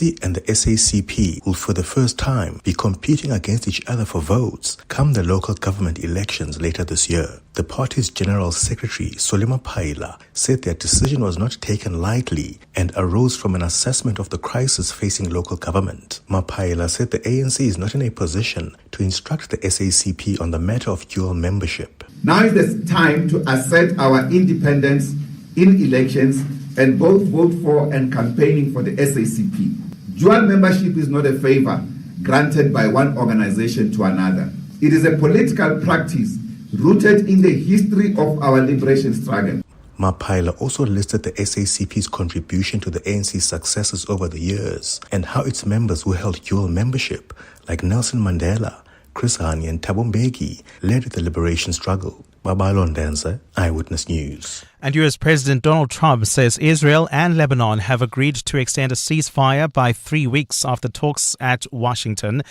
ANC and the SACP will for the first time be competing against each other for votes come the local government elections later this year. The party's General Secretary, Solima Paila, said their decision was not taken lightly and arose from an assessment of the crisis facing local government. Mapaila said the ANC is not in a position to instruct the SACP on the matter of dual membership. Now is the time to assert our independence in elections and both vote for and campaigning for the SACP. Dual membership is not a favor granted by one organization to another. It is a political practice rooted in the history of our liberation struggle. Mapaila also listed the SACP's contribution to the ANC's successes over the years and how its members who held dual membership, like Nelson Mandela, Chris Hani and Thabo Mbeki, led the liberation struggle. Babalo Ndanza, Eyewitness News. And US President Donald Trump says Israel and Lebanon have agreed to extend a ceasefire by 3 weeks after talks at Washington.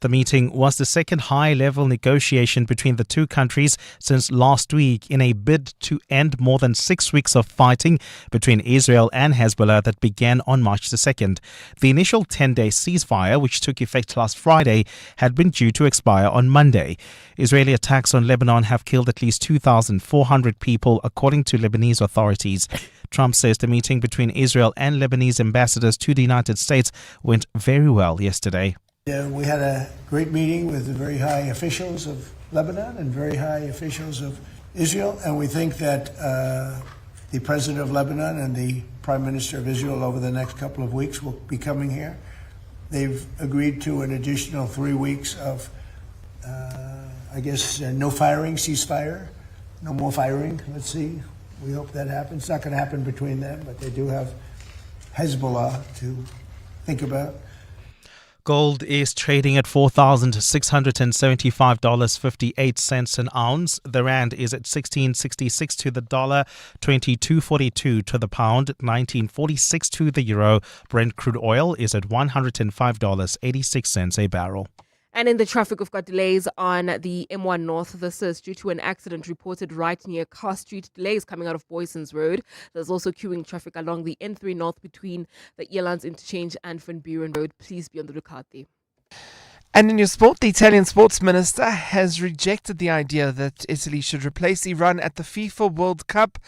The meeting was the second high-level negotiation between the two countries since last week in a bid to end more than 6 weeks of fighting between Israel and Hezbollah that began on March the 2nd. The initial 10-day ceasefire, which took effect last Friday, had been due to expire on Monday. Israeli attacks on Lebanon have killed at least 2,400 people, according to Lebanese authorities. Trump says the meeting between Israel and Lebanese ambassadors to the United States went very well yesterday. We had a great meeting with the very high officials of Lebanon and very high officials of Israel, and we think that the president of Lebanon and the prime minister of Israel over the next couple of weeks will be coming here. They've agreed to an additional 3 weeks of no firing, ceasefire, no more firing. Let's see. We hope that happens. It's not going to happen between them, but they do have Hezbollah to think about. Gold is trading at $4,675.58 an ounce. The rand is at 16.66 to the dollar, 22.42 to the pound, 19.46 to the euro. Brent crude oil is at $105.86 a barrel. And in the traffic, we've got delays on the M1 North. This is due to an accident reported right near Carr Street. Delays coming out of Boyson's Road. There's also queuing traffic along the N3 North between the Elands Interchange and Van Buren Road. Please be on the lookout there. And in your sport, the Italian sports minister has rejected the idea that Italy should replace Iran at the FIFA World Cup.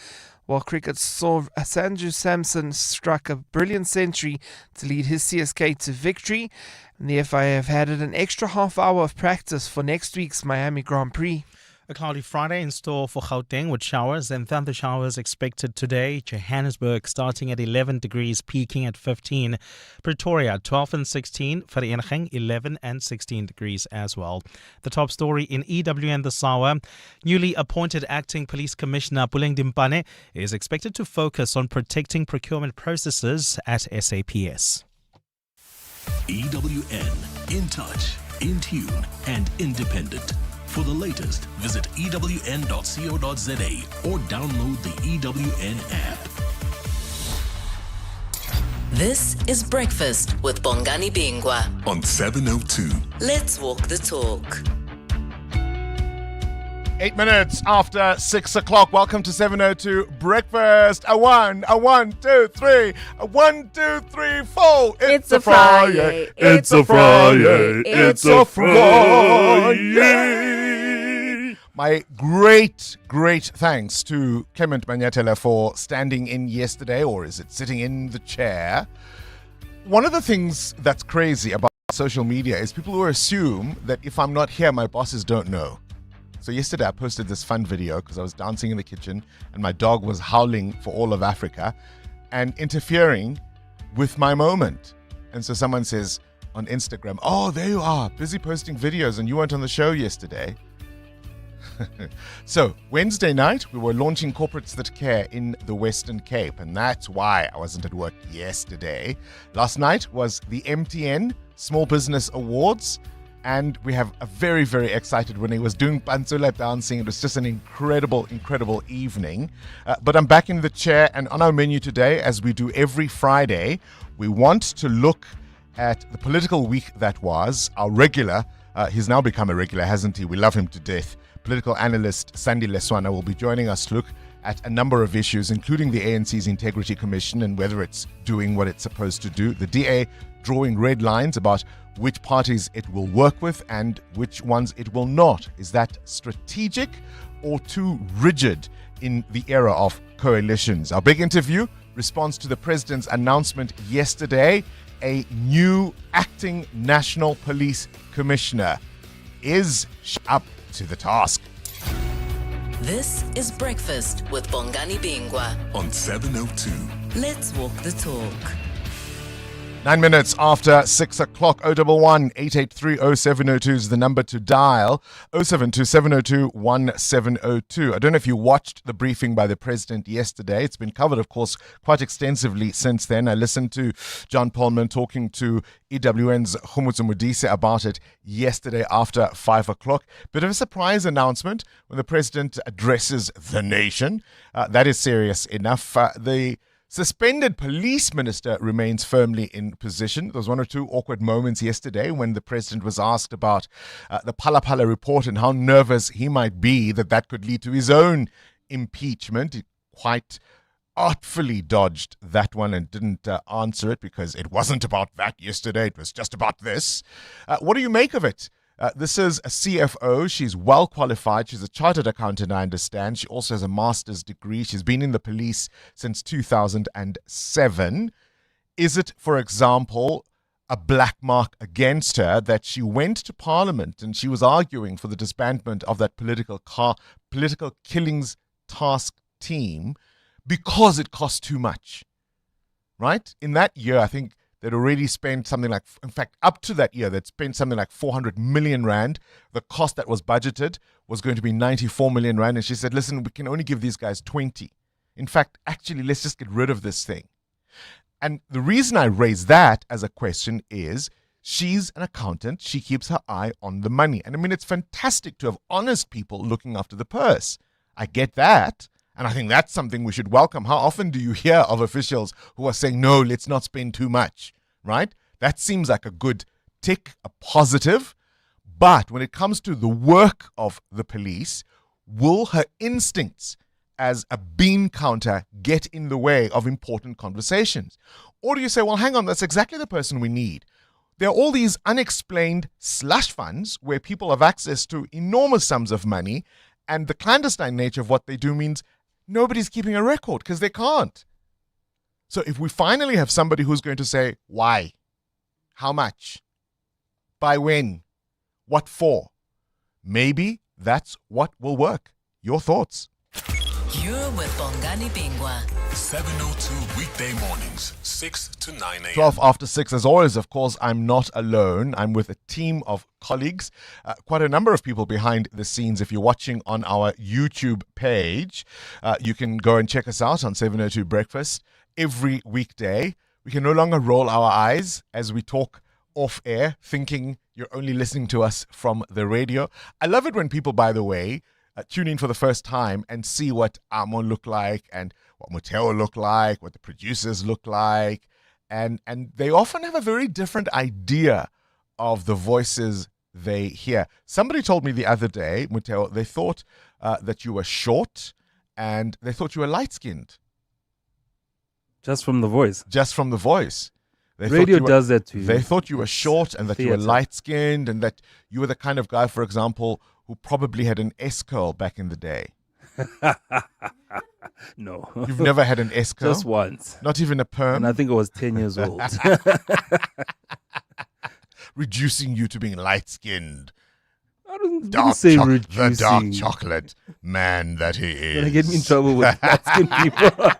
While cricket saw Sanju Samson struck a brilliant century to lead his CSK to victory. And the FIA have added an extra half hour of practice for next week's Miami Grand Prix. A cloudy Friday in store for Gauteng with showers and thunder showers expected today. Johannesburg starting at 11 degrees, peaking at 15. Pretoria 12 and 16. Vereeniging 11 and 16 degrees as well. The top story in EWN this hour. Newly appointed Acting Police Commissioner Puleng Dimpane is expected to focus on protecting procurement processes at SAPS. EWN, in touch, in tune and independent. For the latest, visit ewn.co.za or download the EWN app. This is Breakfast with Bongani Bingwa On 702. Let's walk the talk. 8 minutes after 6 o'clock. Welcome to 702 Breakfast. A 1, 2, 3, a 1, 2, 3, 4. It's a Friday. It's a Friday. It's a Friday. My great thanks to Clement Manyatela for standing in yesterday, or is it sitting in the chair? One of the things that's crazy about social media is people who assume that if I'm not here, my bosses don't know. So yesterday I posted this fun video because I was dancing in the kitchen and my dog was howling for all of Africa and interfering with my moment. And so someone says on Instagram, "Oh, there you are, busy posting videos and you weren't on the show yesterday." So Wednesday night, we were launching Corporates That Care in the Western Cape, and that's why I wasn't at work yesterday. Last night was the MTN Small Business Awards, and we have a very excited when he was doing Pantsula dancing. It was just an incredible evening. But I'm back in the chair, and on our menu today, as we do every Friday, we want to look at the political week that was. Our regular, he's now become a regular, hasn't he? We love him to death. Political analyst Sandy Leswana will be joining us to look at a number of issues, including the ANC's Integrity Commission and whether it's doing what it's supposed to do. The DA drawing red lines about which parties it will work with and which ones it will not. Is that strategic or too rigid in the era of coalitions? Our big interview responds to the president's announcement yesterday. A new acting National Police Commissioner is up to the task. This is Breakfast with Bongani Bingwa On 702. Let's walk the talk. 9 minutes after 6 o'clock, 011-883-0702 is the number to dial. 072-702-1702. I don't know if you watched the briefing by the president yesterday. It's been covered, of course, quite extensively since then. I listened to John Polman talking to EWN's Commuter about it yesterday after 5 o'clock. Bit of a surprise announcement when the president addresses the nation. That is serious enough. The suspended police minister remains firmly in position. There was one or two awkward moments yesterday when the president was asked about the Phala report and how nervous he might be that could lead to his own impeachment. He quite artfully dodged that one and didn't answer it because it wasn't about that yesterday. It was just about this. What do you make of it? This is a CFO. She's well qualified. She's a chartered accountant, I understand. She also has a master's degree. She's been in the police since 2007. Is it, for example, a black mark against her that she went to Parliament and she was arguing for the disbandment of that political killings task team because it cost too much? Right? In that year, I think they'd already spent something like, in fact, up to that year, they'd spent something like 400 million rand. The cost that was budgeted was going to be 94 million rand. And she said, listen, we can only give these guys 20. In fact, actually, let's just get rid of this thing. And the reason I raise that as a question is she's an accountant. She keeps her eye on the money. And I mean, it's fantastic to have honest people looking after the purse. I get that. And I think that's something we should welcome. How often do you hear of officials who are saying, no, let's not spend too much, right? That seems like a good tick, a positive. But when it comes to the work of the police, will her instincts as a bean counter get in the way of important conversations? Or do you say, well, hang on, that's exactly the person we need. There are all these unexplained slush funds where people have access to enormous sums of money, and the clandestine nature of what they do means nobody's keeping a record because they can't. So if we finally have somebody who's going to say, why? How much? By when? What for? Maybe that's what will work. Your thoughts? You're with Bongani Bingwa. 702 weekday mornings, 6 to 9 a.m. 12 after 6. As always, of course, I'm not alone. I'm with a team of colleagues, quite a number of people behind the scenes. If you're watching on our YouTube page, you can go and check us out on 702 Breakfast every weekday. We can no longer roll our eyes as we talk off air, thinking you're only listening to us from the radio. I love it when people, by the way, tune in for the first time and see what Amo look like and what Muteo look like, what the producers look like. And they often have a very different idea of the voices they hear. Somebody told me the other day, Muteo, they thought that you were short and they thought you were light-skinned. Just from the voice? Just from the voice. Radio does that to you. They thought you were short and that you were light-skinned and that you were the kind of guy, for example, who probably had an S-curl back in the day. No. You've never had an S-curl? Just once. Not even a perm? And I think I was 10 years old. Reducing you to being light-skinned. I didn't say reducing. The dark chocolate man that he is. Gonna get me in trouble with light-skinned people.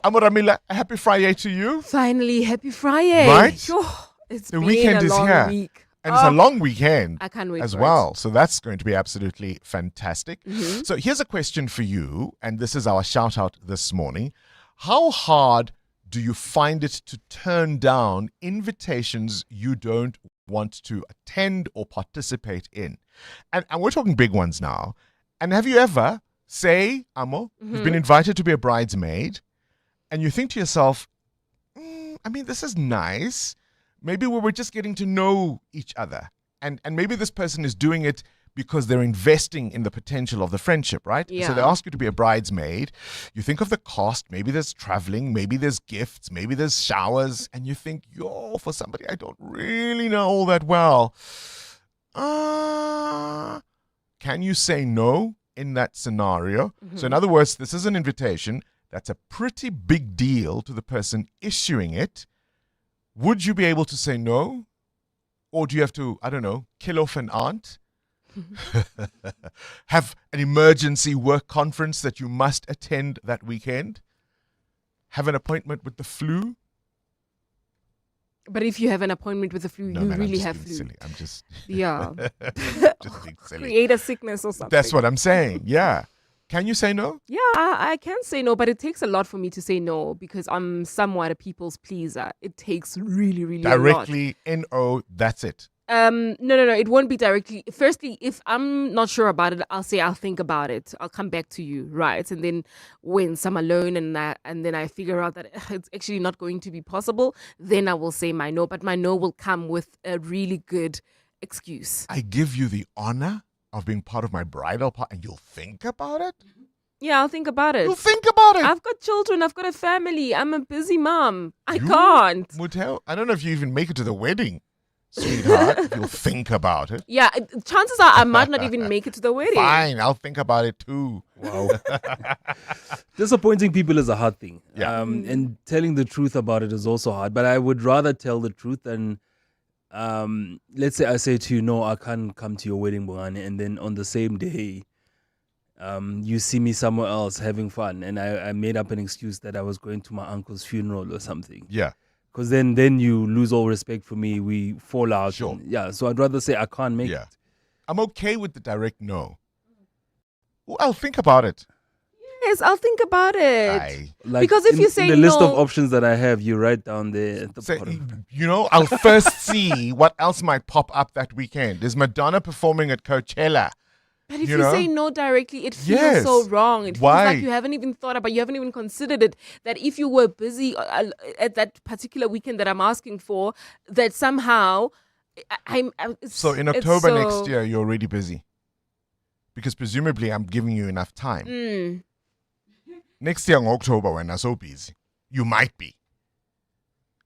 Amoramila, happy Friday to you. Finally, happy Friday. Right? It's the been weekend a is long here. week. And it's a long weekend. I can't wait as for well. it. So that's going to be absolutely fantastic. Mm-hmm. So here's a question for you, and this is our shout out this morning. How hard do you find it to turn down invitations you don't want to attend or participate in? And we're talking big ones now. And have you ever, say, Amo, you've been invited to be a bridesmaid, and you think to yourself, I mean, this is nice. Maybe we were just getting to know each other. And maybe this person is doing it because they're investing in the potential of the friendship, right? Yeah. So they ask you to be a bridesmaid. You think of the cost. Maybe there's traveling. Maybe there's gifts. Maybe there's showers. And you think, for somebody I don't really know all that well, can you say no in that scenario? So in other words, this is an invitation. That's a pretty big deal to the person issuing it. Would you be able to say no? Or do you have to, I don't know, kill off an aunt? Have an emergency work conference that you must attend that weekend? Have an appointment with the flu? But if you have an appointment with the flu, No, you man, really I'm just have being flu. silly. I'm just Yeah. just being silly. Create a sickness or something. That's what I'm saying. Yeah. Can you say no? Yeah, I can say no, but it takes a lot for me to say no because I'm somewhat a people's pleaser. It takes really, really a lot. Directly, N-O, that's it. No. It won't be directly. Firstly, if I'm not sure about it, I'll say I'll think about it. I'll come back to you, right? And then once I'm alone and then I figure out that it's actually not going to be possible, then I will say my no. But my no will come with a really good excuse. I give you the honor of being part of my bridal party, and you'll think about it? Yeah, I'll think about it. You'll think about it. I've got children. I've got a family. I'm a busy mom. I You, can't. Mutel, I don't know if you even make it to the wedding, sweetheart. If you'll think about it. Yeah, chances are I might not even make it to the wedding. Fine, I'll think about it too. Wow. Disappointing people is a hard thing. Yeah. And telling the truth about it is also hard. But I would rather tell the truth than, let's say I say to you, no, I can't come to your wedding, Bongani. And then on the same day, you see me somewhere else having fun. And I made up an excuse that I was going to my uncle's funeral or something. Yeah. Because then you lose all respect for me. We fall out. Sure. And, yeah. So I'd rather say I can't make Yeah. it. I'm okay with the direct no. Well, I'll think about it. Yes, I'll think about it. Aye. Like Because if you say in the list of no- options that I have, you write down there at the Say, bottom. I'll first see what else might pop up that weekend. Is Madonna performing at Coachella? But if You you, know? say no directly, it feels Yes. so wrong. It feels Why? like you haven't even thought about, you haven't even considered it. That if you were busy at that particular weekend that I'm asking for, that somehow So in October next year, you're already busy. Because presumably I'm giving you enough time. Next year in October, when I'm so busy, you might be.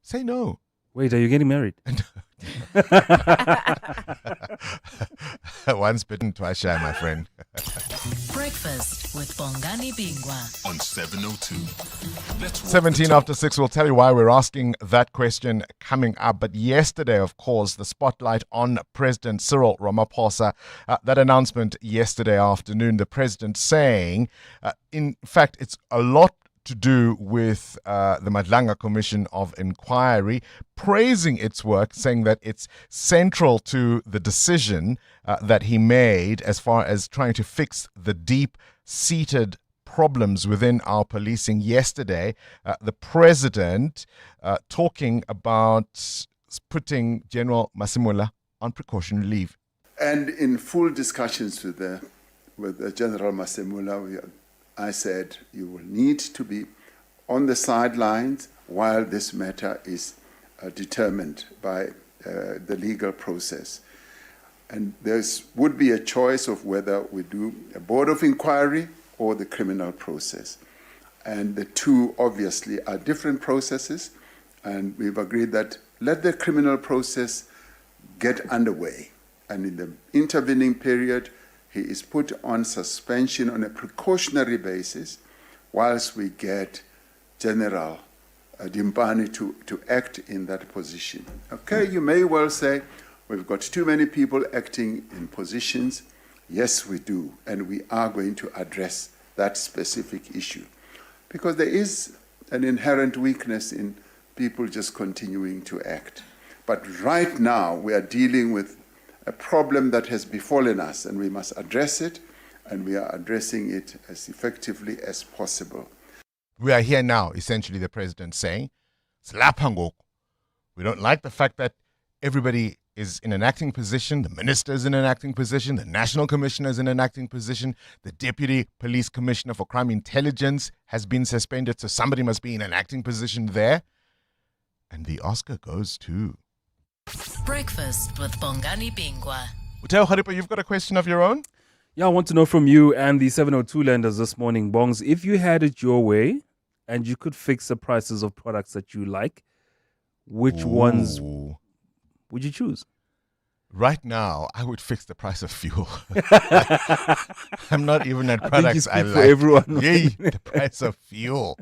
Say no. Wait, are you getting married? Once bitten, twice shy, my friend. Breakfast with Bongani Bingwa. On 702. Let's walk 17 the talk. after 6, we'll tell you why we're asking that question coming up. But yesterday, of course, the spotlight on President Cyril Ramaphosa. That announcement yesterday afternoon, the president saying, in fact, it's a lot to do with the Madlanga Commission of Inquiry, praising its work, saying that it's central to the decision that he made as far as trying to fix the deep-seated problems within our policing. Yesterday, the president talking about putting General Masemola on precautionary leave. And in full discussions with General Masemola, I said you will need to be on the sidelines while this matter is determined by the legal process. And there would be a choice of whether we do a board of inquiry or the criminal process. And the two obviously are different processes, and we've agreed that let the criminal process get underway. And in the intervening period, he is put on suspension on a precautionary basis whilst we get General Dimpani to act in that position. Okay, you may well say, we've got too many people acting in positions. Yes, we do, and we are going to address that specific issue. Because there is an inherent weakness in people just continuing to act. But right now, we are dealing with a problem that has befallen us, and we must address it, and we are addressing it as effectively as possible. We are here now, essentially, the president saying, we don't like the fact that everybody is in an acting position, the minister is in an acting position, the national commissioner is in an acting position, the deputy police commissioner for crime intelligence has been suspended, so somebody must be in an acting position there. And the Oscar goes to... Breakfast with Bongani Bingwa. Uteo Haripa, you've got a question of your own? Yeah, I want to know from you and the 702 landers this morning, Bongs, if you had it your way and you could fix the prices of products that you like, which ones would you choose? Right now, I would fix the price of fuel. I'm not even at products I like. For everyone. Yay, the price of fuel.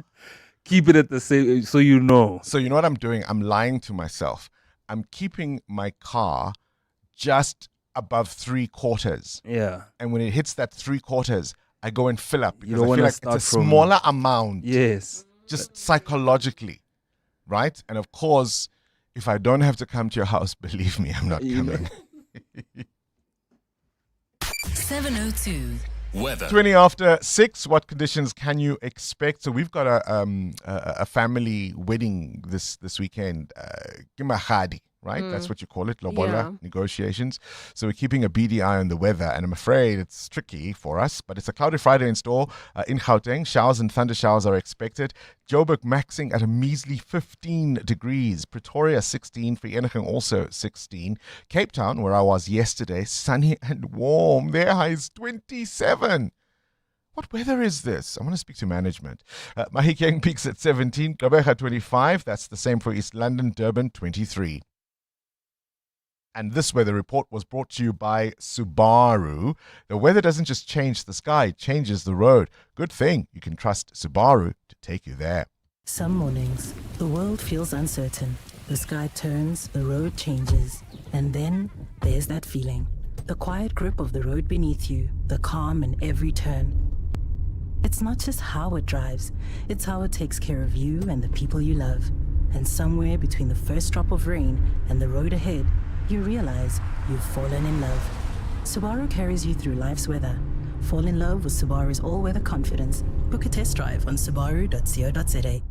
Keep it at the same, so you know. So you know what I'm doing? I'm lying to myself. I'm keeping my car just above 3/4. Yeah. And when it hits that 3/4, I go and fill up because don't I wanna feel like start it's a from- smaller amount. Yes. Just psychologically, right? And of course, if I don't have to come to your house, believe me, I'm not coming. 702. Weather. 20 after 6, what conditions can you expect? So we've got a family wedding this weekend, Kimahadi, right? That's what you call it, Lobola negotiations. So we're keeping a beady eye on the weather, and I'm afraid it's tricky for us, but it's a cloudy Friday in store in Gauteng. Showers and thunder showers are expected. Joburg maxing at a measly 15 degrees. Pretoria 16, Vereeniging also 16. Cape Town, where I was yesterday, sunny and warm. Their high is 27. What weather is this? I want to speak to management. Mahikeng peaks at 17, Gqeberha 25. That's the same for East London, Durban 23. And this weather report was brought to you by Subaru. The weather doesn't just change the sky, it changes the road. Good thing you can trust Subaru to take you there. Some mornings, the world feels uncertain. The sky turns, the road changes. And then there's that feeling. The quiet grip of the road beneath you, the calm in every turn. It's not just how it drives, it's how it takes care of you and the people you love. And somewhere between the first drop of rain and the road ahead, you realize you've fallen in love. Subaru carries you through life's weather. Fall in love with Subaru's all-weather confidence. Book a test drive on subaru.co.za.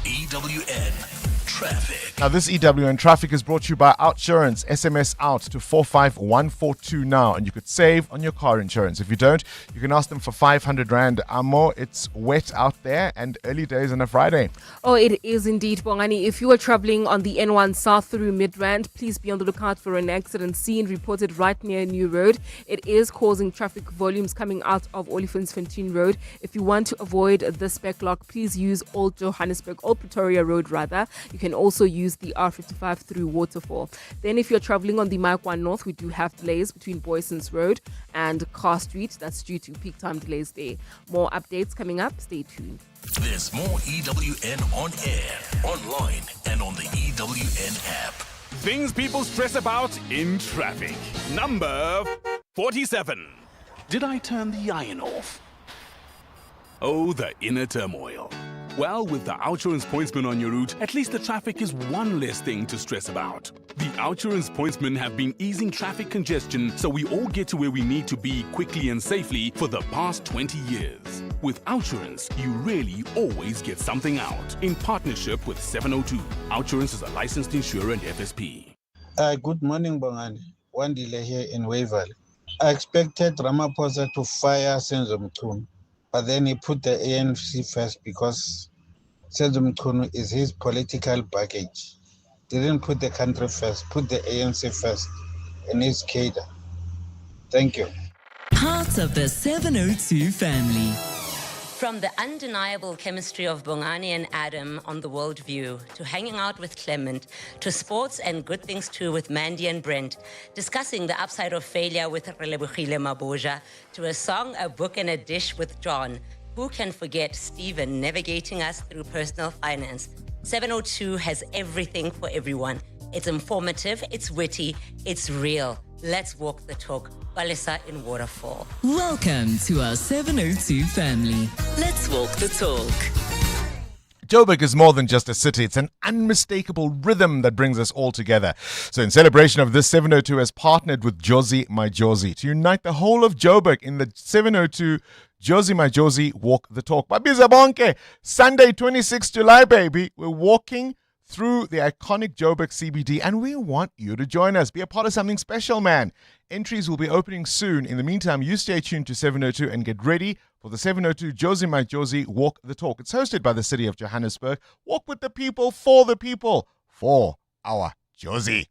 EWN Traffic. Now, this EWN traffic is brought to you by Outsurance. SMS out to 45142 now, and you could save on your car insurance. If you don't, you can ask them for 500 Rand. Amo, it's wet out there and early days on a Friday. Oh, it is indeed, Bongani. If you are traveling on the N1 South through Midrand, please be on the lookout for an accident scene reported right near New Road. It is causing traffic volumes coming out of Olifantsfontein Road. If you want to avoid this backlog, please use Old Johannesburg, Old Pretoria Road rather. You can also use the R55 through Waterfall. Then if you're traveling on the Mike 1 North, we do have delays between Boyson's Road and Car Street. That's due to peak time delays there. More updates coming up. Stay tuned. There's more EWN on air, online, and on the EWN app. Things people stress about in traffic. Number 47. Did I turn the iron off? Oh, the inner turmoil. Well, with the Outsurance pointsmen on your route, at least the traffic is one less thing to stress about. The Outsurance pointsmen have been easing traffic congestion so we all get to where we need to be quickly and safely for the past 20 years. With Outsurance, you really always get something out. In partnership with 702, Outsurance is a licensed insurer and FSP. Good morning, Bongani. One delay here in Waverley. I expected Ramaphosa to fire Senzo Mchunu, but then he put the ANC first because Senzo Mchunu is his political baggage. Didn't put the country first, put the ANC first and his cadre. Thank you. Part of the 702 family. From the undeniable chemistry of Bongani and Adam on The World View, to hanging out with Clement, to sports and good things too with Mandy and Brent, discussing the upside of failure with Relebohile Maboja, to a song, a book and a dish with John. Who can forget Stephen navigating us through personal finance? 702 has everything for everyone. It's informative, it's witty, it's real. Let's walk the talk. Balisa in Waterfall. Welcome to our 702 family. Let's walk the talk. Joburg is more than just a city. It's an unmistakable rhythm that brings us all together. So in celebration of this, 702 has partnered with Josie My Josie to unite the whole of Joburg in the 702 Josie My Josie Walk the Talk. Babiza Bonke, Sunday 26 July, baby. We're walking through the iconic Joburg CBD, and we want you to join us. Be a part of something special, man. Entries will be opening soon. In the meantime, you stay tuned to 702 and get ready for the 702 Josie My Josie Walk the Talk. It's hosted by the city of Johannesburg. Walk with the people, for our Josie.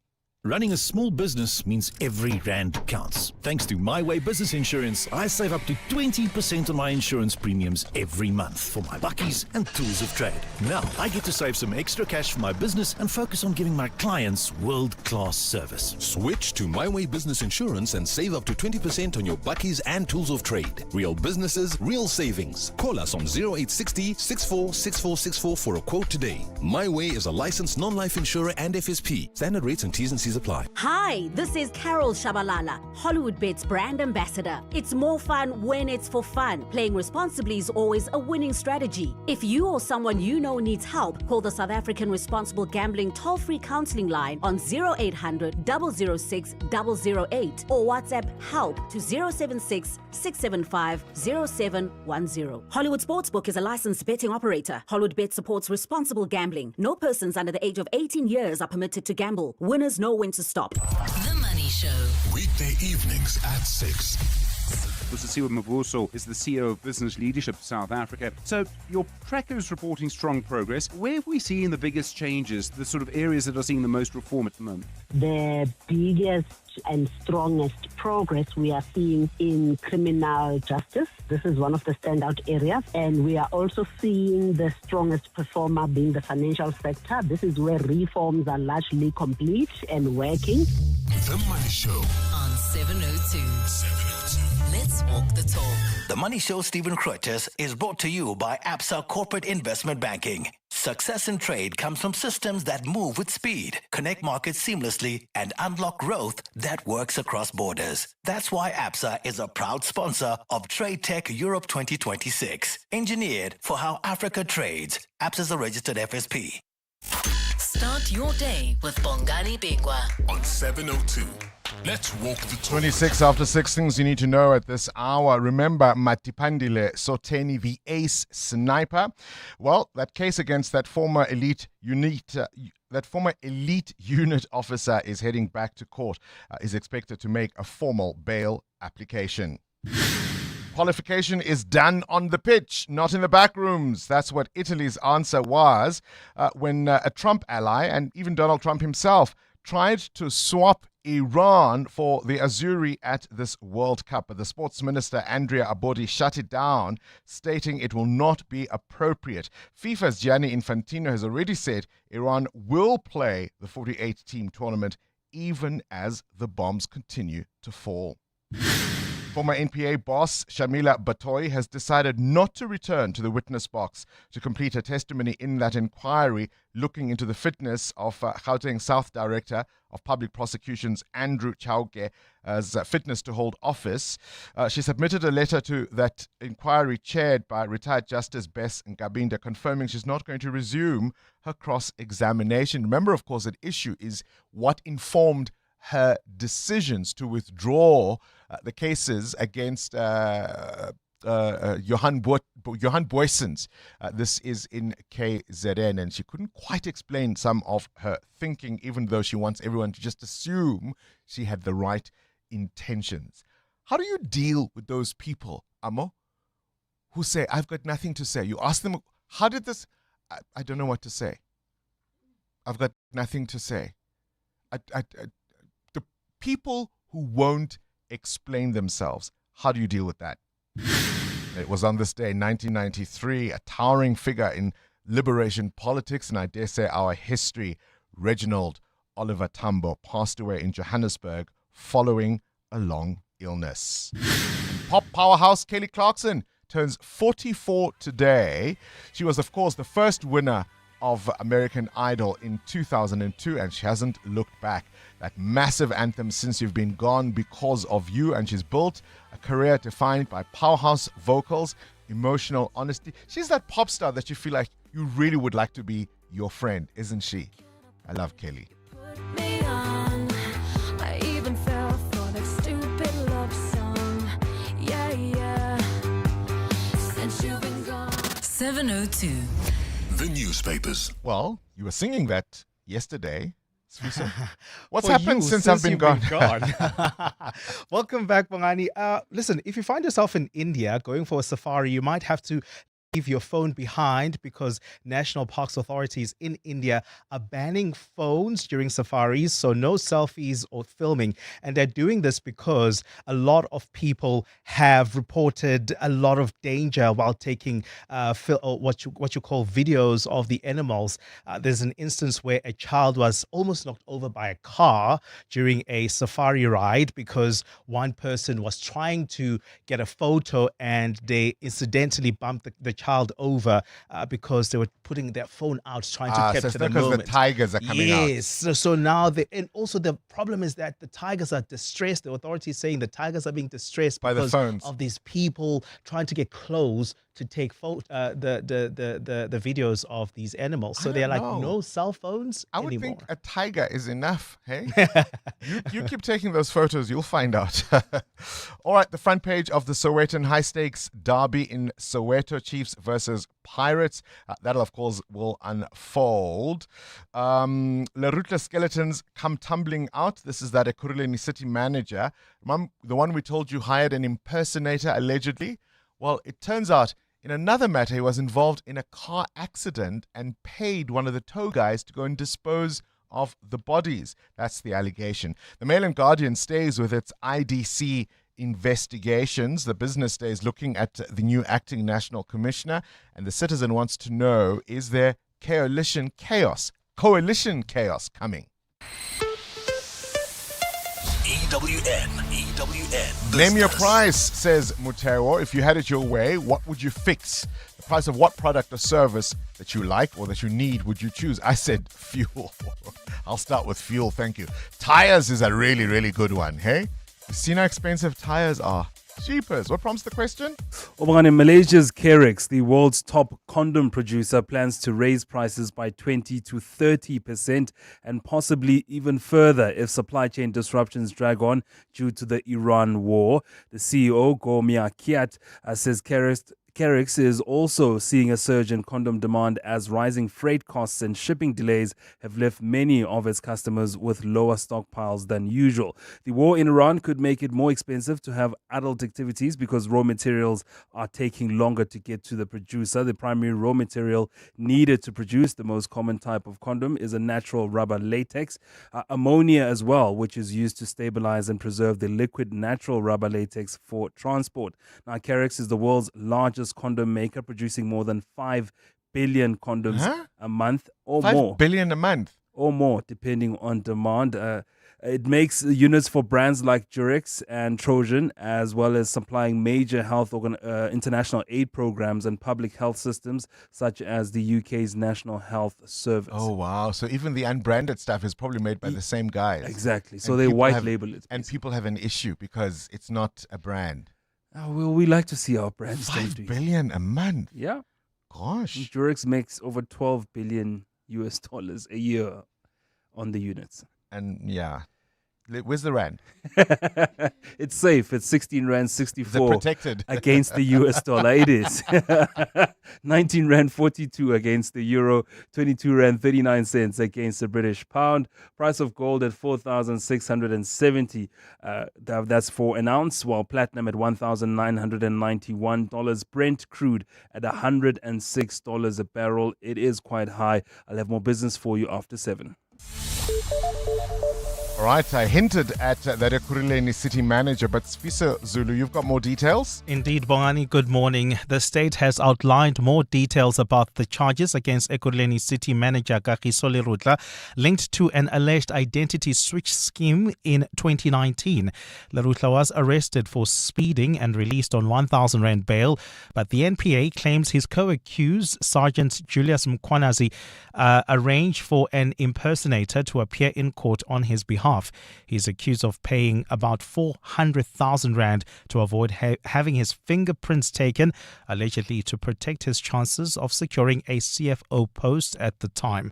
Running a small business means every rand counts. Thanks to My Way Business Insurance, I save up to 20% on my insurance premiums every month for my buckies and tools of trade. Now, I get to save some extra cash for my business and focus on giving my clients world-class service. Switch to My Way Business Insurance and save up to 20% on your buckies and tools of trade. Real businesses, real savings. Call us on 0860 646464 for a quote today. My Way is a licensed non-life insurer and FSP. Standard rates and T's and C's apply. Hi, this is Carol Shabalala, Hollywood Bet's brand ambassador. It's more fun when it's for fun. Playing responsibly is always a winning strategy. If you or someone you know needs help, call the South African Responsible Gambling toll-free counseling line on 0800 006 008 or WhatsApp help to 076 675 0710. Hollywood Sportsbook is a licensed betting operator. Hollywood Bet supports responsible gambling. No persons under the age of 18 years are permitted to gamble. Winners know when to stop. The Money Show. Weekday evenings at 6. Busisiwe Mavuso is the CEO of Business Leadership South Africa. So your tracker is reporting strong progress. Where have we seen the biggest changes, the sort of areas that are seeing the most reform at the moment? The biggest and strongest progress we are seeing in criminal justice. This is one of the standout areas. And we are also seeing the strongest performer being the financial sector. This is where reforms are largely complete and working. The Money Show on 702. Let's walk the talk. The Money Show, Stephen Croitis, is brought to you by ABSA Corporate Investment Banking. Success in trade comes from systems that move with speed, connect markets seamlessly, and unlock growth that works across borders. That's why ABSA is a proud sponsor of Trade Tech Europe 2026. Engineered for how Africa trades. ABSA is a registered FSP. Start your day with Bongani Bingwa on 702. Let's walk the talk. 26 after 6 things you need to know at this hour. Remember Matipandile Soteni, the ace sniper? Well, that case against that former elite unit officer is heading back to court. Is expected to make a formal bail application. Qualification is done on the pitch, not in the back rooms. That's what Italy's answer was when a Trump ally and even Donald Trump himself tried to swap Iran for the Azzurri at this World Cup. But the sports minister, Andrea Abodi, shut it down, stating it will not be appropriate. FIFA's Gianni Infantino has already said Iran will play the 48-team tournament even as the bombs continue to fall. Former NPA boss Shamila Batoy has decided not to return to the witness box to complete her testimony in that inquiry looking into the fitness of Gauteng South Director of Public Prosecutions Andrew Chauke as fitness to hold office. She submitted a letter to that inquiry chaired by retired Justice Bess Nkabinda confirming she's not going to resume her cross-examination. Remember, of course, at issue is what informed her decisions to withdraw the cases against Johan Boysens. This is in KZN, and she couldn't quite explain some of her thinking, even though she wants everyone to just assume she had the right intentions. How do you deal with those people, Amo, who say, I've got nothing to say? You ask them, how did this... I don't know what to say. I've got nothing to say. The people who won't explain themselves, how do you deal with that? It was on this day, 1993, a towering figure in liberation politics, and I dare say our history, Reginald Oliver Tambo, passed away in Johannesburg following a long illness. And pop powerhouse Kelly Clarkson turns 44 today. She was, of course, the first winner of American Idol in 2002, and she hasn't looked back. That massive anthem, Since You've Been Gone Because of You, and she's built a career defined by powerhouse vocals, emotional honesty. She's that pop star that you feel like you really would like to be your friend, isn't she? I love Kelly. 702. The newspapers. Well, you were singing that yesterday. What's happened since I've been gone? Welcome back, Bongani. Listen, if you find yourself in India going for a safari, you might have to leave your phone behind because national parks authorities in India are banning phones during safaris, so no selfies or filming. And they're doing this because a lot of people have reported a lot of danger while taking what you call videos of the animals. There's an instance where a child was almost knocked over by a car during a safari ride because one person was trying to get a photo and they incidentally bumped the child over because they were putting their phone out trying to capture so the because moment. the tigers are coming out. Yes. So now, and also the problem is that the tigers are distressed. The authorities saying the tigers are being distressed By the because phones. of these people trying to get close to take the videos of these animals. So I they're don't like, know. no cell phones I would anymore. think a tiger is enough, hey? you keep taking those photos, you'll find out. All right, the front page of the Sowetan high-stakes derby in Soweto, Chiefs versus Pirates. That'll, of course, will unfold. Lerutla skeletons come tumbling out. This is that Ekurhuleni city manager, the one we told you hired an impersonator, allegedly. Well, it turns out in another matter, he was involved in a car accident and paid one of the tow guys to go and dispose of the bodies. That's the allegation. The Mail and Guardian stays with its IDC investigations. The Business stays looking at the new acting national commissioner, and the Citizen wants to know, is there coalition chaos coming? EWN. Name your price, says Mutero. If you had it your way, what would you fix? The price of what product or service that you like or that you need would you choose? I said fuel. I'll start with fuel, thank you. Tires is a really, really good one, hey? You see how expensive tires are. Jeepers. What prompts the question? Malaysia's Carex, the world's top condom producer, plans to raise prices by 20 to 30% and possibly even further if supply chain disruptions drag on due to the Iran war. The CEO, Gomia Kiat, says Carex is also seeing a surge in condom demand as rising freight costs and shipping delays have left many of its customers with lower stockpiles than usual. The war in Iran could make it more expensive to have adult activities because raw materials are taking longer to get to the producer. The primary raw material needed to produce the most common type of condom is a natural rubber latex. Ammonia as well, which is used to stabilize and preserve the liquid natural rubber latex for transport. Now, Carex is the world's largest condom maker, producing more than 5 billion condoms a month or 5 more. billion a month? Or more, depending on demand. It makes units for brands like Durex and Trojan, as well as supplying major international aid programs and public health systems, such as the UK's National Health Service. Oh, wow. So even the unbranded stuff is probably made by the same guys. Exactly. So And they people white have- label it. And people have an issue because it's not a brand. Well, we like to see our brands. 5 billion a month? Yeah. Gosh. Durex makes over $12 billion a year on the units. And yeah. Where's the rand? It's safe. It's 16 Rand 64. Is it protected? Against the US dollar. It is. 19 Rand 42 against the euro. 22 Rand 39 cents against the British pound. Price of gold at 4,670. That's for an ounce, while platinum at $1,991. Brent crude at $106 a barrel. It is quite high. I'll have more business for you after 7. All right, I hinted at that Ekurhuleni city manager, but Sfiso Zulu, you've got more details? Indeed, Bongani, good morning. The state has outlined more details about the charges against Ekurhuleni city manager Kagiso Lerutla linked to an alleged identity switch scheme in 2019. Lerutla was arrested for speeding and released on 1,000 Rand bail, but the NPA claims his co-accused, Sergeant Julius Mkwanazi, arranged for an impersonator to appear in court on his behalf. He's accused of paying about 400,000 Rand to avoid having his fingerprints taken, allegedly to protect his chances of securing a CFO post at the time.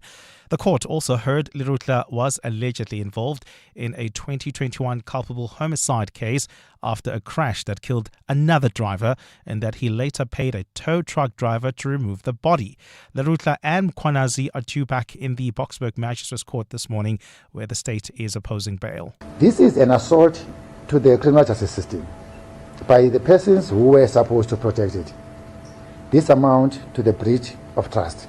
The court also heard Lerutla was allegedly involved in a 2021 culpable homicide case after a crash that killed another driver, and that he later paid a tow truck driver to remove the body. Lerutla and Mkwanazi are due back in the Boksburg Magistrates Court this morning, where the state is opposing bail. This is an assault to the criminal justice system by the persons who were supposed to protect it. This amounts to the breach of trust.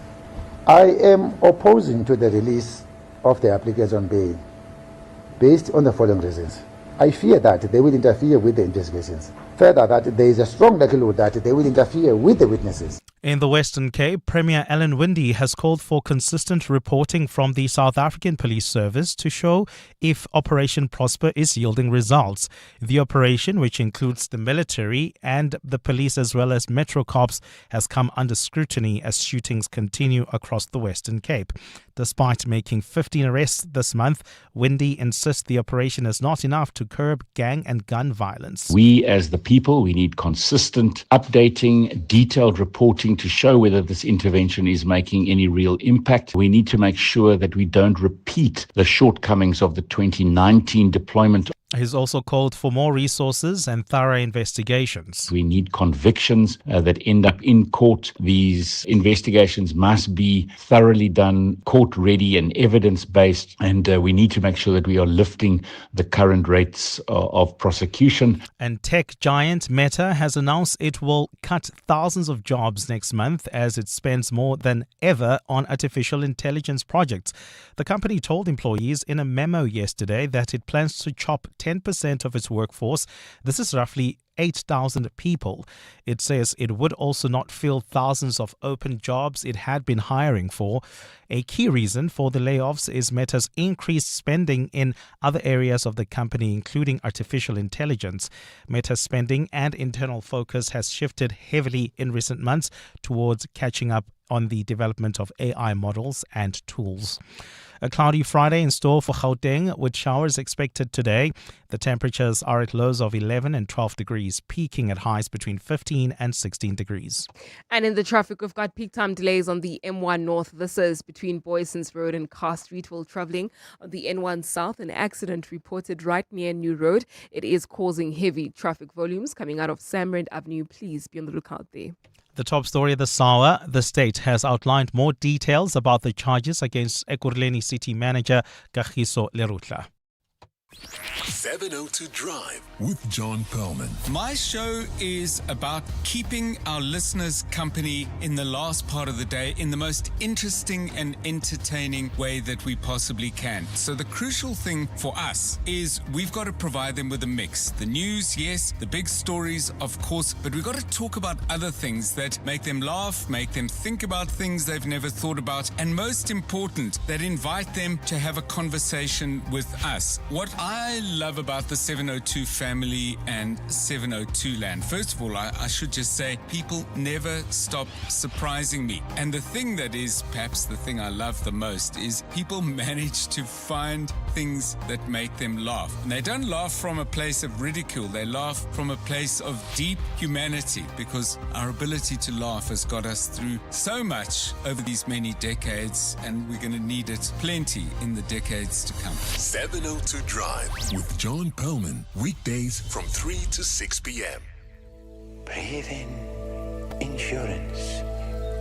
I am opposing to the release of the applicants on bail based on the following reasons. I fear that they will interfere with the investigations. Further, that there is a strong likelihood that they will interfere with the witnesses. In the Western Cape, Premier Alan Winde has called for consistent reporting from the South African Police Service to show if Operation Prosper is yielding results. The operation, which includes the military and the police as well as Metro Corps, has come under scrutiny as shootings continue across the Western Cape. Despite making 15 arrests this month, Winde insists the operation is not enough to curb gang and gun violence. We as the people, we need consistent, updating, detailed reporting to show whether this intervention is making any real impact. We need to make sure that we don't repeat the shortcomings of the 2019 deployment. He's also called for more resources and thorough investigations. We need convictions that end up in court. These investigations must be thoroughly done, court-ready and evidence-based, and we need to make sure that we are lifting the current rates of prosecution. And tech giant Meta has announced it will cut thousands of jobs next month as it spends more than ever on artificial intelligence projects. The company told employees in a memo yesterday that it plans to chop 10% of its workforce. This is roughly 8,000 people. It says it would also not fill thousands of open jobs it had been hiring for. A key reason for the layoffs is Meta's increased spending in other areas of the company, including artificial intelligence. Meta's spending and internal focus has shifted heavily in recent months towards catching up on the development of AI models and tools. A cloudy Friday in store for Gauteng, with showers expected today. The temperatures are at lows of 11 and 12 degrees, peaking at highs between 15 and 16 degrees. And in the traffic, we've got peak time delays on the M1 North. This is between Boysons Road and Car Street. While travelling on the N1 South, an accident reported right near New Road. It is causing heavy traffic volumes coming out of Samrand Avenue. Please be on the lookout there. The top story of this hour, the state has outlined more details about the charges against Ekurhuleni City Manager Kagiso Lerutla. 702 Drive with John Perlman. My show is about keeping our listeners company in the last part of the day in the most interesting and entertaining way that we possibly can. So the crucial thing for us is we've got to provide them with a mix. The news, yes, the big stories, of course, but we've got to talk about other things that make them laugh, make them think about things they've never thought about, and most important, that invite them to have a conversation with us. What I love about the 702 family and 702 land. First of all, I should just say people never stop surprising me. And the thing that is perhaps the thing I love the most is people manage to find things that make them laugh. And they don't laugh from a place of ridicule. They laugh from a place of deep humanity, because our ability to laugh has got us through so much over these many decades, and we're going to need it plenty in the decades to come. 702 Drive with John Perlman. Weekdays from 3 to 6 p.m. Breathe in, insurance.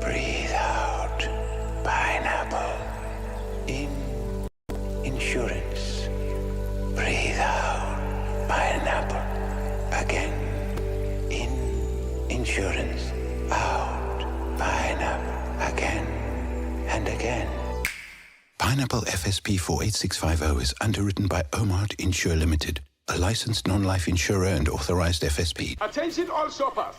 Breathe out, pineapple. In, insurance. Breathe out, pineapple. Again, in, insurance. Out, pineapple. Again and again. Pineapple FSP 48650 is underwritten by Omart Insure Limited, a licensed non-life insurer and authorized FSP. Attention all shoppers.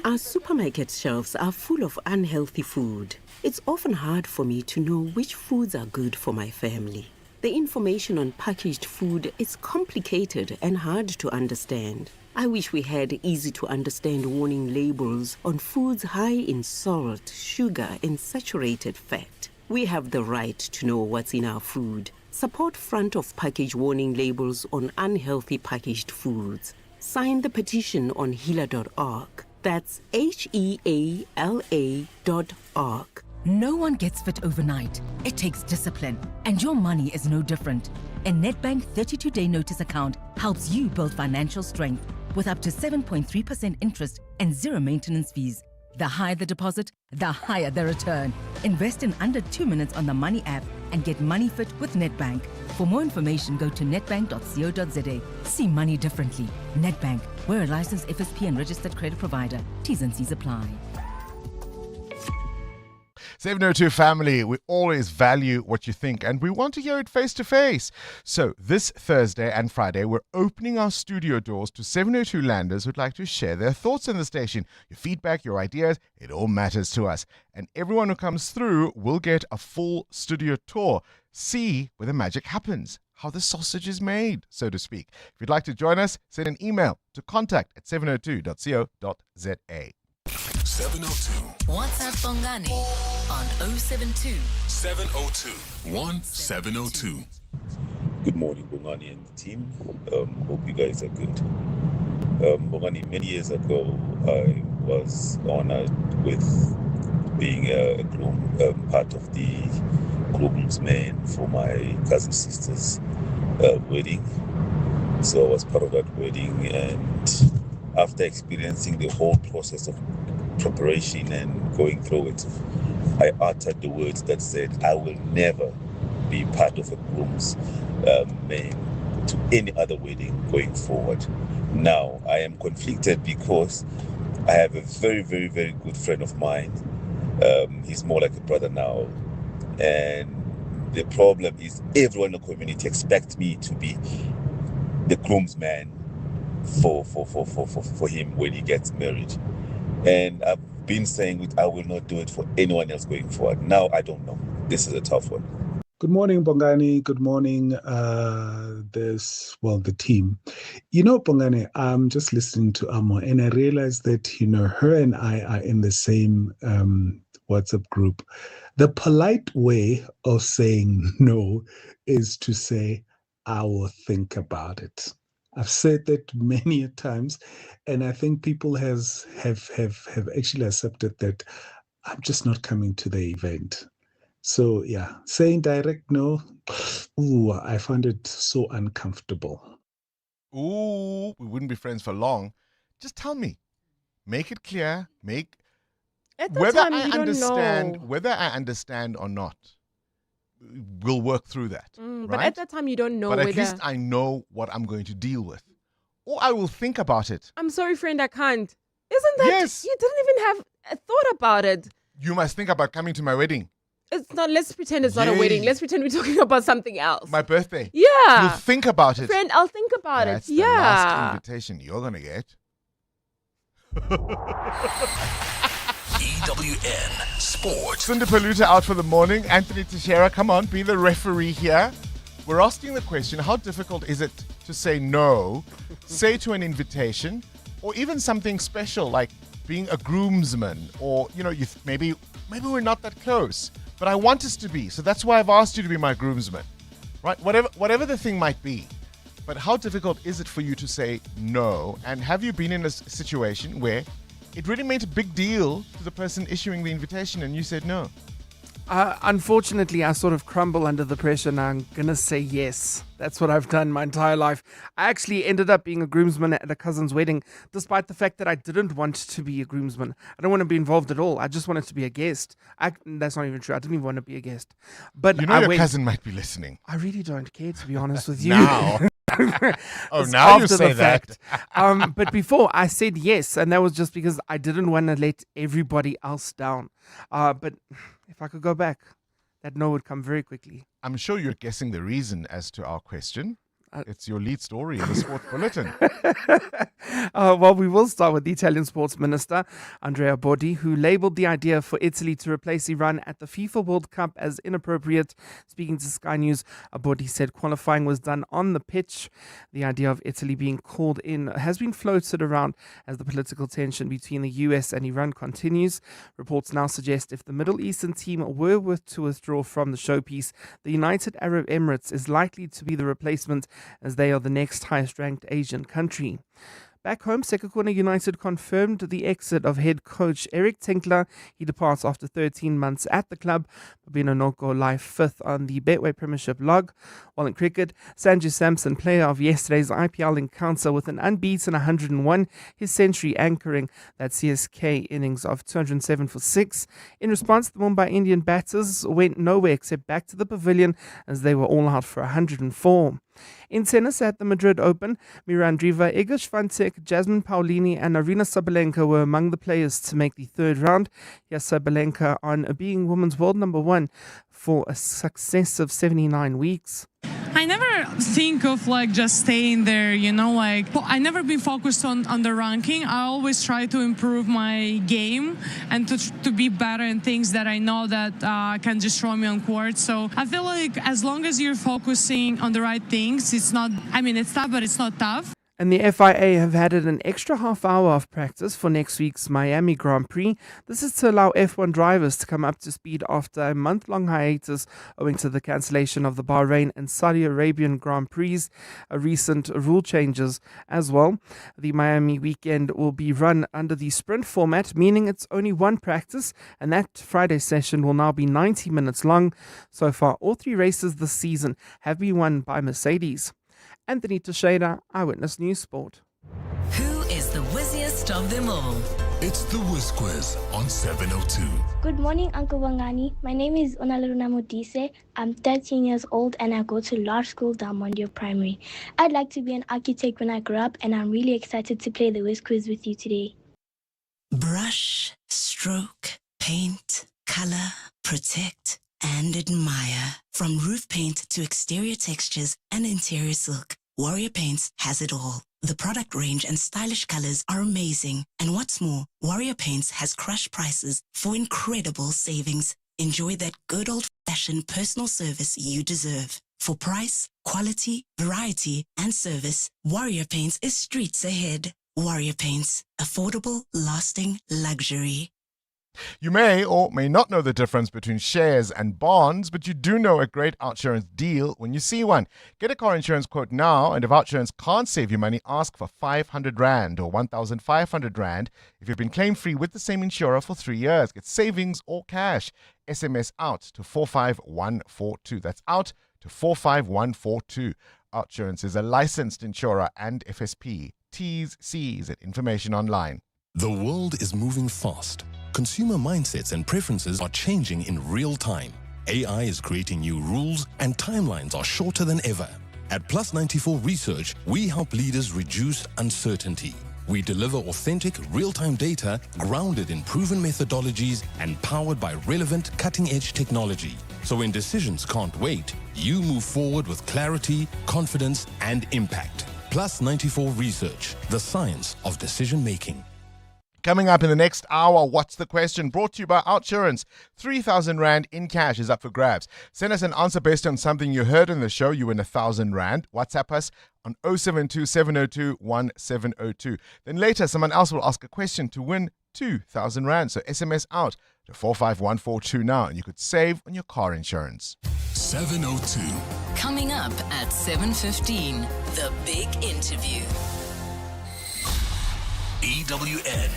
Our supermarket shelves are full of unhealthy food. It's often hard for me to know which foods are good for my family. The information on packaged food is complicated and hard to understand. I wish we had easy-to-understand warning labels on foods high in salt, sugar, and saturated fat. We have the right to know what's in our food. Support front-of-package warning labels on unhealthy packaged foods. Sign the petition on healer.org. That's HEALA.org. No one gets fit overnight. It takes discipline, and your money is no different. A Nedbank 32-day notice account helps you build financial strength with up to 7.3% interest and zero maintenance fees. The higher the deposit, the higher the return. Invest in under 2 minutes on the Money app and get money fit with Nedbank. For more information, go to nedbank.co.za. See money differently. Nedbank, we're a licensed FSP and registered credit provider. T's and C's apply. 702 family, we always value what you think and we want to hear it face to face. So this Thursday and Friday, we're opening our studio doors to 702 landers who'd like to share their thoughts on the station. Your feedback, your ideas, it all matters to us. And everyone who comes through will get a full studio tour. See where the magic happens, how the sausage is made, so to speak. If you'd like to join us, send an email to contact@702.co.za. 702. WhatsApp Bongani on 072 702 1702. Good morning, Bongani and the team. Hope you guys are good. Bongani, many years ago, I was honored with being a part of the groomsmen for my cousin sister's wedding. So I was part of that wedding, and after experiencing the whole process of preparation and going through it, I uttered the words that said, I will never be part of a groomsman to any other wedding going forward. Now, I am conflicted because I have a very, very, very good friend of mine. He's more like a brother now. And the problem is everyone in the community expects me to be the groomsman for him when he gets married. And I've been saying I will not do it for anyone else going forward. Now, I don't know. This is a tough one. Good morning, Bongani. Good morning, the team. Bongani, I'm just listening to Amo, and I realized that, her and I are in the same WhatsApp group. The polite way of saying no is to say, I will think about it. I've said that many a times, and I think people have actually accepted that I'm just not coming to the event. So yeah, saying direct no, I find it so uncomfortable. Ooh, we wouldn't be friends for long. Just tell me, make it clear, whether I understand or not. We'll work through that. But right? at that time, you don't know But whether... at least I know what I'm going to deal with. Or I will think about it. I'm sorry, friend, I can't. Isn't that... Yes. You didn't even have a thought about it. You must think about coming to my wedding. It's not... Let's pretend it's not a wedding. Let's pretend we're talking about something else. My birthday. Yeah. You'll think about it. Friend, I'll think about That's it. the last invitation you're going to get. EWN Sports. Cinder Paluta out for the morning. Anthony Teixeira, come on, be the referee here. We're asking the question, how difficult is it to say no, say to an invitation, or even something special like being a groomsman, or, maybe we're not that close, but I want us to be. So that's why I've asked you to be my groomsman, right? Whatever the thing might be. But how difficult is it for you to say no? And have you been in a situation where it really made a big deal to the person issuing the invitation and you said no? Unfortunately, I sort of crumble under the pressure and I'm going to say yes. That's what I've done my entire life. I actually ended up being a groomsman at a cousin's wedding, despite the fact that I didn't want to be a groomsman. I don't want to be involved at all. I just wanted to be a guest. That's not even true. I didn't even want to be a guest. But your cousin might be listening. I really don't care, to be honest with you. Now. Now you say that. But before, I said yes, and that was just because I didn't want to let everybody else down. But if I could go back, that no would come very quickly. I'm sure you're guessing the reason as to our question. It's your lead story in the Sports Bulletin. Well, we will start with the Italian sports minister, Andrea Bodi, who labelled the idea for Italy to replace Iran at the FIFA World Cup as inappropriate. Speaking to Sky News, Bodi said qualifying was done on the pitch. The idea of Italy being called in has been floated around as the political tension between the US and Iran continues. Reports now suggest if the Middle Eastern team were to withdraw from the showpiece, the United Arab Emirates is likely to be the replacement, as they are the next highest ranked Asian country. Back home, Sekhukhune United confirmed the exit of head coach Eric Tinkler. He departs after 13 months at the club. Babino Noko lies fifth on the Betway Premiership log. While in cricket, Sanju Samson, player of yesterday's IPL encounter with an unbeaten 101, his century anchoring that CSK innings of 207 for 6. In response, the Mumbai Indian batters went nowhere except back to the pavilion as they were all out for 104. In tennis at the Madrid Open, Mirandriva, Iga Swiatek, Jasmine Paolini and Arina Sabalenka were among the players to make the third round. Yes, Sabalenka on being women's world number 1 for a successive 79 weeks. I never think of just staying there, I never been focused on the ranking. I always try to improve my game and to be better in things that I know that can destroy me on court. So I feel like as long as you're focusing on the right things, it's tough, but it's not tough. And the FIA have added an extra half hour of practice for next week's Miami Grand Prix. This is to allow F1 drivers to come up to speed after a month-long hiatus owing to the cancellation of the Bahrain and Saudi Arabian Grand Prix, recent rule changes as well. The Miami weekend will be run under the sprint format, meaning it's only one practice, and that Friday session will now be 90 minutes long. So far, all 3 races this season have been won by Mercedes. Anthony Teixeira, Eyewitness News Sport. Who is the whizziest of them all? It's the Whiz Quiz on 702. Good morning, Uncle Bongani. My name is Onalaruna Modise. I'm 13 years old and I go to large school Dalmondio Primary. I'd like to be an architect when I grow up, and I'm really excited to play the Whiz Quiz with you today. Brush, stroke, paint, color, protect, and admire. From roof paint to exterior textures and interior silk, Warrior Paints has it all. The product range and stylish colors are amazing. And what's more, Warrior Paints has crush prices for incredible savings. Enjoy that good old-fashioned personal service you deserve. For price, quality, variety, and service, Warrior Paints is streets ahead. Warrior Paints. Affordable, lasting luxury. You may or may not know the difference between shares and bonds, but you do know a great OutSurance deal when you see one. Get a car insurance quote now, and if OutSurance can't save you money, ask for 500 Rand or 1,500 Rand if you've been claim-free with the same insurer for 3 years. Get savings or cash. SMS out to 45142. That's out to 45142. OutSurance is a licensed insurer and FSP. T's, C's, and information online. The world is moving fast. Consumer mindsets and preferences are changing in real time. AI is creating new rules and timelines are shorter than ever. At Plus 94 Research, we help leaders reduce uncertainty. We deliver authentic, real-time data grounded in proven methodologies and powered by relevant, cutting-edge technology. So when decisions can't wait, you move forward with clarity, confidence, and impact. Plus 94 Research, the science of decision-making. Coming up in the next hour, What's the Question? Brought to you by OutSurance. 3,000 Rand in cash is up for grabs. Send us an answer based on something you heard in the show. You win 1,000 Rand. WhatsApp us on 072 702 1702. Then later, someone else will ask a question to win 2,000 Rand. So SMS out to 45142 now, and you could save on your car insurance. 702. Coming up at 7:15, the big interview. EWN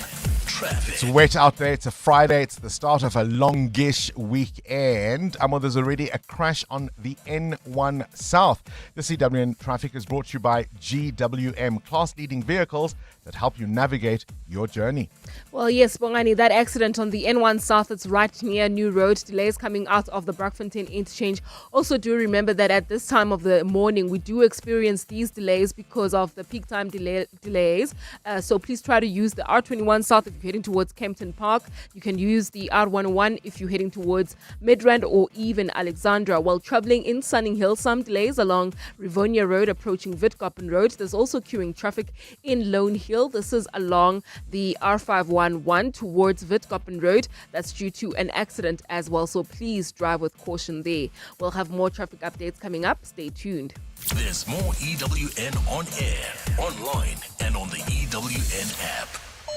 traffic. It's wet out there. It's a Friday. It's the start of a longish weekend. There's already a crash on the N1 South. The CWN traffic is brought to you by GWM, class-leading vehicles that help you navigate your journey. Well, yes, Bongani, that accident on the N1 South, it's right near New Road. Delays coming out of the Brakfontein interchange. Also, do remember that at this time of the morning, we do experience these delays because of the peak time delays. So please try to use the R21 South if you're heading towards Kempton Park. You can use the R11 if you're heading towards Midrand or even Alexandra. While traveling in Sunning Hill, some delays along Rivonia Road approaching Witkoppen Road. There's also queuing traffic in Lone Hill. This is along the R511 towards Witkoppen Road. That's due to an accident as well. So please drive with caution there. We'll have more traffic updates coming up. Stay tuned. There's more EWN on air, online, and on the EWN app.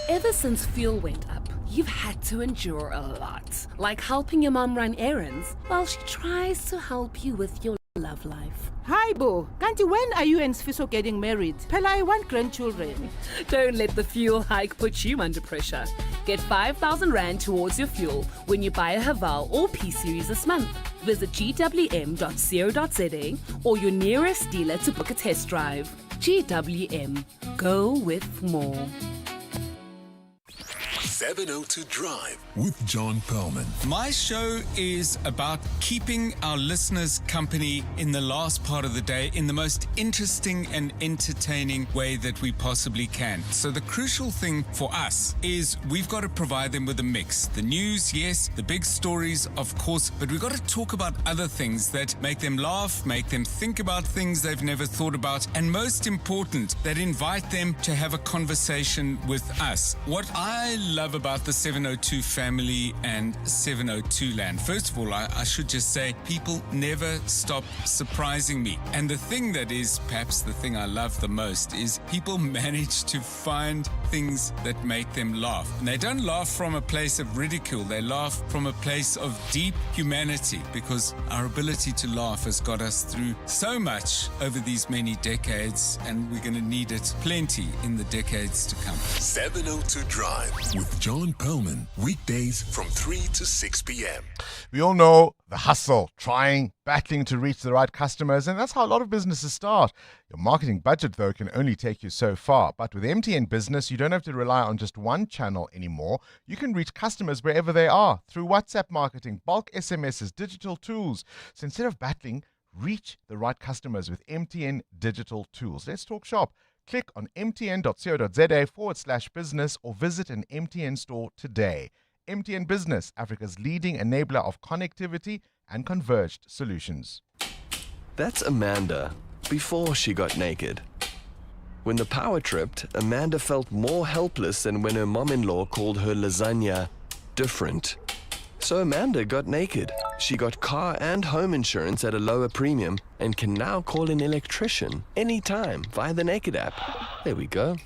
Ever since fuel went up, you've had to endure a lot. Like helping your mom run errands while she tries to help you with your love life. Hi, Bo. Kanti, when are you and Sfiso getting married? Pella, I want grandchildren. Don't let the fuel hike put you under pressure. Get 5,000 Rand towards your fuel when you buy a Haval or P-Series this month. Visit gwm.co.za or your nearest dealer to book a test drive. GWM. Go with more. 702 Drive with John Perlman. My show is about keeping our listeners company in the last part of the day in the most interesting and entertaining way that we possibly can. So the crucial thing for us is we've got to provide them with a mix. The news, yes, the big stories, of course, but we've got to talk about other things that make them laugh, make them think about things they've never thought about, and most important, that invite them to have a conversation with us. What I love about the 702 family and 702 land, first of all, I should just say people never stop surprising me. And the thing that is perhaps the thing I love the most is people manage to find things that make them laugh. And they don't laugh from a place of ridicule, they laugh from a place of deep humanity, because our ability to laugh has got us through so much over these many decades, and we're going to need it plenty in the decades to come. 702 Drive with John Perlman. Weekdays from 3 to 6 p.m. We all know the hustle, trying, battling to reach the right customers, and that's how a lot of businesses start. Your marketing budget, though, can only take you so far. But with MTN Business, you don't have to rely on just one channel anymore. You can reach customers wherever they are through WhatsApp marketing, bulk SMSs, digital tools. So instead of battling, reach the right customers with MTN digital tools. Let's talk shop. Click on mtn.co.za/business or visit an MTN store today. MTN Business, Africa's leading enabler of connectivity and converged solutions. That's Amanda before she got naked. When the power tripped, Amanda felt more helpless than when her mom-in-law called her lasagna different. So Amanda got naked. She got car and home insurance at a lower premium and can now call an electrician anytime via the Naked app. There we go.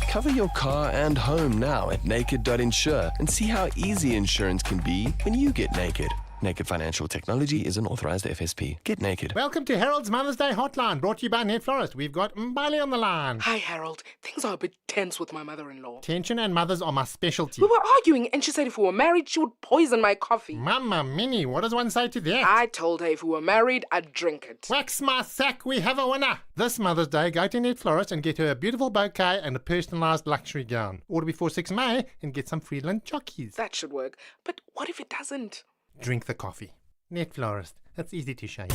Cover your car and home now at naked.insure and see how easy insurance can be when you get naked. Naked Financial Technology is an authorized FSP. Get naked. Welcome to Harold's Mother's Day Hotline, brought to you by Net Florist. We've got Mbali on the line. Hi, Harold. Things are a bit tense with my mother-in-law. Tension and mothers are my specialty. We were arguing and she said if we were married, she would poison my coffee. Mama Minnie, what does one say to that? I told her if we were married, I'd drink it. Wax my sack, we have a winner. This Mother's Day, go to Net Florist and get her a beautiful bouquet and a personalised luxury gown. Order before 6 May and get some Friedland chockies. That should work. But what if it doesn't? Drink the coffee. Net Florist. That's easy to show you.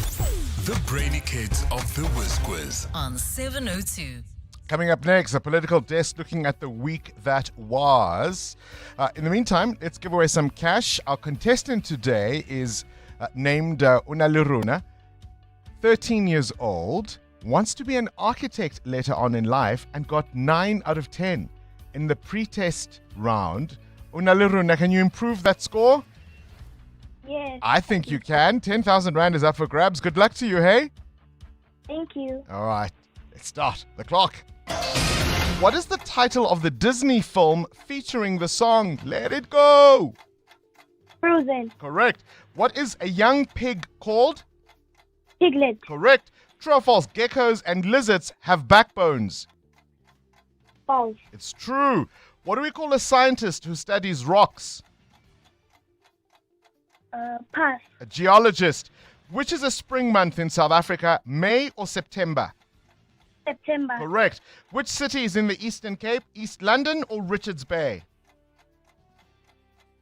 The brainy kids of the Whiz Quiz on 702. Coming up next, a political desk looking at the week that was. In the meantime, let's give away some cash. Our contestant today is named Unaluruna, 13 years old, wants to be an architect later on in life and got 9 out of 10 in the pre-test round. Unaluruna, can you improve that score? Yes. I think you can. 10,000 Rand is up for grabs. Good luck to you, hey? Thank you. All right, let's start the clock. What is the title of the Disney film featuring the song Let It Go? Frozen. Correct. What is a young pig called? Piglet. Correct. True or false? Geckos and lizards have backbones. False. It's true. What do we call a scientist who studies rocks? Pass. A geologist. Which is a spring month in South Africa, May or September? September. Correct. Which city is in the Eastern Cape, East London or Richards Bay?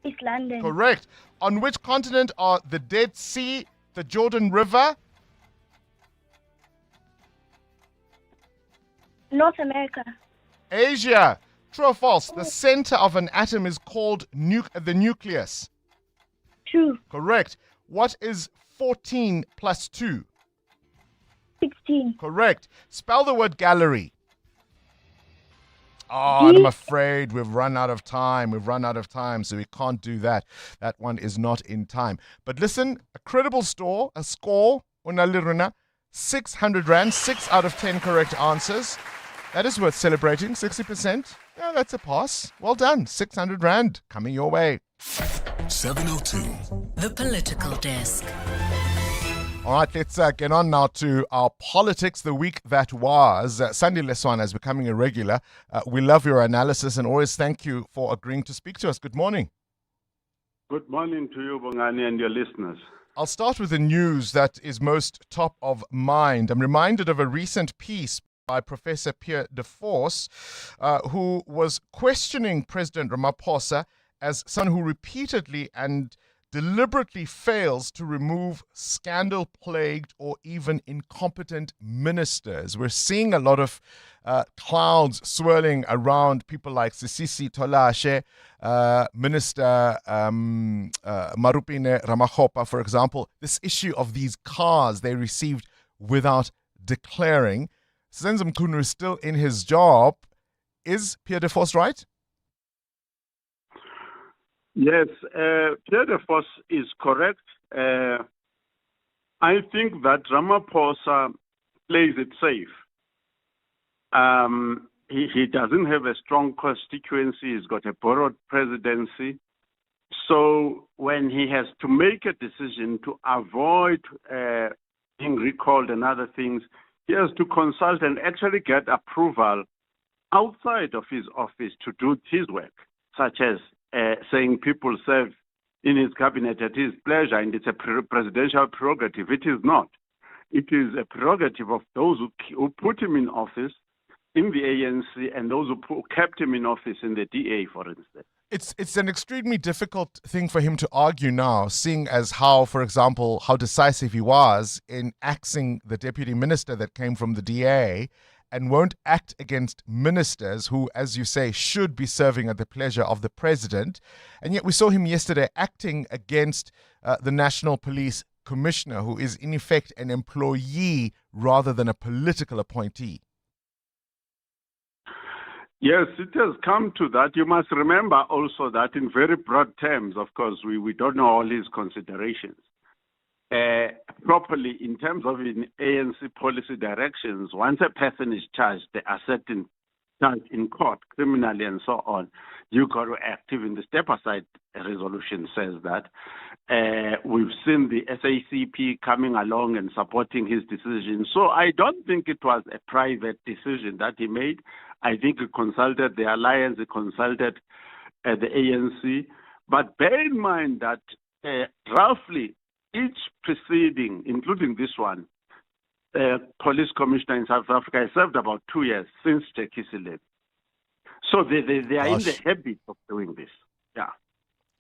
East London. Correct. On which continent are the Dead Sea, the Jordan River? North America. Asia. True or false? The center of an atom is called the nucleus. True. Correct. What is 14 plus 2? 16. Correct. Spell the word gallery. Oh, I'm afraid we've run out of time. So we can't do that. That one is not in time. But listen, a credible score, Unaliruna, 600 Rand, 6 out of 10 correct answers. That is worth celebrating, 60%. Yeah, that's a pass. Well done. 600 Rand coming your way. 702. The political desk. All right, let's get on now to our politics, the week that was. Sandy Leswana is becoming a regular. We love your analysis and always thank you for agreeing to speak to us. Good morning. Good morning to you, Bongani, and your listeners. I'll start with the news that is most top of mind. I'm reminded of a recent piece by Professor Pierre de Force, who was questioning President Ramaphosa as someone who repeatedly and deliberately fails to remove scandal-plagued or even incompetent ministers. We're seeing a lot of clouds swirling around people like Sisisi Tolashe, Minister Marupine Ramakgopa, for example. This issue of these cars they received without declaring. Senzo Mkhunu is still in his job. Is Pierre de Vos right? Yes, Pierre de Vos is correct. I think that Ramaphosa plays it safe. He doesn't have a strong constituency. He's got a borrowed presidency. So when he has to make a decision to avoid being recalled and other things, he has to consult and actually get approval outside of his office to do his work, such as saying people serve in his cabinet at his pleasure, and it's a presidential prerogative. It is not. It is a prerogative of those who put him in office in the ANC and those who kept him in office in the DA, for instance. It's an extremely difficult thing for him to argue now, seeing as how, for example, how decisive he was in axing the deputy minister that came from the DA, and won't act against ministers who, as you say, should be serving at the pleasure of the president. And yet we saw him yesterday acting against the National Police Commissioner, who is in effect an employee rather than a political appointee. Yes, it has come to that. You must remember also that in very broad terms, of course, we don't know all his considerations. Properly, in terms of in ANC policy directions, once a person is charged, they are set in charge in court, criminally and so on, you got to act. Even the step-aside resolution says that. We've seen the SACP coming along and supporting his decision. So I don't think it was a private decision that he made. I think he consulted the alliance, he consulted the ANC. But bear in mind that roughly each proceeding, including this one, police commissioner in South Africa has served about 2 years since Tekisi left. So they are in the habit of doing this. Yeah.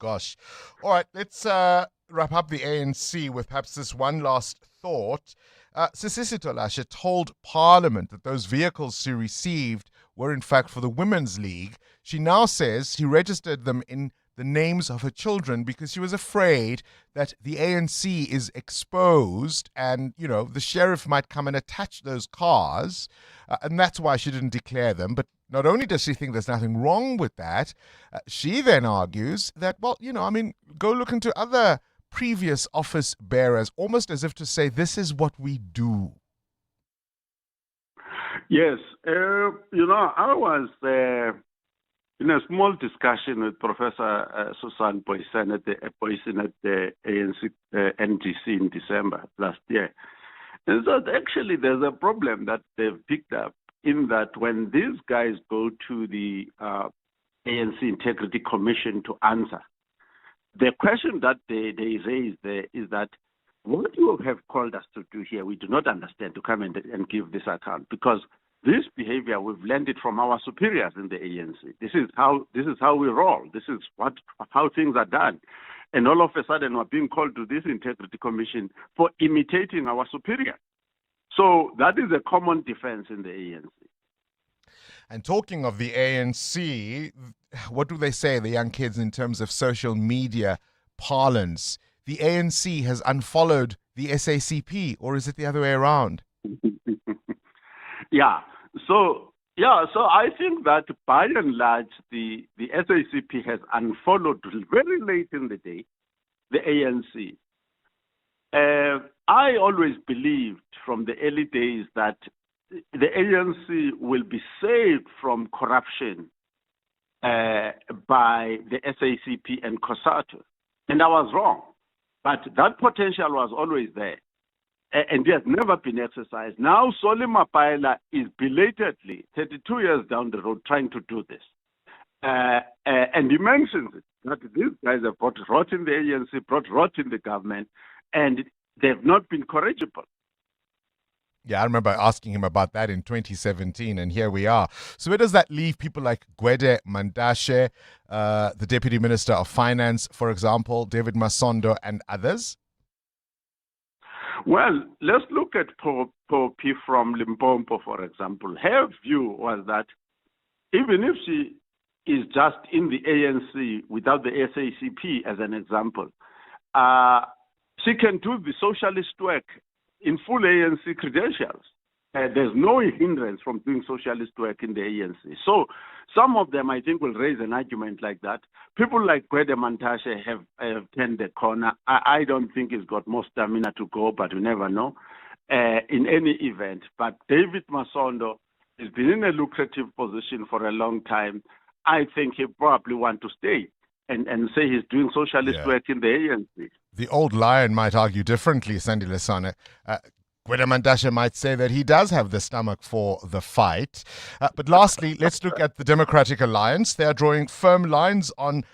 Gosh. All right, let's wrap up the ANC with perhaps this one last thought. Sisisi Tolashe told Parliament that those vehicles she received were in fact for the Women's League. She now says she registered them in the names of her children because she was afraid that the ANC is exposed and, you know, the sheriff might come and attach those cars, and that's why she didn't declare them. But not only does she think there's nothing wrong with that, she then argues that, well, you know, I mean, go look into other previous office bearers, almost as if to say, this is what we do. Yes. You know, I was in a small discussion with Professor Susan Boysen at the ANC NGC in December last year. And so actually there's a problem that they've picked up in that when these guys go to the ANC Integrity Commission to answer, the question that they raise there is that what you have called us to do here, we do not understand, to come and give this account, because this behavior we've learned it from our superiors in the ANC. This is how we roll. This is how things are done. And all of a sudden we're being called to this Integrity Commission for imitating our superiors. So that is a common defense in the ANC. And talking of the ANC, what do they say, the young kids, in terms of social media parlance? The ANC has unfollowed the SACP, or is it the other way around? Yeah. So I think that by and large, the SACP has unfollowed very late in the day the ANC. I always believed from the early days that the ANC will be saved from corruption by the SACP and COSATU. And I was wrong. But that potential was always there. And it has never been exercised. Now, Solly Mapaela is belatedly, 32 years down the road, trying to do this. And he mentions it, that these guys have brought rot in the ANC, brought rot in the government, and they've not been corrigible. Yeah, I remember asking him about that in 2017, and here we are. So where does that leave people like Gwede Mandashe, the Deputy Minister of Finance, for example, David Masondo, and others? Well, let's look at Poppy from Limpopo, for example. Her view was that even if she is just in the ANC without the SACP as an example, she can do the socialist work in full ANC credentials. There's no hindrance from doing socialist work in the ANC. So some of them, I think, will raise an argument like that. People like Gwede Mantashe have turned the corner. I don't think he's got more stamina to go, but we never know in any event. But David Masondo has been in a lucrative position for a long time. I think he probably want to stay and say he's doing socialist work in the ANC. The old lion might argue differently, Sandy Lesane. Gwede Mandashe might say that he does have the stomach for the fight. But lastly, let's look at the Democratic Alliance. They are drawing firm lines on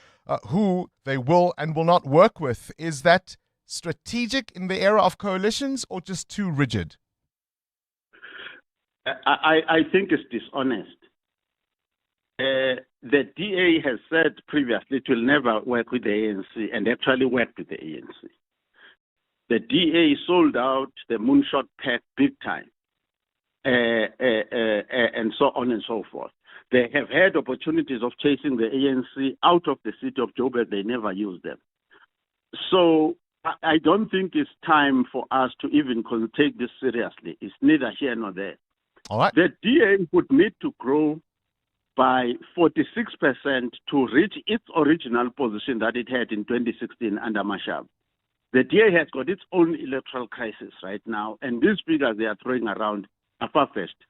who they will and will not work with. Is that strategic in the era of coalitions or just too rigid? I think it's dishonest. The DA has said previously it will never work with the ANC and actually worked with the ANC. The DA sold out the Moonshot Pact big time, and so on and so forth. They have had opportunities of chasing the ANC out of the city of Joburg. They never used them. So I don't think it's time for us to even take this seriously. It's neither here nor there. All right. The DA would need to grow by 46% to reach its original position that it had in 2016 under Mashab. The DA has got its own electoral crisis right now, and these figures they are throwing around are far-fetched.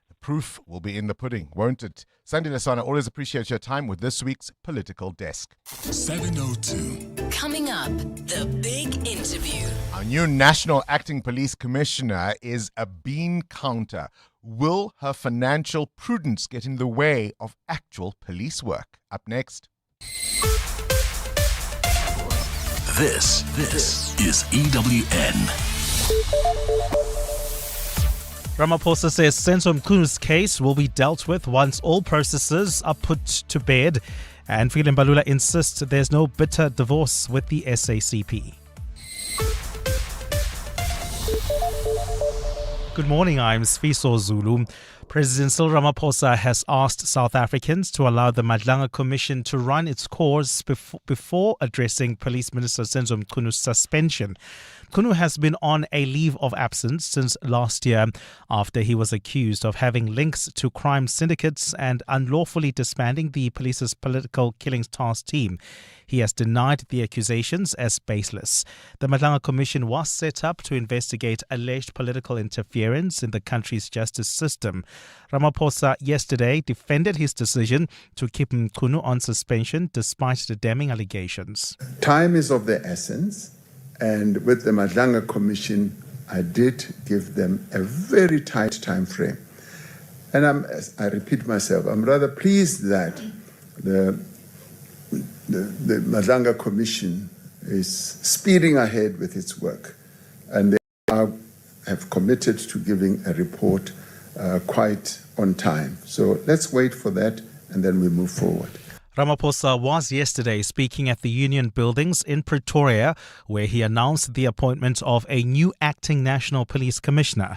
The proof will be in the pudding, won't it? Sandy Lesana, always appreciate your time with this week's Political Desk. 7:02. Coming up, the big interview. Our new National Acting Police Commissioner is a bean counter. Will her financial prudence get in the way of actual police work? Up next. This is EWN. Ramaphosa says Senzo Mkunu's case will be dealt with once all processes are put to bed. And Fikile Mbalula insists there's no bitter divorce with the SACP. Good morning, I'm Sfiso Zulu. President Cyril Ramaphosa has asked South Africans to allow the Madlanga Commission to run its course before addressing Police Minister Senzo Mkunu's suspension. Mkunu has been on a leave of absence since last year after he was accused of having links to crime syndicates and unlawfully disbanding the police's political killings task team. He has denied the accusations as baseless. The Madlanga Commission was set up to investigate alleged political interference in the country's justice system. Ramaphosa yesterday defended his decision to keep Mkunu on suspension despite the damning allegations. Time is of the essence, and with the Madlanga Commission, I did give them a very tight time frame. And I repeat myself, I'm rather pleased that the Madlanga Commission is speeding ahead with its work, and they have committed to giving a report quite on time. So let's wait for that, and then we move forward. Ramaphosa was yesterday speaking at the Union Buildings in Pretoria, where he announced the appointment of a new acting National Police Commissioner.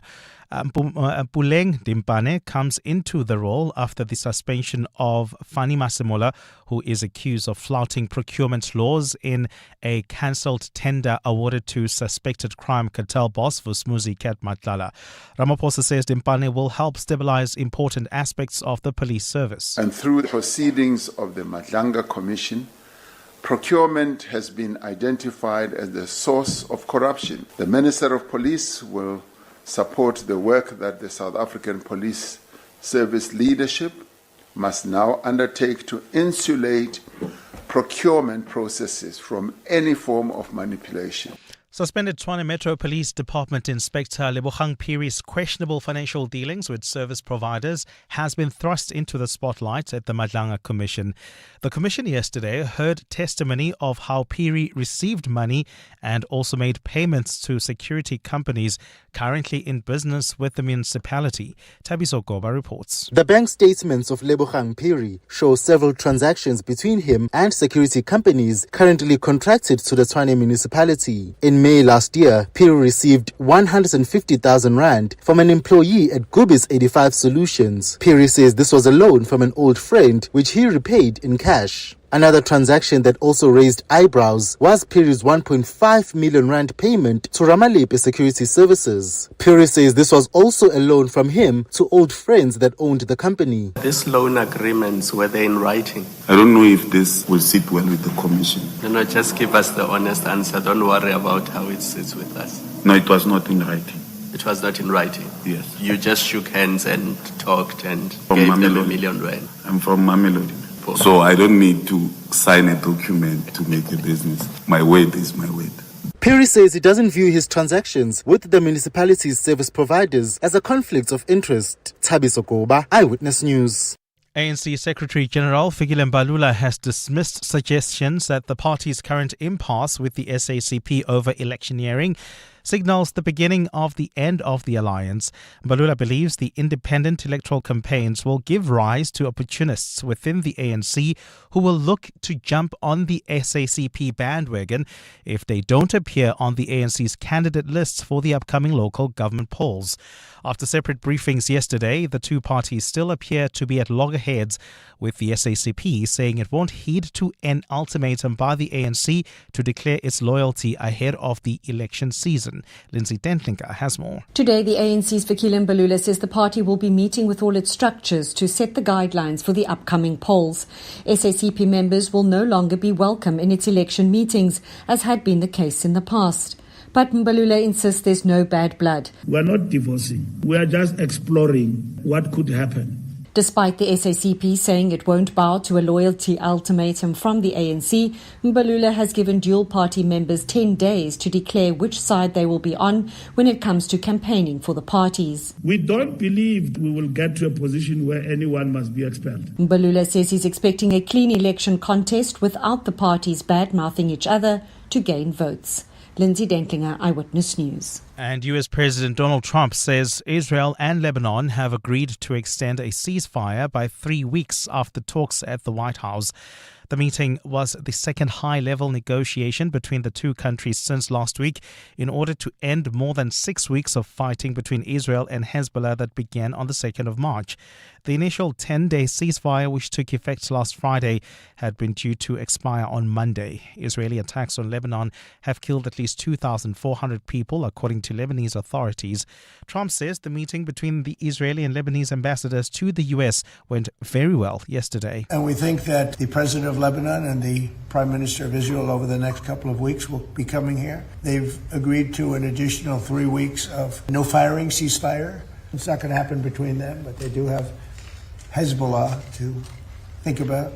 Puleng Dimpane comes into the role after the suspension of Fani Masemola, who is accused of flouting procurement laws in a cancelled tender awarded to suspected crime cartel boss Vusmuzi Kat Matlala. Ramaphosa says Dimpane will help stabilize important aspects of the police service. And through the proceedings of the Madlanga Commission, procurement has been identified as the source of corruption. The Minister of Police will support the work that the South African Police Service leadership must now undertake to insulate procurement processes from any form of manipulation. Suspended Tshwane Metro Police Department Inspector Lebogang Phiri's questionable financial dealings with service providers has been thrust into the spotlight at the Madlanga Commission. The Commission yesterday heard testimony of how Phiri received money and also made payments to security companies currently in business with the municipality. Tabiso Goba reports. The bank statements of Lebogang Phiri show several transactions between him and security companies currently contracted to the Tshwane municipality. In May last year, Phiri received 150,000 rand from an employee at Gubis 85 Solutions. Phiri says this was a loan from an old friend, which he repaid in cash. Another transaction that also raised eyebrows was Phiri's 1.5 million rand payment to Ramalepe Security Services. Phiri says this was also a loan from him to old friends that owned the company. These loan agreements, were they in writing? I don't know if this will sit well with the commission. No, just give us the honest answer. Don't worry about how it sits with us. No, it was not in writing. It was not in writing? Yes. You just shook hands and talked and From gave Mamelodi. them $1 million rand? I'm from Mamelodi. So I don't need to sign a document to make a business. My word is my word. Phiri says he doesn't view his transactions with the municipality's service providers as a conflict of interest. Tabiso Goba, Eyewitness News. ANC Secretary-General Fikile Mbalula has dismissed suggestions that the party's current impasse with the SACP over electioneering signals the beginning of the end of the alliance. Mbalula believes the independent electoral campaigns will give rise to opportunists within the ANC who will look to jump on the SACP bandwagon if they don't appear on the ANC's candidate lists for the upcoming local government polls. After separate briefings yesterday, the two parties still appear to be at loggerheads, with the SACP saying it won't heed to an ultimatum by the ANC to declare its loyalty ahead of the election season. Lindsay Dentlinger has more. Today, the ANC's Fikile Mbalula says the party will be meeting with all its structures to set the guidelines for the upcoming polls. SACP members will no longer be welcome in its election meetings, as had been the case in the past. But Mbalula insists there's no bad blood. We're not divorcing. We are just exploring what could happen. Despite the SACP saying it won't bow to a loyalty ultimatum from the ANC, Mbalula has given dual party members 10 days to declare which side they will be on when it comes to campaigning for the parties. We don't believe we will get to a position where anyone must be expelled. Mbalula says he's expecting a clean election contest without the parties bad-mouthing each other to gain votes. Lindsay Dentlinger, Eyewitness News. And US President Donald Trump says Israel and Lebanon have agreed to extend a ceasefire by 3 weeks after talks at the White House. The meeting was the second high-level negotiation between the two countries since last week in order to end more than 6 weeks of fighting between Israel and Hezbollah that began on the 2nd of March. The initial 10-day ceasefire, which took effect last Friday, had been due to expire on Monday. Israeli attacks on Lebanon have killed at least 2,400 people, according to Lebanese authorities. Trump says the meeting between the Israeli and Lebanese ambassadors to the U.S. went very well yesterday. And we think that the president of Lebanon and the Prime Minister of Israel over the next couple of weeks will be coming here. They've agreed to an additional 3 weeks of no firing, ceasefire. It's not going to happen between them, but they do have Hezbollah to think about.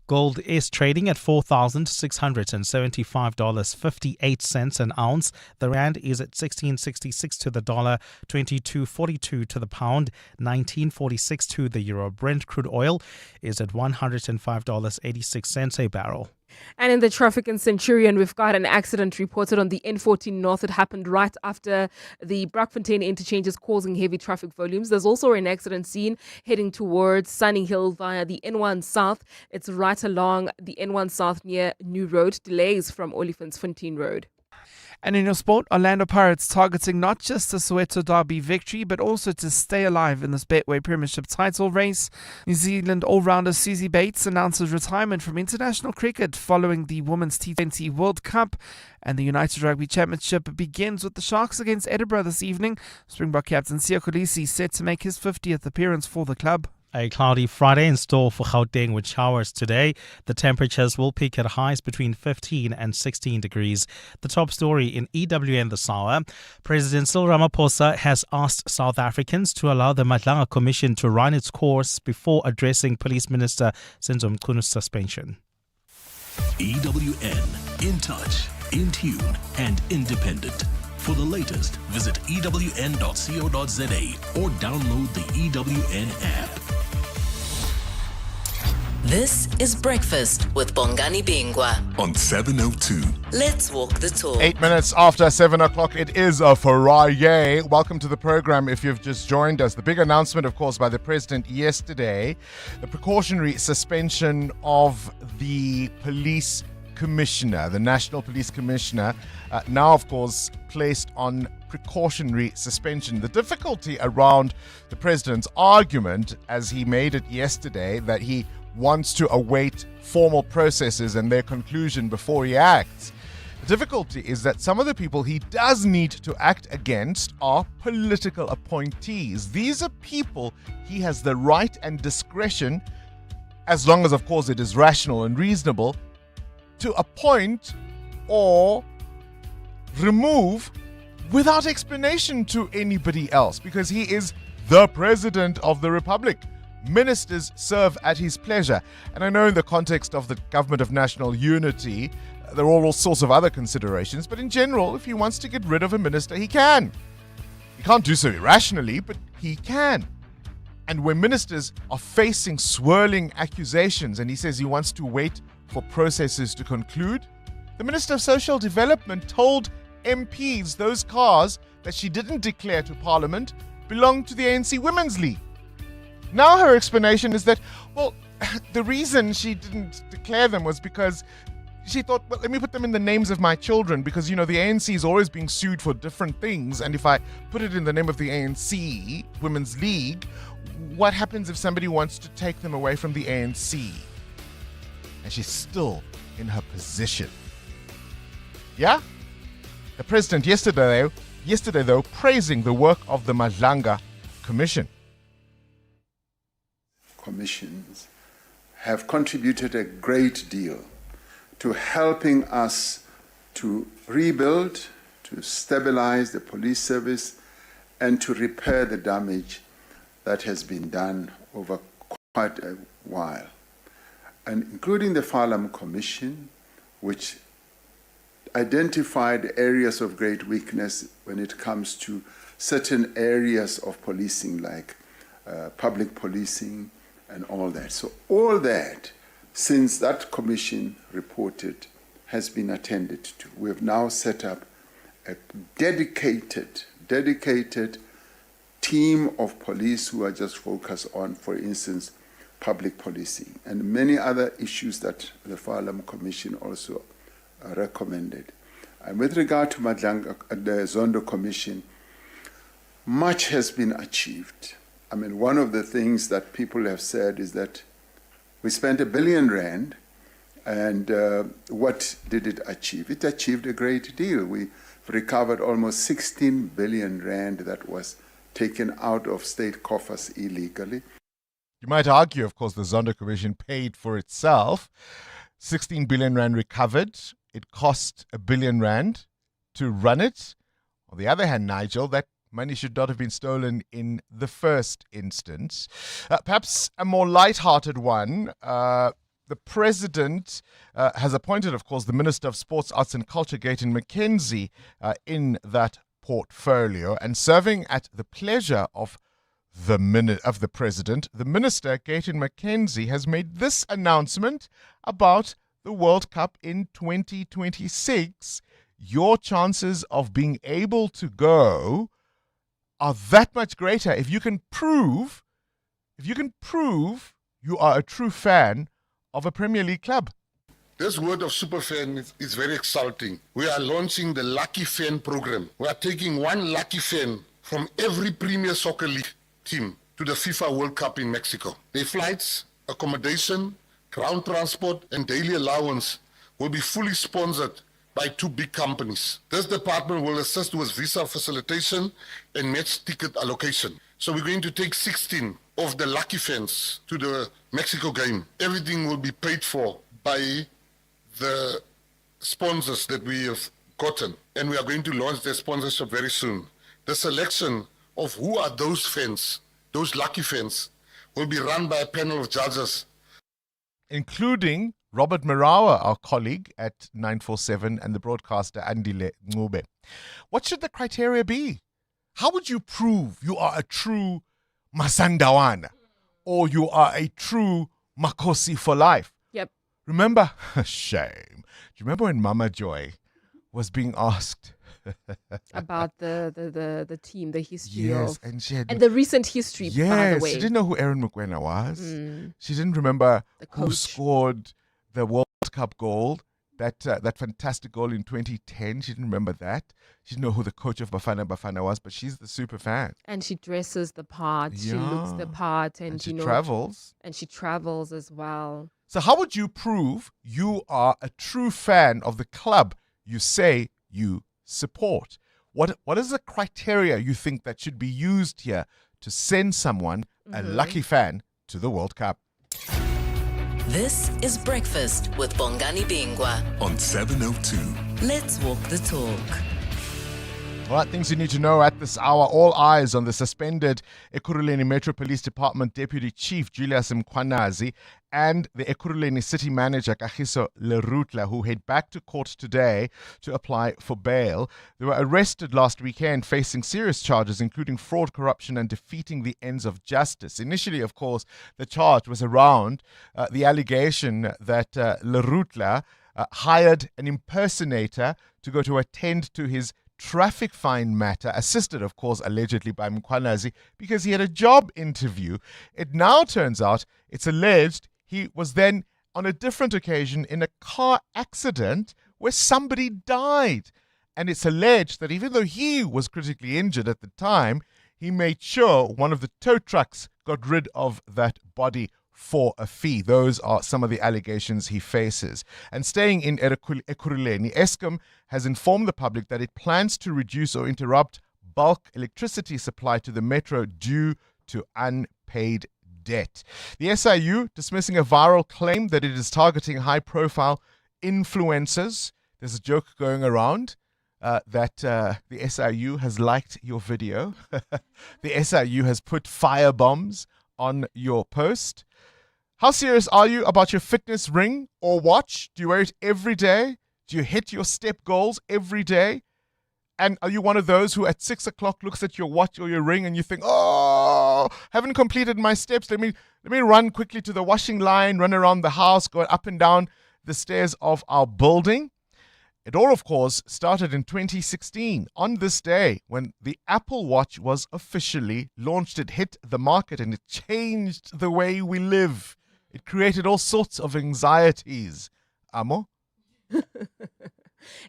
Gold is trading at $4,675.58 an ounce. The rand is at 16.66 to the dollar, 22.42 to the pound, 19.46 to the euro. Brent crude oil is at $105.86 a barrel. And in the traffic in Centurion, we've got an accident reported on the N14 North. It happened right after the Brakfontein interchange is causing heavy traffic volumes. There's also an accident scene heading towards Sunny Hill via the N1 South. It's right along the N1 South near New Road. Delays from Olifantsfontein Road. And in your sport, Orlando Pirates targeting not just the Soweto Derby victory, but also to stay alive in this Betway Premiership title race. New Zealand all-rounder Susie Bates announces retirement from international cricket following the Women's T20 World Cup. And the United Rugby Championship begins with the Sharks against Edinburgh this evening. Springbok captain Siya Kolisi set to make his 50th appearance for the club. A cloudy Friday in store for Gauteng with showers today. The temperatures will peak at highs between 15 and 16 degrees. The top story in EWN this hour. President Cyril Ramaphosa has asked South Africans to allow the Madlanga Commission to run its course before addressing Police Minister Senzo Mchunu suspension. EWN, in touch. in tune and independent. For the latest, visit ewn.co.za or download the EWN app. This is Breakfast with Bongani Bingwa on 702. Let's walk the talk. 8 minutes after 7 o'clock, it is a Friday. Welcome to the program if you've just joined us. The big announcement, of course, by the president yesterday, the precautionary suspension of the police commissioner, the National Police Commissioner, now, of course, placed on precautionary suspension. The difficulty around the president's argument, as he made it yesterday, that he wants to await formal processes and their conclusion before he acts. The difficulty is that some of the people he does need to act against are political appointees. These are people he has the right and discretion, as long as, of course, it is rational and reasonable, to appoint or remove without explanation to anybody else, because he is the president of the republic. Ministers serve at his pleasure. And I know in the context of the government of national unity, there are all sorts of other considerations, but in general, if he wants to get rid of a minister, he can. He can't do so irrationally, but he can. And when ministers are facing swirling accusations and he says he wants to wait for processes to conclude, the Minister of Social Development told MPs those cars that she didn't declare to Parliament belonged to the ANC Women's League. Now her explanation is that, well, the reason she didn't declare them was because she thought, well, let me put them in the names of my children, because, you know, the ANC is always being sued for different things, and if I put it in the name of the ANC Women's League, what happens if somebody wants to take them away from the ANC? And she's still in her position. Yeah? The president yesterday though, praising the work of the Madlanga Commission. Commissions have contributed a great deal to helping us to rebuild, to stabilize the police service, and to repair the damage that has been done over quite a while. And including the Farlam Commission, which identified areas of great weakness when it comes to certain areas of policing, like public policing and all that. So all that, since that commission reported, has been attended to. We have now set up a dedicated team of police who are just focused on, for instance, public policing and many other issues that the Farlam Commission also recommended. And with regard to Madlanga, the Zondo Commission, much has been achieved. I mean, one of the things that people have said is that we spent R1 billion, and what did it achieve? It achieved a great deal. We recovered almost 16 billion rand that was taken out of state coffers illegally. You might argue, of course, the Zondo Commission paid for itself. 16 billion rand recovered. It cost R1 billion to run it. On the other hand, Nigel, that money should not have been stolen in the first instance. Perhaps a more light-hearted one. The president has appointed, of course, the Minister of Sports, Arts and Culture, Gayton McKenzie, in that portfolio, and serving at the pleasure of the president, the minister, Gayton McKenzie, has made this announcement about the World Cup in 2026. Your chances of being able to go are that much greater if you can prove you are a true fan of a Premier League club. This word of superfan is very exciting. We are launching the Lucky Fan program. We are taking one lucky fan from every Premier Soccer League team to the FIFA World Cup in Mexico. Their flights, accommodation, ground transport, and daily allowance will be fully sponsored by two big companies. This department will assist with visa facilitation and match ticket allocation. So we're going to take 16 of the lucky fans to the Mexico game. Everything will be paid for by the sponsors that we have gotten. And we are going to launch their sponsorship very soon. The selection of who are those fans, those lucky fans, will be run by a panel of judges, including Robert Marawa, our colleague at 947, and the broadcaster Andile Ngube. What should the criteria be? How would you prove you are a true Masandawana or you are a true Makosi for life? Yep. Remember, shame. Do you remember when Mama Joy was being asked about the team, the history yes, of, and the recent history, yes, by the way. She didn't know who Aaron Mokoena was. She didn't remember who scored the World Cup goal, that fantastic goal in 2010. She didn't remember that. She didn't know who the coach of Bafana Bafana was, but she's the super fan. And she dresses the part. She looks the part, and she travels. And she travels as well. So how would you prove you are a true fan of the club you say you support? What is the criteria you think that should be used here to send someone, a lucky fan, to the World Cup? This is Breakfast with Bongani Bingwa on 702. Let's walk the talk. All right, things you need to know at this hour. All eyes on the suspended Ekurhuleni Metro Police Department Deputy Chief Julius Mkhwanazi and the Ekurhuleni City Manager Kagiso Lerutla, who head back to court today to apply for bail. They were arrested last weekend facing serious charges, including fraud, corruption, and defeating the ends of justice. Initially, of course, the charge was around the allegation that Lerutla hired an impersonator to go to attend to his traffic fine matter, assisted, of course, allegedly by Mkhwanazi, because he had a job interview. It now turns out it's alleged he was then on a different occasion in a car accident where somebody died. And it's alleged that even though he was critically injured at the time, he made sure one of the tow trucks got rid of that body for a fee. Those are some of the allegations he faces. And staying in Ekurhuleni, Eskom has informed the public that it plans to reduce or interrupt bulk electricity supply to the metro due to unpaid debt. The SIU dismissing a viral claim that it is targeting high-profile influencers. There's a joke going around that the SIU has liked your video. The SIU has put firebombs on your post. How serious are you about your fitness ring or watch? Do you wear it every day? Do you hit your step goals every day? And are you one of those who at 6 o'clock looks at your watch or your ring and you think, oh, haven't completed my steps. Let me run quickly to the washing line, run around the house, go up and down the stairs of our building. It all, of course, started in 2016 on this day when the Apple Watch was officially launched. It hit the market and it changed the way we live. It created all sorts of anxieties. Amo?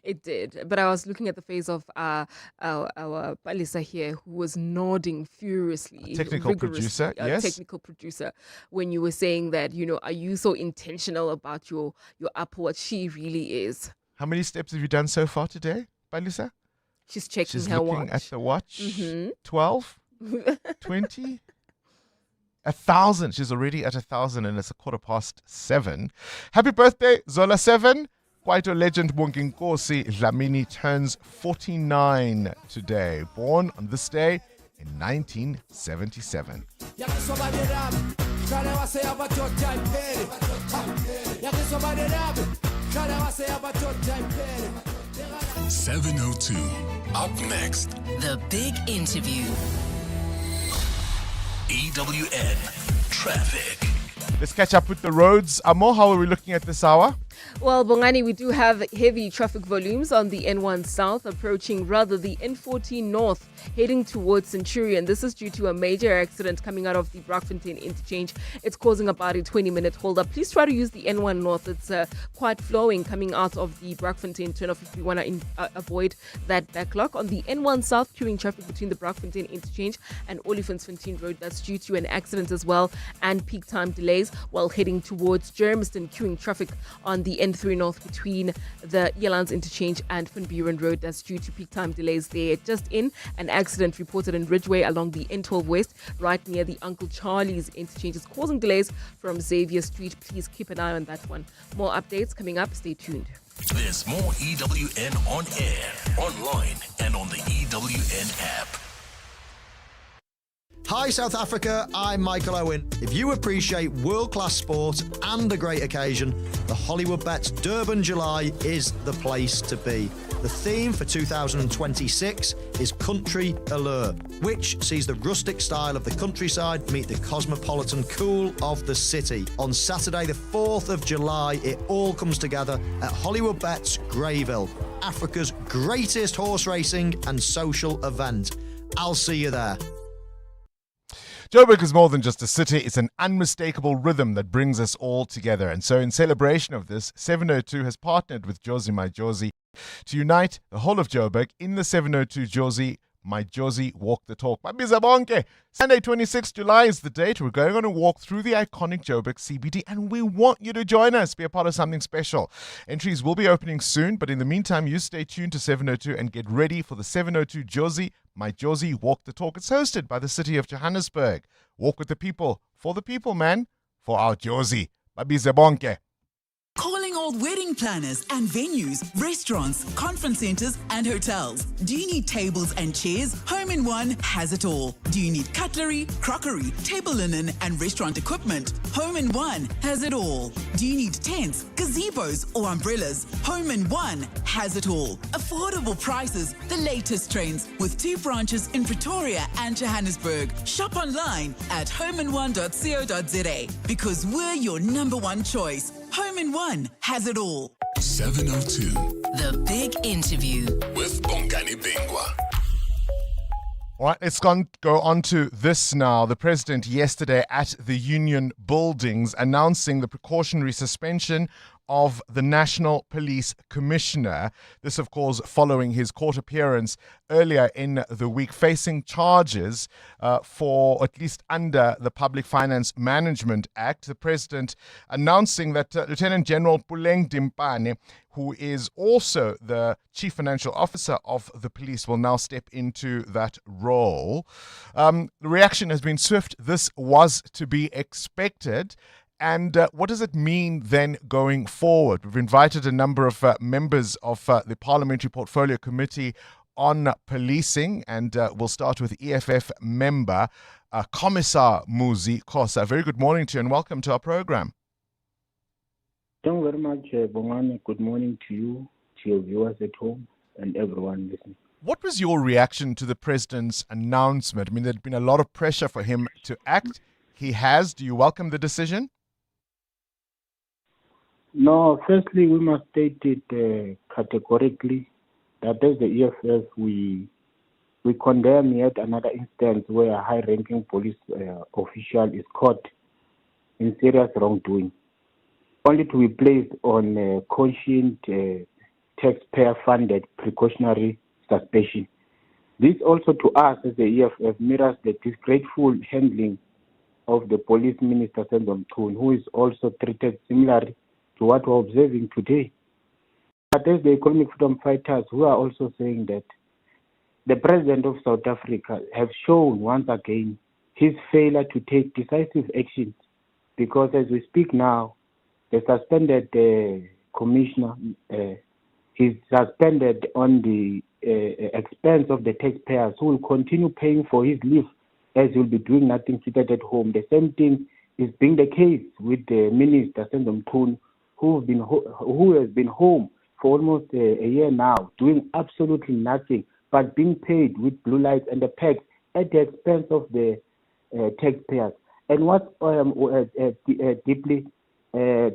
It did. But I was looking at the face of our Palisa here, who was nodding furiously. Technical producer, yes. Technical producer. When you were saying that, are you so intentional about your Apple Watch? She really is. How many steps have you done so far today, Palisa? She's checking She's her looking watch. at the watch. 12? 20? 1,000. She's already at 1,000 and it's 7:15. Happy birthday, Zola 7. Kwaito legend Bonginkosi Dlamini turns 49 today. Born on this day in 1977. 702. Up next, The Big Interview. EWN Traffic. Let's catch up with the roads. Amo, how are we looking at this hour? Well, Bongani, we do have heavy traffic volumes on the N1 South approaching the N14 North heading towards Centurion. This is due to a major accident coming out of the Braakfontein interchange. It's causing about a 20-minute hold-up. Please try to use the N1 North. It's quite flowing coming out of the Braakfontein turnoff if you want to avoid that backlog. On the N1 South, queuing traffic between the Braakfontein interchange and Olifantsfontein Road. That's due to an accident as well and peak time delays while heading towards Germiston. Queuing traffic on the N3 North between the Yelands interchange and Van Buren Road. That's due to peak time delays there. Just in, an accident reported in Ridgeway along the N12 West, right near the Uncle Charlie's interchange. It's causing delays from Xavier Street. Please keep an eye on that one. More updates coming up. Stay tuned. There's more EWN on air, online, and on the EWN app. Hi South Africa, I'm Michael Owen. If you appreciate world-class sport and a great occasion, the Hollywood Bets Durban July is the place to be. The theme for 2026 is Country Allure, which sees the rustic style of the countryside meet the cosmopolitan cool of the city. On Saturday the 4th of July, it all comes together at Hollywood Bets Greyville, Africa's greatest horse racing and social event. I'll see you there. Joburg is more than just a city, it's an unmistakable rhythm that brings us all together. And so in celebration of this, 702 has partnered with Jozi My Jozi to unite the whole of Joburg in the 702 Jozi My Jozi Walk the Talk. Mabiza bonke. Sunday 26 July is the date. We're going on a walk through the iconic Joburg CBD and we want you to join us, be a part of something special. Entries will be opening soon, but in the meantime, you stay tuned to 702 and get ready for the 702 Jozi My Jozi Walk the Talk. It's hosted by the city of Johannesburg. Walk with the people, for the people, man, for our Jozi. Mabiza bonke. Calling all wedding planners and venues, restaurants, conference centers, and hotels. Do you need tables and chairs? Home in One has it all. Do you need cutlery, crockery, table linen, and restaurant equipment? Home in One has it all. Do you need tents, gazebos, or umbrellas? Home in One has it all. Affordable prices, the latest trends, with 2 branches in Pretoria and Johannesburg. Shop online at homein1.co.za because we're your #1 choice. Home in One has it all. 702. The Big Interview with Bongani Bingwa. All right, let's go on to this now. The president yesterday at the Union Buildings announcing the precautionary suspension of the National Police Commissioner. This, of course, following his court appearance earlier in the week, facing charges for at least under the Public Finance Management Act. The president announcing that Lieutenant General Puleng Dimpane, who is also the Chief Financial Officer of the police, will now step into that role. The reaction has been swift. This was to be expected. And what does it mean then going forward? We've invited a number of members of the Parliamentary Portfolio Committee on Policing, and we'll start with EFF member Commissar Muzi Kosa. Very good morning to you and welcome to our program. Thank you very much, Bongani. Good morning to you, to your viewers at home, and everyone listening. What was your reaction to the president's announcement? I mean, there'd been a lot of pressure for him to act. He has. Do you welcome the decision? No, firstly, we must state it categorically that as the EFF, we condemn yet another instance where a high-ranking police official is caught in serious wrongdoing, only to be placed on cautioned taxpayer-funded precautionary suspension. This also to us as the EFF mirrors the disgraceful handling of the police minister, Senzom Thun, who is also treated similarly to what we're observing today. But as the economic freedom fighters, we are also saying that the president of South Africa have shown once again his failure to take decisive action, because as we speak now, the suspended commissioner is suspended on the expense of the taxpayers, who will continue paying for his leave as he'll be doing nothing seated at home. The same thing is being the case with the minister, Senzom Thun, who has been home for almost a year now, doing absolutely nothing but being paid with blue lights and the pegs at the expense of the taxpayers. And what's deeply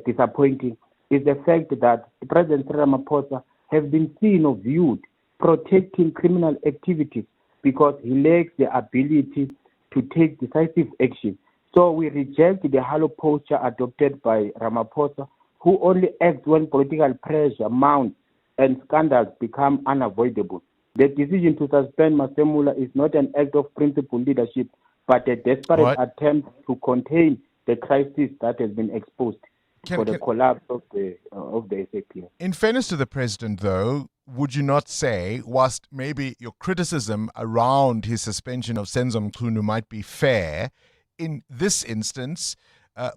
disappointing is the fact that President Ramaphosa has been seen or viewed protecting criminal activities because he lacks the ability to take decisive action. So we reject the hollow posture adopted by Ramaphosa, who only acts when political pressure mounts and scandals become unavoidable. The decision to suspend Masemula is not an act of principled leadership, but a desperate attempt to contain the crisis that has been exposed for the collapse of the SAPS. In fairness to the president, though, would you not say, whilst maybe your criticism around his suspension of Senzom Thunu might be fair, in this instance,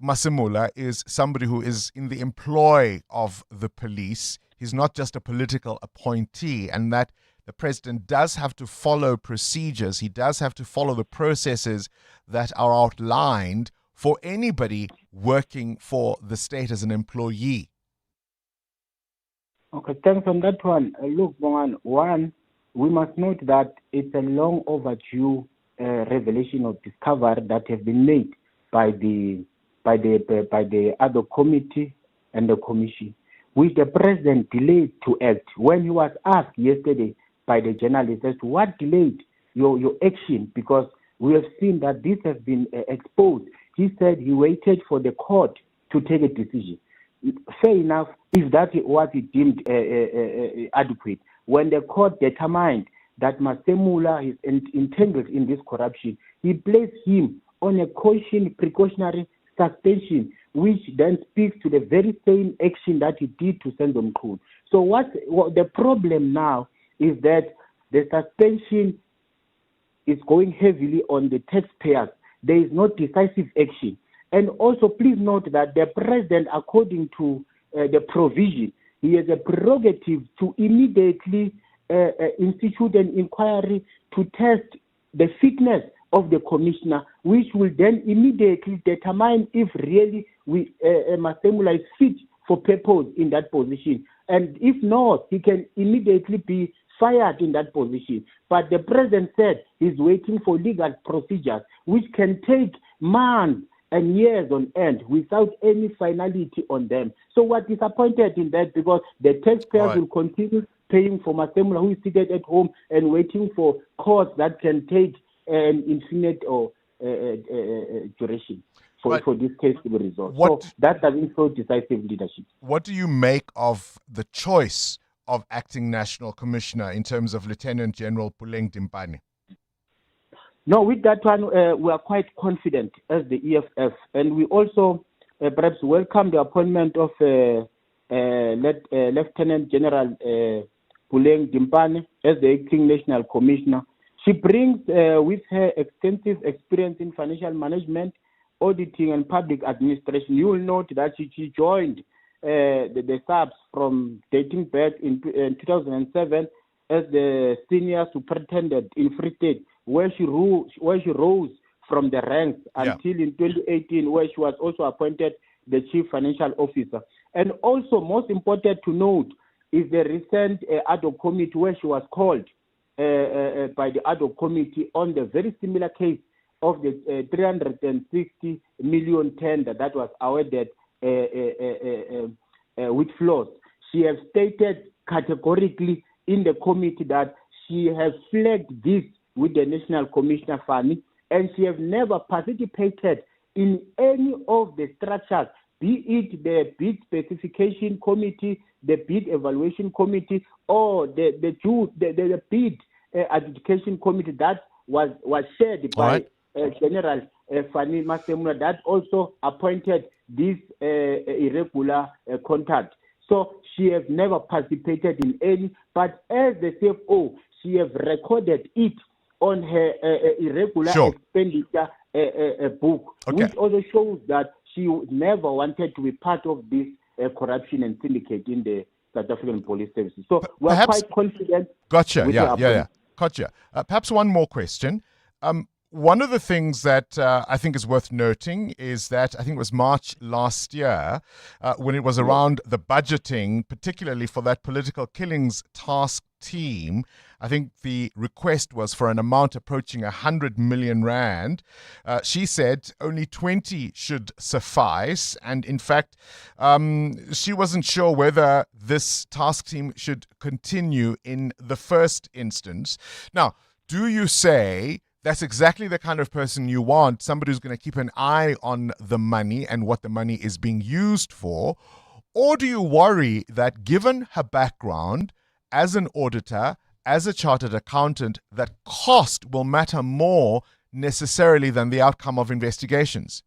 Masemula is somebody who is in the employ of the police. He's not just a political appointee, and that the president does have to follow procedures. He does have to follow the processes that are outlined for anybody working for the state as an employee. Okay, thanks on that one. Look, Bongani, one, we must note that it's a long overdue revelation of discovery that have been made by the other committee and the commission, which the president delayed to act. When he was asked yesterday by the journalist as to what delayed your action, because we have seen that this has been exposed, he said he waited for the court to take a decision. Fair enough, if that was deemed adequate. When the court determined that Masemula is entangled in this corruption, he placed him on a precautionary suspension, which then speaks to the very same action that he did to Senzom Khune. So what the problem now is that the suspension is going heavily on the taxpayers. There is no decisive action. And also, please note that the president, according to the provision, he has a prerogative to immediately institute an inquiry to test the fitness of the commissioner, which will then immediately determine if really Masemula is fit for purpose in that position. And if not, he can immediately be fired in that position. But the president said he's waiting for legal procedures, which can take months and years on end without any finality on them. So we're disappointed in that, because the taxpayers will continue paying for Masemula, who is seated at home and waiting for courts that can take an infinite or duration for this case to be resolved. So that doesn't show decisive leadership. What do you make of the choice of acting national commissioner in terms of Lieutenant General Puleng Dimpane? No, with that one, we are quite confident as the EFF, and we also perhaps welcome the appointment of Lieutenant General Puleng Dimpane as the acting national commissioner. She brings with her extensive experience in financial management, auditing, and public administration. You will note that she joined the SABC from dating back in 2007 as the senior superintendent in Free State, where she rose from the ranks until in 2018, where she was also appointed the chief financial officer. And also, most important to note is the recent ad hoc committee, where she was called by the ad hoc committee on the very similar case of the 360 million tender that was awarded with flaws. She has stated categorically in the committee that she has flagged this with the National Commissioner Fani, and she has never participated in any of the structures, be it the bid specification committee, the bid evaluation committee, or the bid adjudication committee that was shared by General Fani Masemula, that also appointed this irregular contact. So she has never participated in any, but as the CFO, she has recorded it on her irregular expenditure book, which also shows that she never wanted to be part of this corruption and syndicate in the South African Police Services. So we're quite confident. Gotcha. Gotcha. Perhaps one more question. One of the things that I think is worth noting is that I think it was March last year when it was around the budgeting, particularly for that political killings task team. I think the request was for an amount approaching 100 million rand. She said only 20 should suffice. And in fact, she wasn't sure whether this task team should continue in the first instance. Now, do you say that's exactly the kind of person you want, somebody who's going to keep an eye on the money and what the money is being used for? Or do you worry that given her background as an auditor, as a chartered accountant, that cost will matter more necessarily than the outcome of investigations?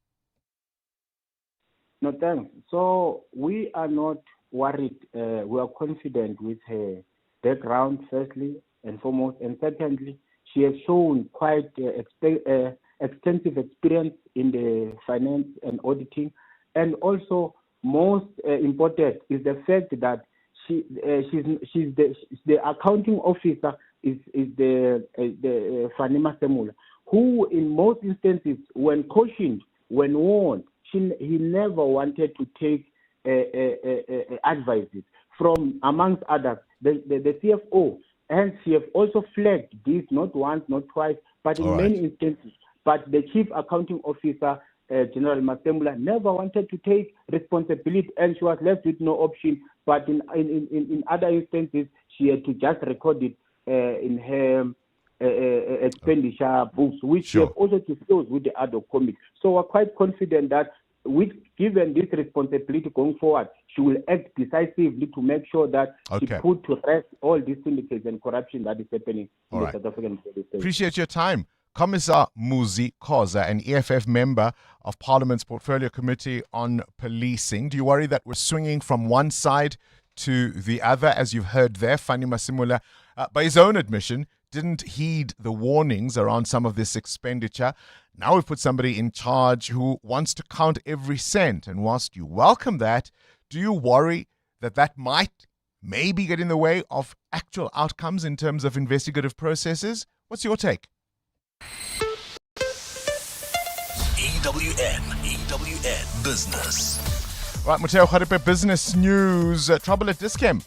No, thanks. So we are not worried. We are confident with her background, firstly and foremost, and secondly, she has shown quite extensive experience in the finance and auditing. And also, most important is the fact that she's the accounting officer is the Fanima Semula, who in most instances, when cautioned, when warned, he never wanted to take advices from, amongst others, the CFO. And she have also flagged this not once, not twice, but in many instances. But the chief accounting officer, General Masembula, never wanted to take responsibility, and she was left with no option. But in other instances, she had to just record it in her expenditure books, which she have also disclosed with the other comics. So we're quite confident that given this responsibility going forward, she will act decisively to make sure that she put to rest all these syndicates and corruption that is happening in the South African state. Appreciate your time. Commissar Muzi Khoza, an EFF member of Parliament's Portfolio Committee on Policing. Do you worry that we're swinging from one side to the other? As you've heard there, Fani Masimula, by his own admission, didn't heed the warnings around some of this expenditure. Now we've put somebody in charge who wants to count every cent. And whilst you welcome that, do you worry that might maybe get in the way of actual outcomes in terms of investigative processes? What's your take? EWN Business. Right, Mateo Kharipe, business news. Trouble at Dis-Chem.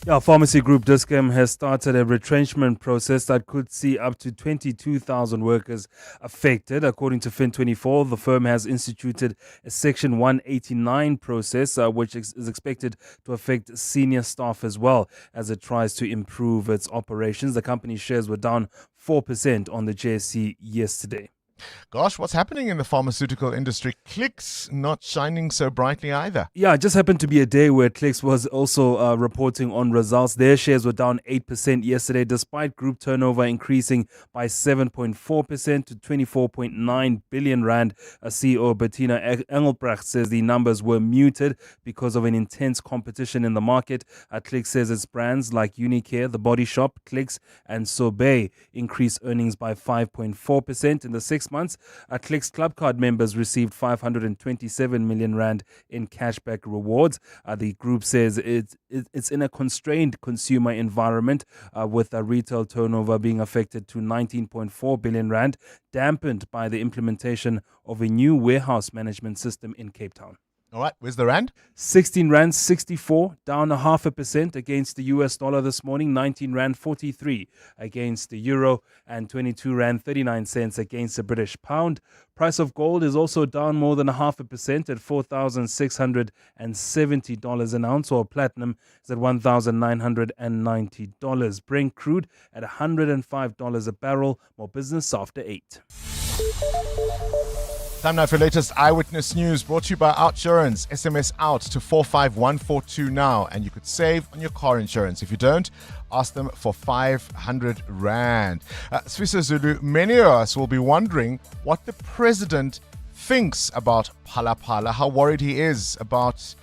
Yeah, pharmacy group Dis-Chem has started a retrenchment process that could see up to 22,000 workers affected. According to Fin24, the firm has instituted a Section 189 process, which is expected to affect senior staff as well as it tries to improve its operations. The company's shares were down 4% on the JSE yesterday. Gosh, what's happening in the pharmaceutical industry? Clicks not shining so brightly either. Yeah, it just happened to be a day where Clicks was also reporting on results. Their shares were down 8% yesterday, despite group turnover increasing by 7.4% to 24.9 billion rand. CEO Bettina Engelbrecht says the numbers were muted because of an intense competition in the market. Clicks says its brands like Unicare, The Body Shop, Clicks and Sobe increased earnings by 5.4% in the 6 months. Clicks Club Card members received 527 million rand in cashback rewards. The group says it's in a constrained consumer environment with retail turnover being affected to 19.4 billion rand, dampened by the implementation of a new warehouse management system in Cape Town. All right, where's the rand? 16 rand 64, down 0.5% against the US dollar this morning. 19 rand 43 against the euro, and 22 rand 39 cents against the British pound. Price of gold is also down more than 0.5% at $4,670 an ounce, or platinum is at $1,990. Brent crude at $105 a barrel. More business after 8. Time now for your latest eyewitness news, brought to you by Outsurance. SMS out to 45142 now, and you could save on your car insurance. If you don't, ask them for 500 rand. Swiss Zulu, many of us will be wondering what the president thinks about Phala Phala, how worried he is about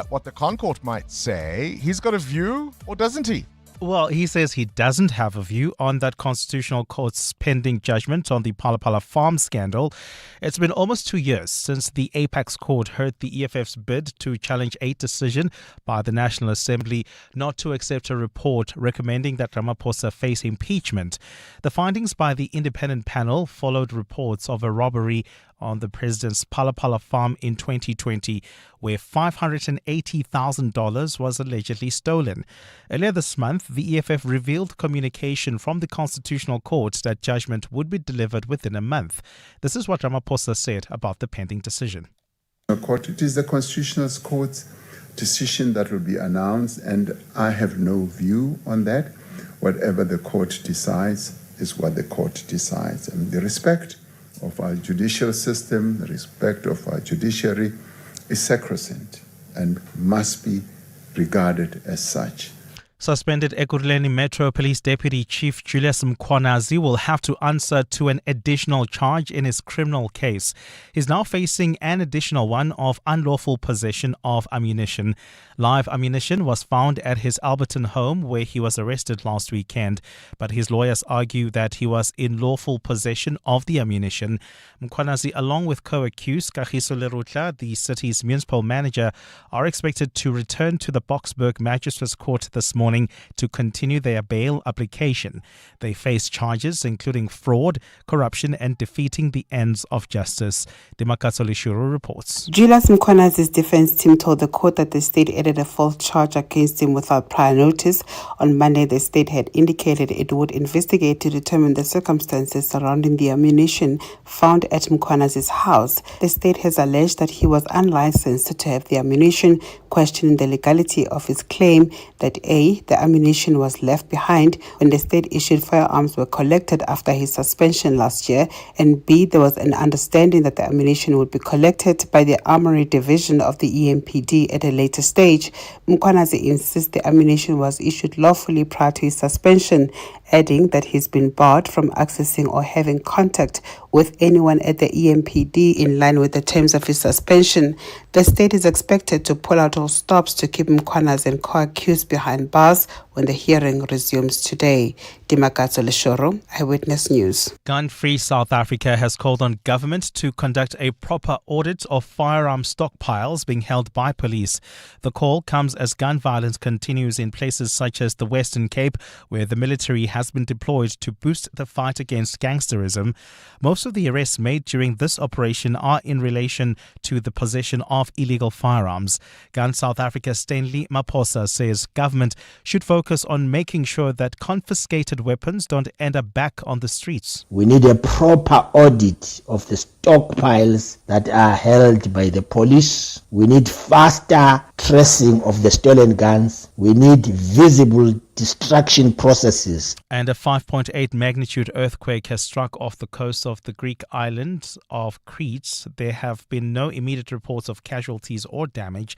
what the Concourt might say. He's got a view, or doesn't he? Well, he says he doesn't have a view on that Constitutional Court's pending judgment on the Phala Phala farm scandal. It's been almost 2 years since the Apex Court heard the EFF's bid to challenge a decision by the National Assembly not to accept a report recommending that Ramaphosa face impeachment. The findings by the independent panel followed reports of a robbery on the president's Phala Phala farm in 2020, where $580,000 was allegedly stolen. Earlier this month, the EFF revealed communication from the Constitutional Court that judgment would be delivered within a month. This is what Ramaphosa said about the pending decision. It is the Constitutional Court's decision that will be announced, and I have no view on that. Whatever the court decides is what the court decides. And the respect of our judicial system, the respect of our judiciary is sacrosanct and must be regarded as such. Suspended Ekurhuleni Metro Police Deputy Chief Julius Mkhwanazi will have to answer to an additional charge in his criminal case. He's now facing an additional one of unlawful possession of ammunition. Live ammunition was found at his Alberton home where he was arrested last weekend, but his lawyers argue that he was in lawful possession of the ammunition. Mkhwanazi, along with co-accused Kagiso Lerutla, the city's municipal manager, are expected to return to the Boksburg Magistrates Court this morning morning to continue their bail application. They face charges including fraud, corruption and defeating the ends of justice. Demakatso Lishuru reports. Julius Mkhwanazi's defense team told the court that the state added a false charge against him without prior notice. On Monday, the state had indicated it would investigate to determine the circumstances surrounding the ammunition found at Mkhwanazi's house. The state has alleged that he was unlicensed to have the ammunition, questioning the legality of his claim that A, the ammunition was left behind when the state-issued firearms were collected after his suspension last year, and B, there was an understanding that the ammunition would be collected by the Armory Division of the EMPD at a later stage. Mkhwanazi insists the ammunition was issued lawfully prior to his suspension, adding that he's been barred from accessing or having contact with anyone at the EMPD in line with the terms of his suspension. The state is expected to pull out all stops to keep Mkhwanazi and co-accused behind bars when the hearing resumes today. Dimakatso Leshoro, Eyewitness News. Gun-Free South Africa has called on government to conduct a proper audit of firearm stockpiles being held by police. The call comes as gun violence continues in places such as the Western Cape, where the military has been deployed to boost the fight against gangsterism. Most of the arrests made during this operation are in relation to the possession of illegal firearms. Gun South Africa's Stanley Maposa says government should focus on making sure that confiscated weapons don't end up back on the streets. We need a proper audit of the stockpiles that are held by the police. We need faster tracing of the stolen guns. We need visible destruction processes. And a 5.8 magnitude earthquake has struck off the coast of the Greek island of Crete. There have been no immediate reports of casualties or damage.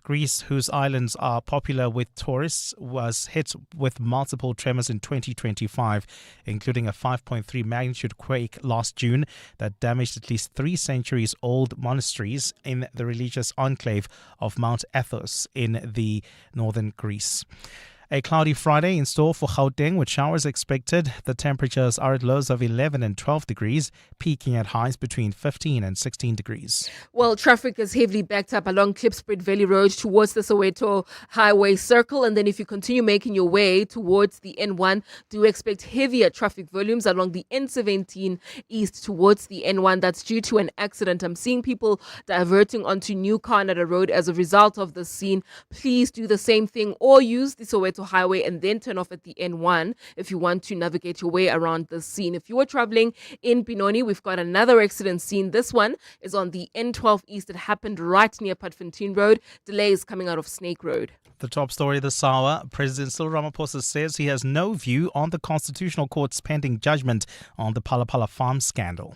Greece, whose islands are popular with tourists, was hit with multiple tremors in 2025, including a 5.3 magnitude quake last June that damaged at least 3 centuries-old monasteries in the religious enclave of Mount Athos in the northern Greece. A cloudy Friday in store for Gauteng with showers expected. The temperatures are at lows of 11 and 12 degrees, peaking at highs between 15 and 16 degrees. Well, traffic is heavily backed up along Klipspruit Valley Road towards the Soweto Highway Circle. And then if you continue making your way towards the N1, do expect heavier traffic volumes along the N17 east towards the N1. That's due to an accident. I'm seeing people diverting onto New Canada Road as a result of the scene. Please do the same thing or use the Soweto Highway and then turn off at the N1 if you want to navigate your way around the scene. If you are traveling in Benoni, we've got another accident scene. This one is on the N12 East. It happened right near Padfontein Road. Delays coming out of Snake Road. The top story this hour, President Cyril Ramaphosa says he has no view on the Constitutional Court's pending judgment on the Palapala Farm scandal.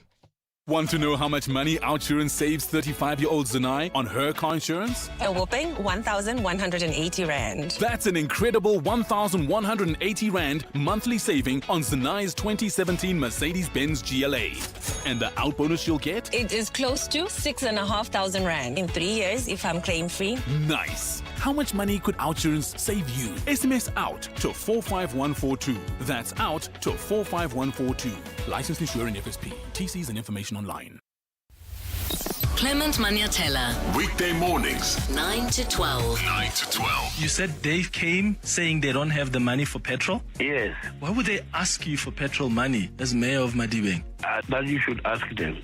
Want to know how much money OUTsurance saves 35-year-old Zanai on her car insurance? A whopping 1,180 Rand. That's an incredible 1,180 Rand monthly saving on Zanai's 2017 Mercedes-Benz GLA. And the out bonus you'll get? It is close to 6,500 Rand in 3 years if I'm claim-free. Nice. How much money could OUTsurance save you? SMS OUT to 45142. That's OUT to 45142. Licensed insurer in FSP. TCs and information online. Clement Maniatella. Weekday mornings, 9 to 12. 9 to 12. You said Dave came saying they don't have the money for petrol? Yes. Why would they ask you for petrol money as mayor of Madibeng? That you should ask them.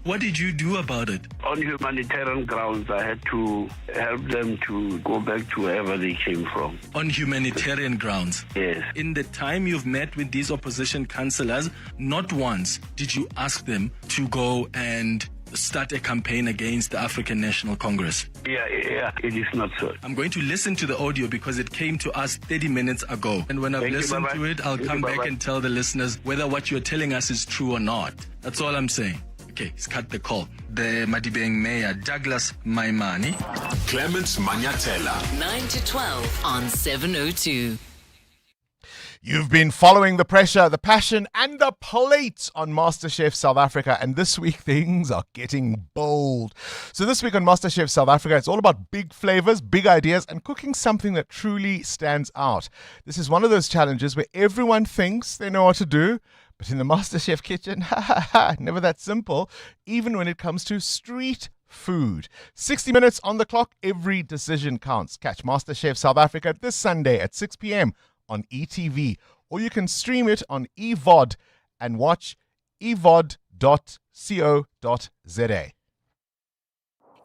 What did you do about it? On humanitarian grounds, I had to help them to go back to wherever they came from. On humanitarian grounds? Yes. In the time you've met with these opposition councillors, not once did you ask them to go and start a campaign against the African National Congress? Yeah, it is not so. I'm going to listen to the audio because it came to us 30 minutes ago. And when I've listened to it, I'll come back and tell the listeners whether what you're telling us is true or not. That's all I'm saying. Okay, let's cut the call. The Madibeng Mayor, Douglas Maimani. Clement Maniatella. 9 to 12 on 702. You've been following the pressure, the passion, and the plate on MasterChef South Africa, and this week things are getting bold. So this week on MasterChef South Africa, it's all about big flavors, big ideas, and cooking something that truly stands out. This is one of those challenges where everyone thinks they know what to do, but in the MasterChef kitchen, never that simple, even when it comes to street food. 60 minutes on the clock. Every decision counts. Catch MasterChef South Africa this Sunday at 6 p.m. on ETV. Or you can stream it on eVOD and watch evod.co.za.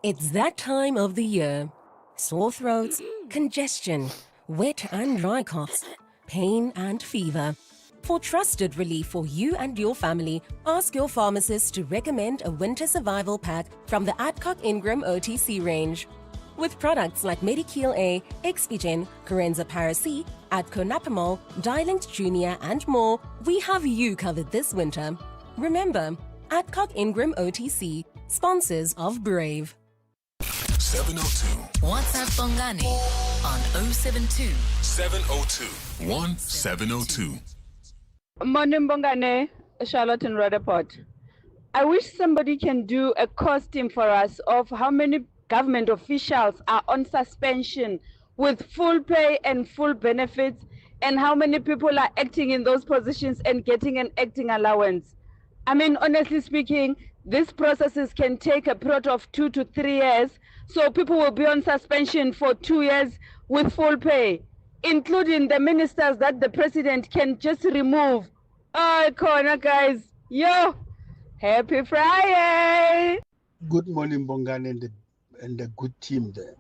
It's that time of the year. Sore throats, congestion, wet and dry coughs, pain and fever. For trusted relief for you and your family, ask your pharmacist to recommend a winter survival pack from the Adcock Ingram OTC range. With products like Medikil A, Expigen, Corenza Paracy, Adco Napamol, Dilinct Junior and more, we have you covered this winter. Remember, Adcock Ingram OTC, sponsors of Brave. 702. WhatsApp Bongani on 072 702 1702. Morning, Bongani, Charlotte and Rutherford. I wish somebody can do a costing for us of how many government officials are on suspension with full pay and full benefits, and how many people are acting in those positions and getting an acting allowance. I mean, honestly speaking, these processes can take a period of 2 to 3 years, so people will be on suspension for 2 years with full pay, including the ministers that the president can just remove. Oh, corner guys, yo, happy Friday! Good morning, Bongani and the good team there.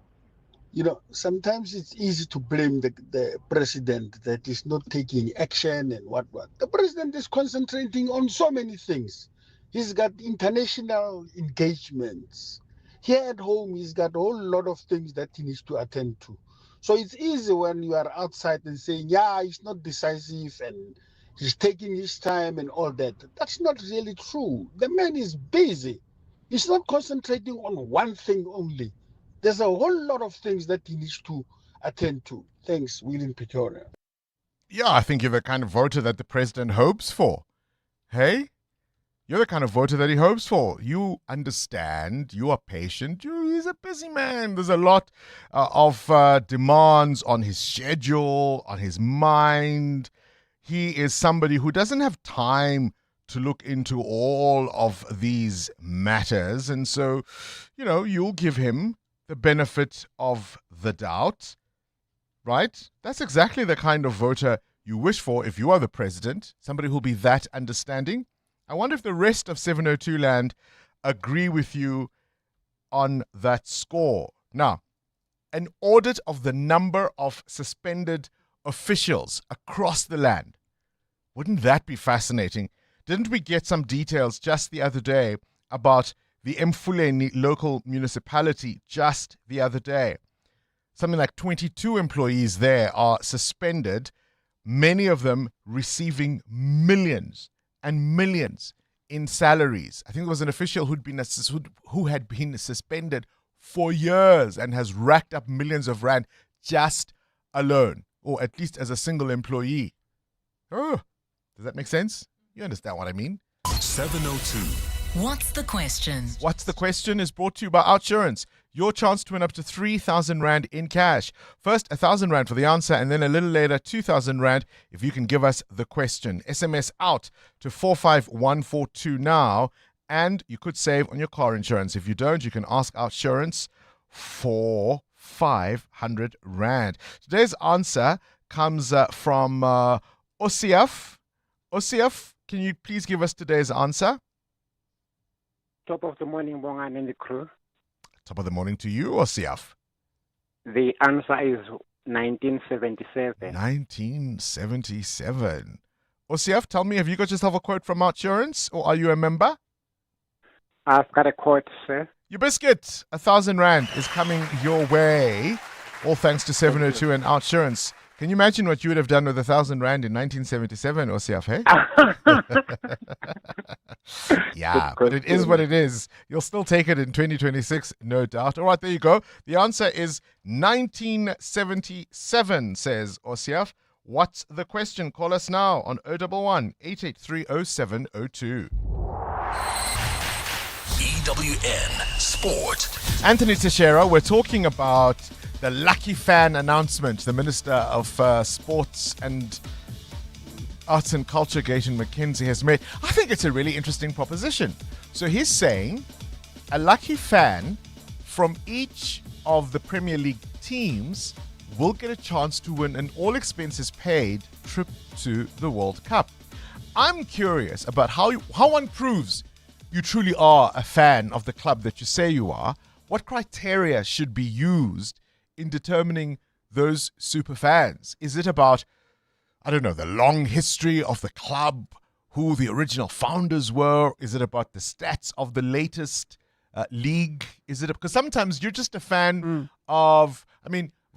You know, sometimes it's easy to blame the president that is not taking action and what. The president is concentrating on so many things. He's got international engagements. Here at home, he's got a whole lot of things that he needs to attend to. So it's easy when you are outside and saying, yeah, he's not decisive and he's taking his time and all that. That's not really true. The man is busy. He's not concentrating on one thing only. There's a whole lot of things that he needs to attend to. Thanks, William Pretoria. Yeah, I think you're the kind of voter that the president hopes for. Hey? You're the kind of voter that he hopes for. You understand. You are patient. He's a busy man. There's a lot of demands on his schedule, on his mind. He is somebody who doesn't have time to look into all of these matters. And so, you'll give him the benefit of the doubt, right? That's exactly the kind of voter you wish for if you are the president, somebody who'll be that understanding. I wonder if the rest of 702 land agree with you on that score. Now, an audit of the number of suspended officials across the land. Wouldn't that be fascinating? Didn't we get some details just the other day about the Mfuleni local municipality just the other day? Something like 22 employees there are suspended, many of them receiving millions and millions in salaries. I think there was an official who had been suspended for years and has racked up millions of rand just alone, or at least as a single employee. Oh, does that make sense? You understand what I mean? 702. What's the question? What's the question is brought to you by Outsurance. Your chance to win up to 3,000 Rand in cash. First, 1,000 Rand for the answer, and then a little later, 2,000 Rand if you can give us the question. SMS out to 45142 now, and you could save on your car insurance. If you don't, you can ask Outsurance for 500 Rand. Today's answer comes from Osiaf. Osiaf, can you please give us today's answer? Top of the morning, Bongani and the crew. Top of the morning to you, Osiaf. The answer is 1977. 1977. Osiaf, tell me, have you got yourself a quote from Outsurance, or are you a member? I've got a quote, sir. Your biscuit, 1,000 Rand is coming your way. All thanks to 702 and Outsurance. Can you imagine what you would have done with 1,000 Rand in 1977, Osiaf, hey? Yeah, but it is what it is. You'll still take it in 2026, no doubt. All right, there you go. The answer is 1977, says Osiaf. What's the question? Call us now on 011 883 0702. EWN Sport. Anthony Teixeira, we're talking about the lucky fan announcement the Minister of Sports and Arts and Culture, Gayton McKenzie, has made. I think it's a really interesting proposition. So he's saying a lucky fan from each of the Premier League teams will get a chance to win an all-expenses-paid trip to the World Cup. I'm curious about how one proves you truly are a fan of the club that you say you are. What criteria should be used in determining those super fans? Is it about, I don't know, the long history of the club, who the original founders were? Is it about the stats of the latest league? Is it because sometimes you're just a fan of,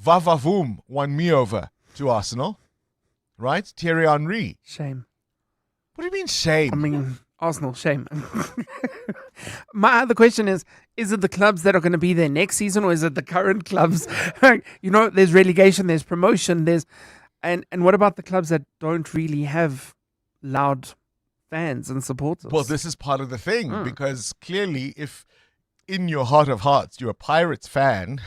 Vavavoom won me over to Arsenal, right? Thierry Henry. Shame. What do you mean shame? Arsenal, shame. My other question is it the clubs that are going to be there next season, or is it the current clubs? There's relegation, there's promotion, and what about the clubs that don't really have loud fans and supporters? Well, this is part of the thing, because clearly if in your heart of hearts you're a Pirates fan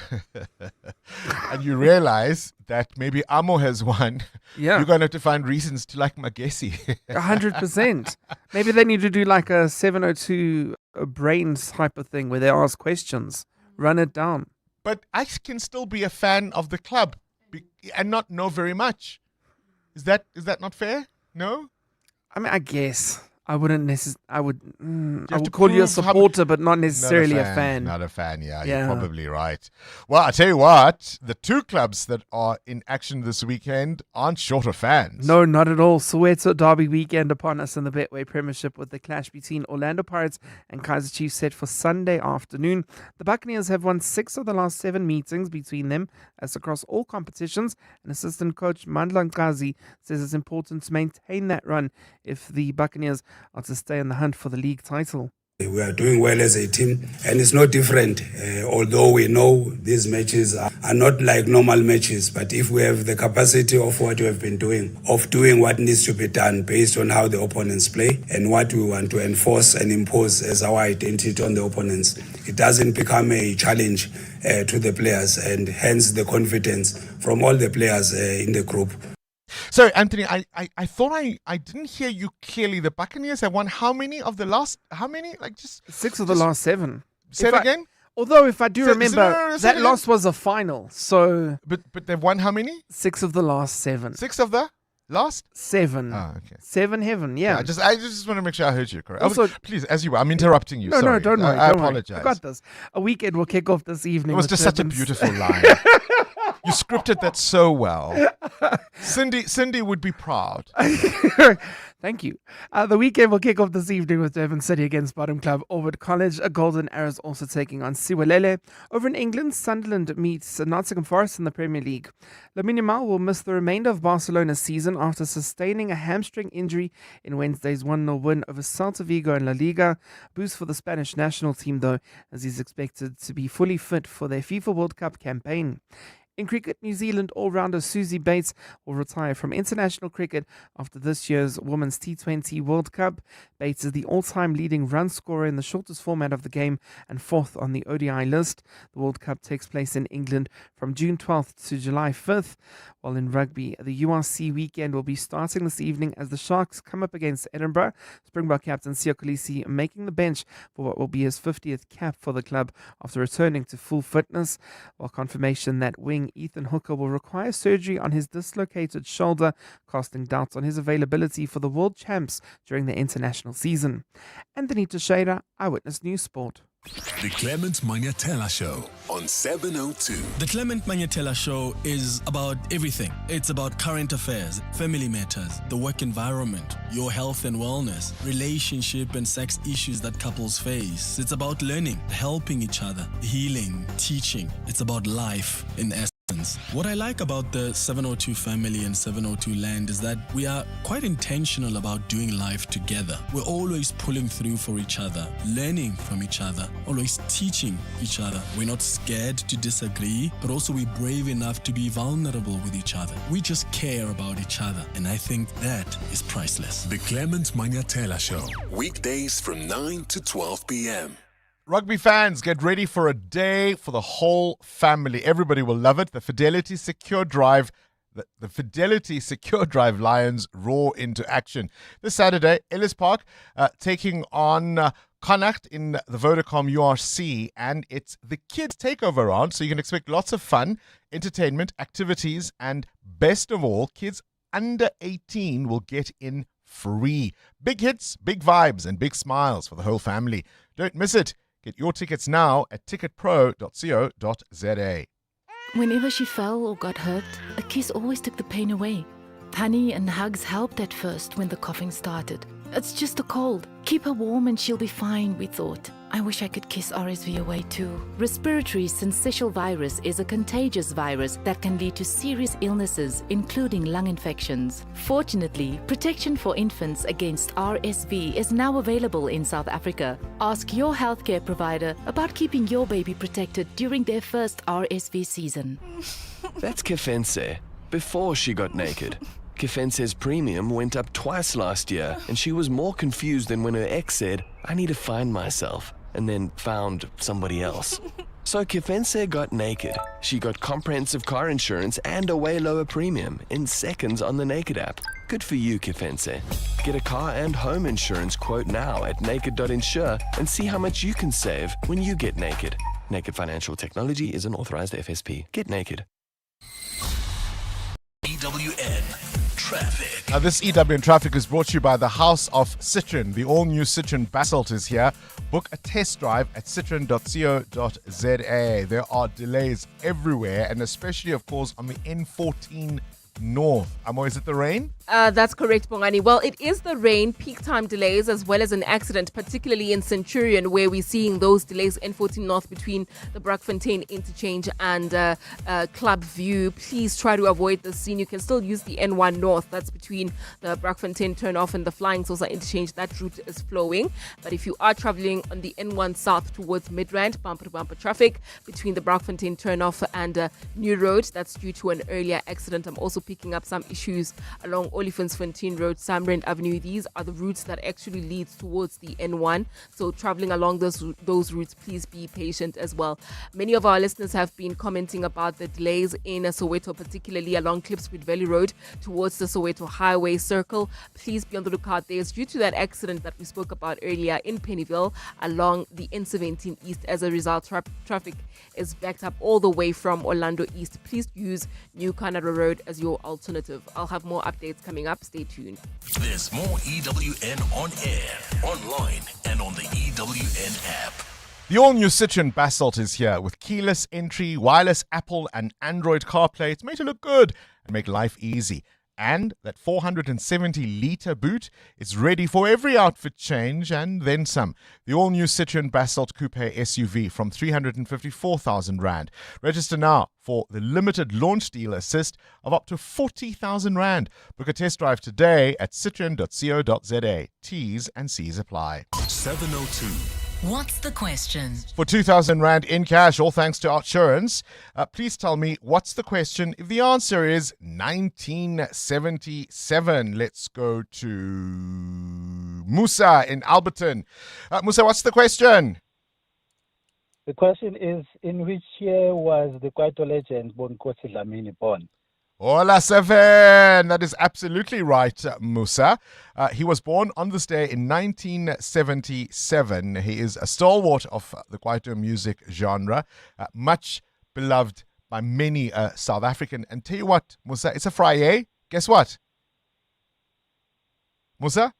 and you realize that maybe Amo has won, you're going to have to find reasons to like Magesi. 100%. Maybe they need to do like a 702 brains type of thing where they ask questions, run it down. But I can still be a fan of the club and not know very much. Is that not fair? No? I guess. I wouldn't necessarily. I would call you a supporter, but not necessarily a fan. Not a fan, yeah. You're probably right. Well, I tell you what, the two clubs that are in action this weekend aren't short of fans. No, not at all. Soweto Derby weekend upon us in the Betway Premiership with the clash between Orlando Pirates and Kaizer Chiefs set for Sunday afternoon. The Buccaneers have won 6 of the last 7 meetings between them as across all competitions, and assistant coach Mandla Nkazi says it's important to maintain that run if the Buccaneers are to stay in the hunt for the league title. We are doing well as a team, and it's no different, although we know these matches are not like normal matches. But if we have the capacity of what we have been doing, of doing what needs to be done based on how the opponents play and what we want to enforce and impose as our identity on the opponents, it doesn't become a challenge to the players, and hence the confidence from all the players in the group. So, Anthony, I thought I didn't hear you clearly. The Buccaneers have won how many of the last, just 6 of the last 7. Say it again? Although, if I do remember, that loss was a final, so... But they've won how many? 6 of the last 7. 6 of the last? 7. Oh, okay. 7 heaven, yeah. I just want to make sure I heard you correct. Also, please, as you were, I'm interrupting you. No, Sorry. don't worry. I don't apologize. Worry. I got this. A weekend will kick off this evening. It was just such a beautiful line. You scripted that so well. Cindy would be proud. Thank you. The weekend will kick off this evening with Durban City against bottom club Orbit College. A Golden Arrows also taking on Siwalele. Over in England, Sunderland meets Nottingham Forest in the Premier League. Lamine Yamal will miss the remainder of Barcelona's season after sustaining a hamstring injury in Wednesday's 1-0 win over Celta Vigo in La Liga. Boost for the Spanish national team, though, as he's expected to be fully fit for their FIFA World Cup campaign. In cricket, New Zealand all-rounder Susie Bates will retire from international cricket after this year's Women's T20 World Cup. Bates is the all-time leading run scorer in the shortest format of the game and 4th on the ODI list. The World Cup takes place in England from June 12th to July 5th. While in rugby, the URC weekend will be starting this evening as the Sharks come up against Edinburgh. Springbok captain Siya Kolisi making the bench for what will be his 50th cap for the club after returning to full fitness, while confirmation that wing Ethan Hooker will require surgery on his dislocated shoulder, casting doubts on his availability for the world champs during the international season. Anthony Teixeira, Eyewitness News Sport. The Clement Manyatela Show on 702. The Clement Manyatela Show is about everything. It's about current affairs, family matters, the work environment, your health and wellness, relationship and sex issues that couples face. It's about learning, helping each other, healing, teaching. It's about life in essence. What I like about the 702 family and 702 land is that we are quite intentional about doing life together. We're always pulling through for each other, learning from each other, always teaching each other. We're not scared to disagree, but also we're brave enough to be vulnerable with each other. We just care about each other, and I think that is priceless. The Clement Manyatela Show, weekdays from 9 to 12 p.m. Rugby fans, get ready for a day for the whole family. Everybody will love it. The Fidelity Secure Drive Lions roar into action this Saturday. Ellis Park taking on Connacht in the Vodacom URC, and it's the kids takeover round. So you can expect lots of fun, entertainment, activities, and best of all, kids under 18 will get in free. Big hits, big vibes, and big smiles for the whole family. Don't miss it. Get your tickets now at ticketpro.co.za. Whenever she fell or got hurt, a kiss always took the pain away. Honey and hugs helped at first when the coughing started. It's just a cold. Keep her warm and she'll be fine, we thought. I wish I could kiss RSV away too. Respiratory syncytial virus is a contagious virus that can lead to serious illnesses, including lung infections. Fortunately, protection for infants against RSV is now available in South Africa. Ask your healthcare provider about keeping your baby protected during their first RSV season. That's Kefense, before she got naked. Kefense's premium went up twice last year, and she was more confused than when her ex said, I need to find myself, and then found somebody else. So Kefense got naked. She got comprehensive car insurance and a way lower premium in seconds on the Naked app. Good for you, Kefense. Get a car and home insurance quote now at naked.insure and see how much you can save when you get naked. Naked Financial Technology is an authorized FSP. Get naked. EWN Traffic. Now, this EWN Traffic is brought to you by the House of Citroen. The all-new Citroen Basalt is here. Book a test drive at citroen.co.za. There are delays everywhere, and especially, of course, on the N14 North. Amo, is it the rain? That's correct, Bongani. Well, it is the rain, peak time delays, as well as an accident, particularly in Centurion, where we're seeing those delays N14 North between the Brakfontein interchange and Club View. Please try to avoid this scene. You can still use the N1 North. That's between the Brakfontein turnoff and the Flying Saucer interchange. That route is flowing. But if you are traveling on the N1 South towards Midrand, bumper-to-bumper traffic between the Brakfontein turnoff and New Road. That's due to an earlier accident. I'm also picking up some issues along Olifantsfontein Road, Samrand Avenue. These are the routes that actually leads towards the N1. So traveling along those routes, please be patient as well. Many of our listeners have been commenting about the delays in Soweto, particularly along Klipswood Valley Road towards the Soweto Highway Circle. Please be on the lookout there. It's due to that accident that we spoke about earlier in Pennyville along the N17 East. As a result, traffic is backed up all the way from Orlando East. Please use New Canada Road as your alternative. I'll have more updates coming up. Stay tuned. There's more EWN on air, online, and on the EWN app. The all-new Citroen Basalt is here with keyless entry, wireless Apple and Android CarPlay. It's made to look good and make life easy. And that 470-litre boot is ready for every outfit change and then some. The all-new Citroen Basalt Coupe SUV from 354,000 Rand. Register now for the limited launch deal assist of up to 40,000 Rand. Book a test drive today at citroen.co.za. T's and C's apply. 702. What's the question? For 2,000 Rand in cash, all thanks to Outsurance. Please tell me, what's the question? If the answer is 1977, let's go to Musa in Alberton. Musa, what's the question? The question is, in which year was the Kwaito legend Bonkosi Dlamini born? Hola, 7. That is absolutely right, Musa. He was born on this day in 1977. He is a stalwart of the Kwaito music genre, much beloved by many South African. And tell you what, Musa, it's a Friday. Guess what? Musa?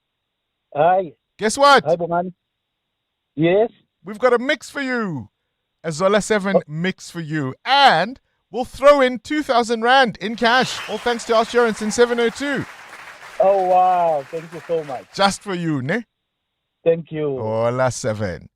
Hi. Guess what? Hi, Bongani. Yes? We've got a mix for you. A Zola 7 mix for you. And we'll throw in 2,000 Rand in cash, all thanks to Outsurance in 702. Oh, wow. Thank you so much. Just for you, ne? Thank you. Hola, 7.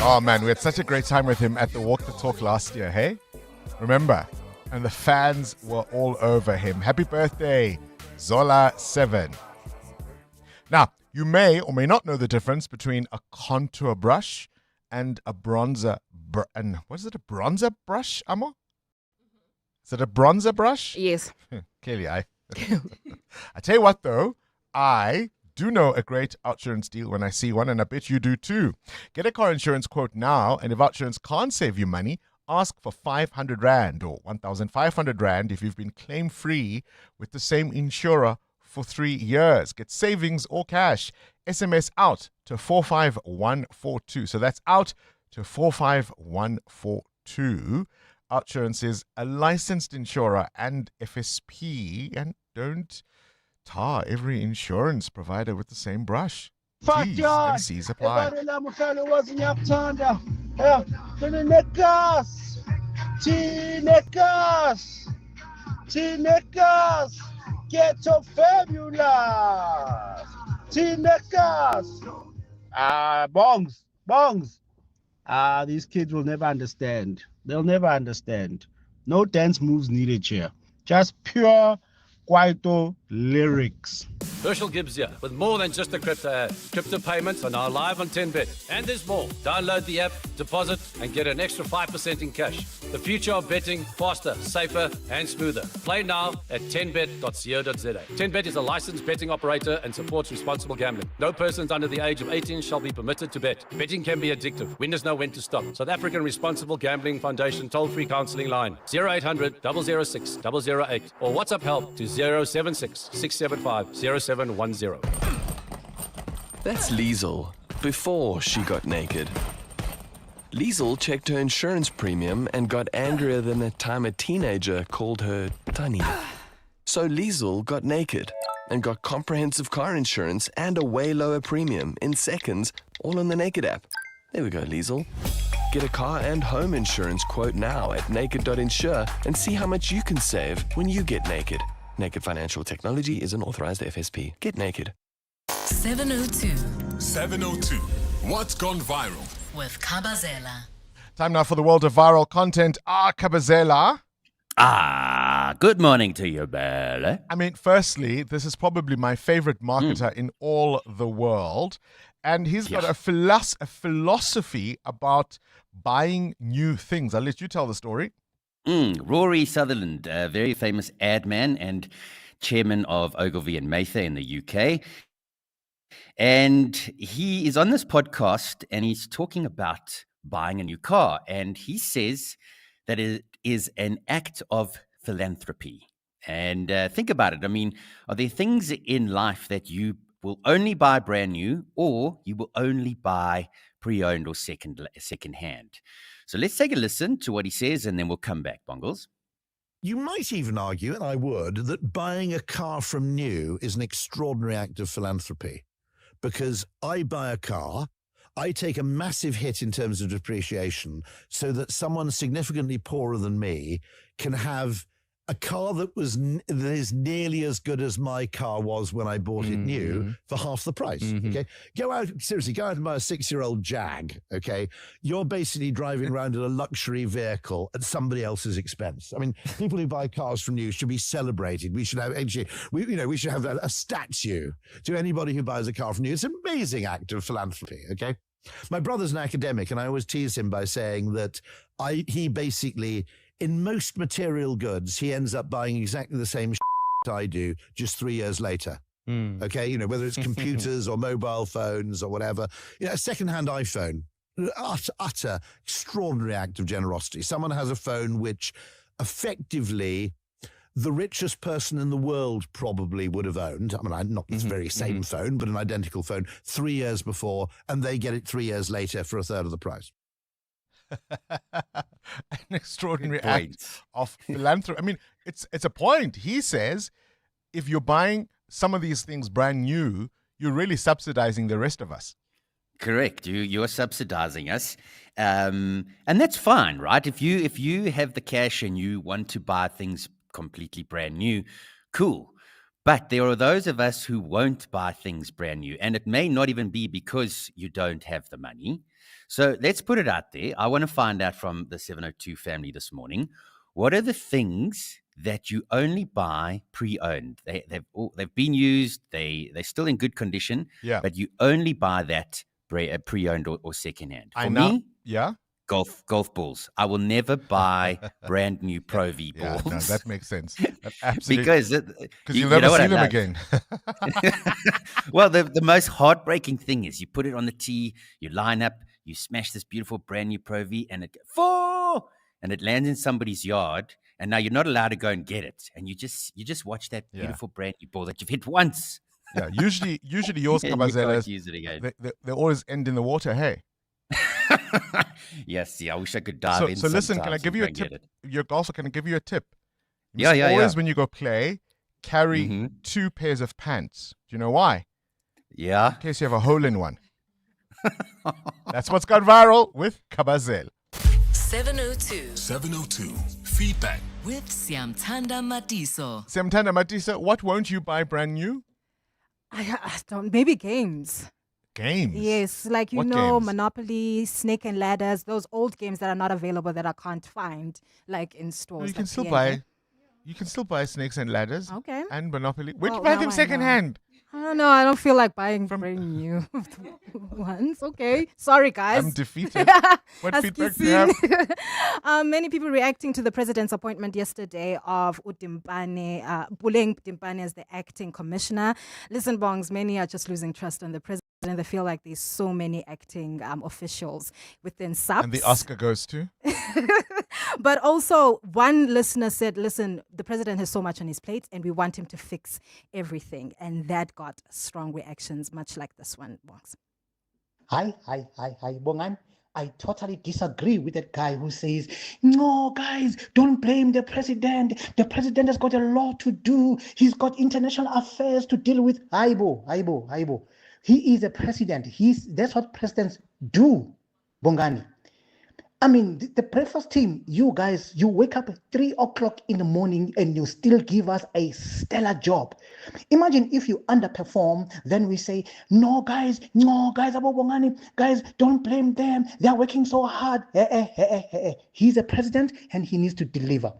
Oh man, we had such a great time with him at the Walk the Talk last year, hey? Remember? And the fans were all over him. Happy birthday, Zola 7. Now, you may or may not know the difference between a contour brush and a bronzer. And what is it, a bronzer brush, Amo? Is it a bronzer brush? Yes. Clearly, I tell you what, though, I do know a great OUTsurance deal when I see one, and I bet you do too. Get a car insurance quote now, and if OUTsurance can't save you money, ask for 500 Rand or 1,500 Rand if you've been claim-free with the same insurer for 3 years. Get savings or cash. SMS out to 45142. So that's out to 45142. OUTsurance is a licensed insurer and FSP, and don't tar every insurance provider with the same brush. T's and C's apply. Ghetto fabulous. Bongs. These kids will never understand. They'll never understand. No dance moves needed here. Just pure Kwaito lyrics. Herschel Gibbs here, with more than just a crypto ad. Crypto payments are now live on 10bet. And there's more. Download the app, deposit, and get an extra 5% in cash. The future of betting, faster, safer, and smoother. Play now at 10bet.co.za. 10bet is a licensed betting operator and supports responsible gambling. No persons under the age of 18 shall be permitted to bet. Betting can be addictive. Winners know when to stop. South African Responsible Gambling Foundation toll-free counselling line 0800 006 008 or WhatsApp help to 076 675 0710. That's Liesel, before she got naked. Liesel checked her insurance premium and got angrier than the time a teenager called her Tani. So Liesel got naked and got comprehensive car insurance and a way lower premium in seconds, all on the Naked app. There we go, Liesel. Get a car and home insurance quote now at naked.insure and see how much you can save when you get naked. Naked Financial Technology is an authorized FSP. Get naked. 702. 702. What's gone viral? With Kabazela. Time now for the world of viral content. Kabazela. Good morning to you, Bella. I mean, firstly, this is probably my favorite marketer in all the world. And he's got a philosophy about buying new things. I'll let you tell the story. Rory Sutherland, a very famous ad man and chairman of Ogilvy and Mather in the UK. And he is on this podcast and he's talking about buying a new car. And he says that it is an act of philanthropy. And think about it. I mean, are there things in life that you will only buy brand new or you will only buy pre-owned or second hand? So let's take a listen to what he says and then we'll come back, Bongles. You might even argue, and I would, that buying a car from new is an extraordinary act of philanthropy, because I buy a car, I take a massive hit in terms of depreciation so that someone significantly poorer than me can have a car that is nearly as good as my car was when I bought it new for half the price. Okay, go out and buy a 6-year-old Jag. Okay, you're basically driving around in a luxury vehicle at somebody else's expense. I mean, people who buy cars from new should be celebrated. We should have we should have a statue to anybody who buys a car from new. It's an amazing act of philanthropy. Okay. My brother's an academic, and I always tease him by saying that he basically, in most material goods, he ends up buying exactly the same I do just 3 years later. Okay, whether it's computers or mobile phones or whatever. A second-hand iPhone, utter extraordinary act of generosity. Someone has a phone which effectively the richest person in the world probably would have owned. I mean, not this very same phone, but an identical phone 3 years before, and they get it 3 years later for a third of the price. An extraordinary Good point. act of philanthropy. I mean, it's a point. He says if you're buying some of these things brand new, you're really subsidizing the rest of us. Correct. You're subsidizing us, and that's fine, right? If you have the cash and you want to buy things completely brand new, cool. But there are those of us who won't buy things brand new, and it may not even be because you don't have the money. So let's put it out there. I want to find out from the 702 family this morning, what are the things that you only buy pre-owned? They've been used, they're still in good condition, but you only buy that pre-owned or secondhand. For me, golf balls. I will never buy brand new Pro V balls. No, that makes sense. That absolutely, because you'll never see them again. Well, the most heartbreaking thing is you put it on the tee, you line up, you smash this beautiful brand new Pro V, and it lands in somebody's yard, and now you're not allowed to go and get it, and you just watch that beautiful brand new ball that you've hit once. Yeah, usually yours, Kabazelas, they always end in the water. Hey. Yes, I wish I could dive in. So listen, can I give you a tip? You're a golfer. Can I give you a tip? Always when you go play, carry 2 pairs of pants. Do you know why? Yeah. In case you have a hole in one. That's what's gone viral with Kabazel. 702 Feedback with Siamtanda Matiso. Siamtanda Matiso, what won't you buy brand new? I don't. Maybe games. Games? Yes, like What games? games? Monopoly, Snake and Ladders, those old games that are not available that I can't find like in stores. No, you like can still PNG. buy. You can still buy Snakes and Ladders. Okay. And Monopoly. Where'd you Well, buy now them I second know. hand? I don't know. I don't feel like buying brand new ones. Okay. Sorry, guys. I'm defeated. What feedback do you have? Many people reacting to the president's appointment yesterday of Utimpane, Buleng Timpane as the acting commissioner. Listen, Bongs, many are just losing trust in the president. They feel like there's so many acting officials within SABC. And the Oscar goes to? But also, one listener said, listen, the president has so much on his plate and we want him to fix everything. And that got strong reactions, much like this one, Bongs. Hi, Bongani. I totally disagree with that guy who says, no, guys, don't blame the president. The president has got a lot to do. He's got international affairs to deal with. Aibo. He is a president. That's what presidents do, Bongani. I mean, the breakfast team, you guys, you wake up at 3 o'clock in the morning and you still give us a stellar job. Imagine if you underperform, then we say, no, guys, Abo Bongani, guys, don't blame them. They're working so hard. He's a president and he needs to deliver.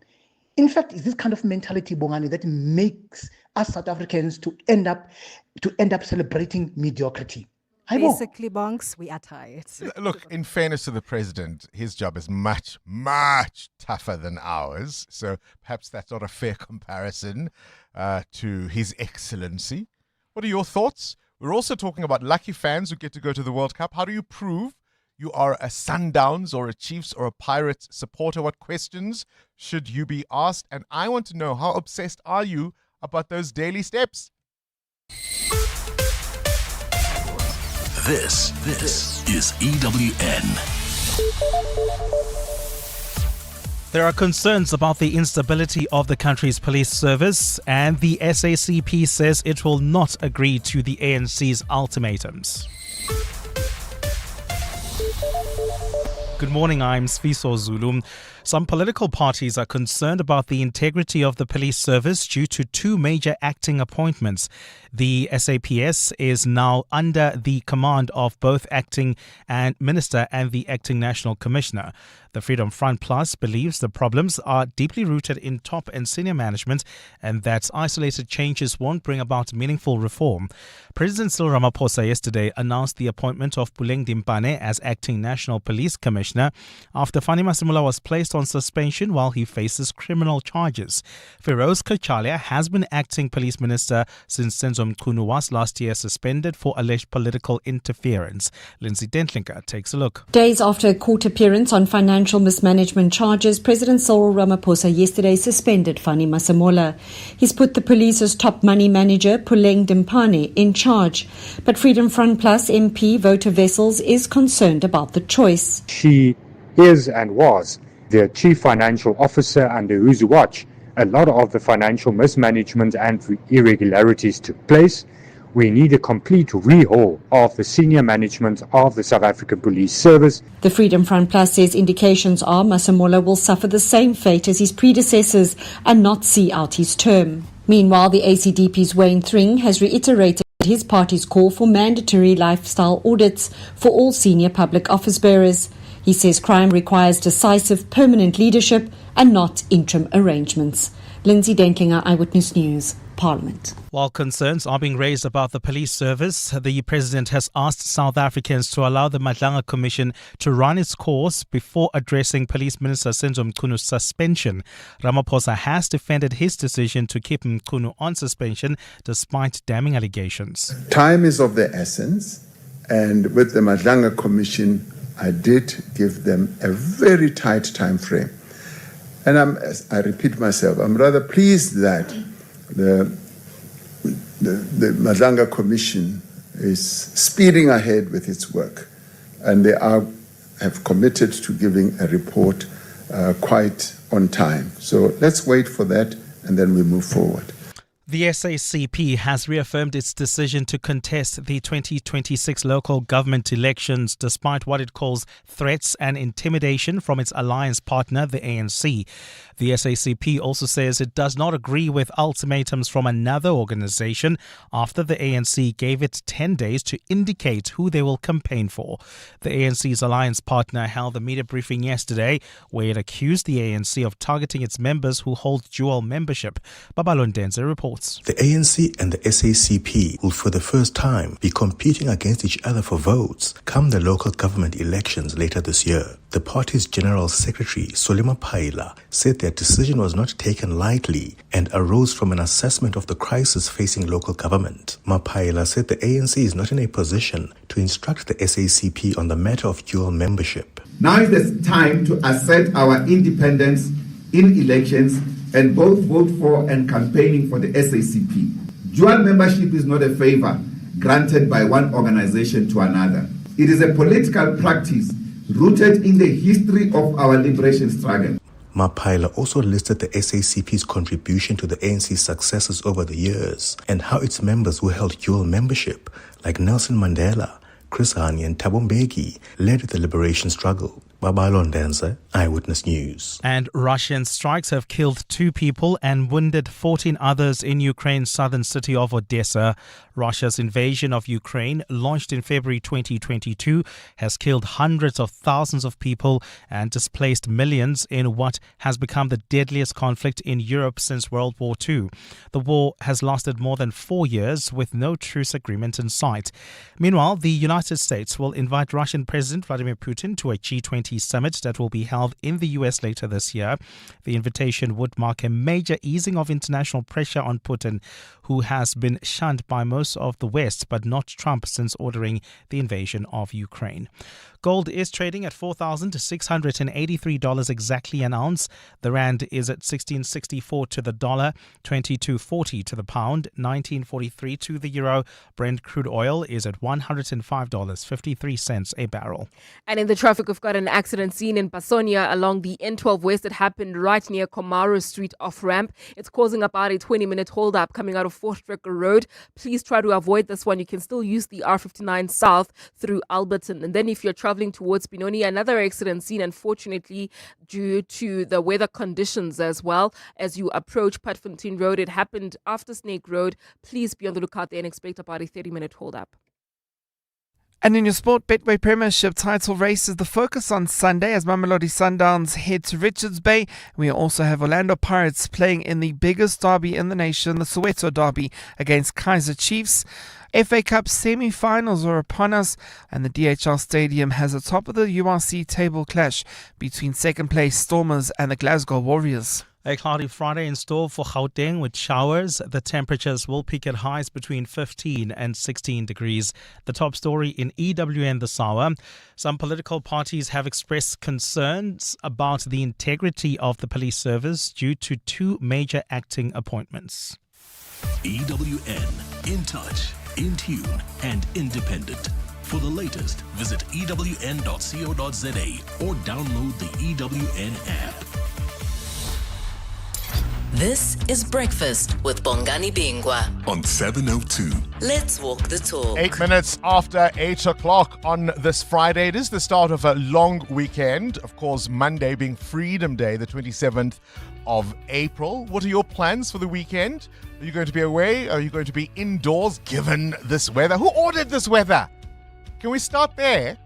In fact, it's this kind of mentality, Bongani, that makes us South Africans to end up celebrating mediocrity. Basically, Bonks, we are tired. Look, in fairness to the president, his job is much, much tougher than ours. So perhaps that's not a fair comparison to His Excellency. What are your thoughts? We're also talking about lucky fans who get to go to the World Cup. How do you prove you are a Sundowns or a Chiefs or a Pirates supporter? What questions should you be asked? And I want to know, how obsessed are you about those daily steps? This is EWN. There are concerns about the instability of the country's police service, and the SACP says it will not agree to the ANC's ultimatums. Good morning, I'm Sfiso Zulu. Some political parties are concerned about the integrity of the police service due to 2 major acting appointments. The SAPS is now under the command of both acting minister and the acting national commissioner. The Freedom Front Plus believes the problems are deeply rooted in top and senior management and that isolated changes won't bring about meaningful reform. President Cyril Ramaphosa yesterday announced the appointment of Buleng Timpane as acting national police commissioner after Fani Masemola was placed on suspension while he faces criminal charges. Feroz Kochalia has been acting police minister since Senzo Mchunu was last year suspended for alleged political interference. Lindsay Dentlinker takes a look. Days after a court appearance on financial mismanagement charges, President Cyril Ramaphosa yesterday suspended Fani Masemola. He's put the police's top money manager, Buleng Timpane, in charge. But Freedom Front Plus MP Voter Wessels is concerned about the choice. She is and was their chief financial officer, under whose watch a lot of the financial mismanagement and irregularities took place. We need a complete rehaul of the senior management of the South African Police Service. The Freedom Front Plus says indications are Masemola will suffer the same fate as his predecessors and not see out his term. Meanwhile, the ACDP's Wayne Thring has reiterated his party's call for mandatory lifestyle audits for all senior public office bearers. He says crime requires decisive, permanent leadership and not interim arrangements. Lindsay Dentlinger, Eyewitness News, Parliament. While concerns are being raised about the police service, the President has asked South Africans to allow the Madlanga Commission to run its course before addressing Police Minister Senzo Mkunu's suspension. Ramaphosa has defended his decision to keep Mkunu on suspension despite damning allegations. Time is of the essence, and with the Madlanga Commission, I did give them a very tight time frame. And I repeat myself, I'm rather pleased that the Madlanga Commission is speeding ahead with its work, and they have committed to giving a report quite on time. So let's wait for that, and then we move forward. The SACP has reaffirmed its decision to contest the 2026 local government elections despite what it calls threats and intimidation from its alliance partner, the ANC. The SACP also says it does not agree with ultimatums from another organization after the ANC gave it 10 days to indicate who they will campaign for. The ANC's alliance partner held a media briefing yesterday where it accused the ANC of targeting its members who hold dual membership. Babalondenze reports. The ANC and the SACP will for the first time be competing against each other for votes come the local government elections later this year. The party's General Secretary, Solima Paila, said their decision was not taken lightly and arose from an assessment of the crisis facing local government. Mapaila said the ANC is not in a position to instruct the SACP on the matter of dual membership. Now is the time to assert our independence in elections and both vote for and campaigning for the SACP. Dual membership is not a favor granted by one organization to another. It is a political practice rooted in the history of our liberation struggle. Mapaila also listed the SACP's contribution to the ANC's successes over the years and how its members who held dual membership, like Nelson Mandela, Chris Hani and Thabo Mbeki, led the liberation struggle. Babalondenze, Eyewitness News. And Russian strikes have killed 2 people and wounded 14 others in Ukraine's southern city of Odessa. Russia's invasion of Ukraine, launched in February 2022, has killed hundreds of thousands of people and displaced millions in what has become the deadliest conflict in Europe since World War II. The war has lasted more than 4 years with no truce agreement in sight. Meanwhile, the United States will invite Russian President Vladimir Putin to a G20 summit that will be held in the US later this year. The invitation would mark a major easing of international pressure on Putin, who has been shunned by most of the West but not Trump since ordering the invasion of Ukraine. Gold is trading at $4,683 exactly an ounce. The rand is at 16.64 to the dollar, 22.40 to the pound, 19.43 to the euro. Brent crude oil is at $105.53 a barrel. And in the traffic, we've got an accident scene in Pasonia along the N12 West. It happened right near Commuter Street off-ramp. It's causing about a 20-minute hold-up coming out of Voortrekker Road. Please try to avoid this one. You can still use the R59 South through Alberton. And then if you're traveling towards Benoni, another accident scene, unfortunately, due to the weather conditions as well. As you approach Patfontein Road, it happened after Snake Road. Please be on the lookout there and expect about a 30-minute hold-up. And in your sport, Betway Premiership title race is the focus on Sunday as Mamelodi Sundowns head to Richards Bay. We also have Orlando Pirates playing in the biggest derby in the nation, the Soweto Derby against Kaizer Chiefs. FA Cup semi-finals are upon us, and the DHL Stadium has a top of the URC table clash between second place Stormers and the Glasgow Warriors. A cloudy Friday in store for Gauteng with showers. The temperatures will peak at highs between 15 and 16 degrees. The top story in EWN this hour. Some political parties have expressed concerns about the integrity of the police service due to 2 major acting appointments. EWN, in touch, in tune, and independent. For the latest, visit ewn.co.za or download the EWN app. This is Breakfast with Bongani Bingwa On 702. Let's walk the talk. 8 minutes after 8 o'clock on this Friday. It is the start of a long weekend. Of course, Monday being Freedom Day, the 27th of April. What are your plans for the weekend? Are you going to be away? Are you going to be indoors given this weather? Who ordered this weather? Can we start there?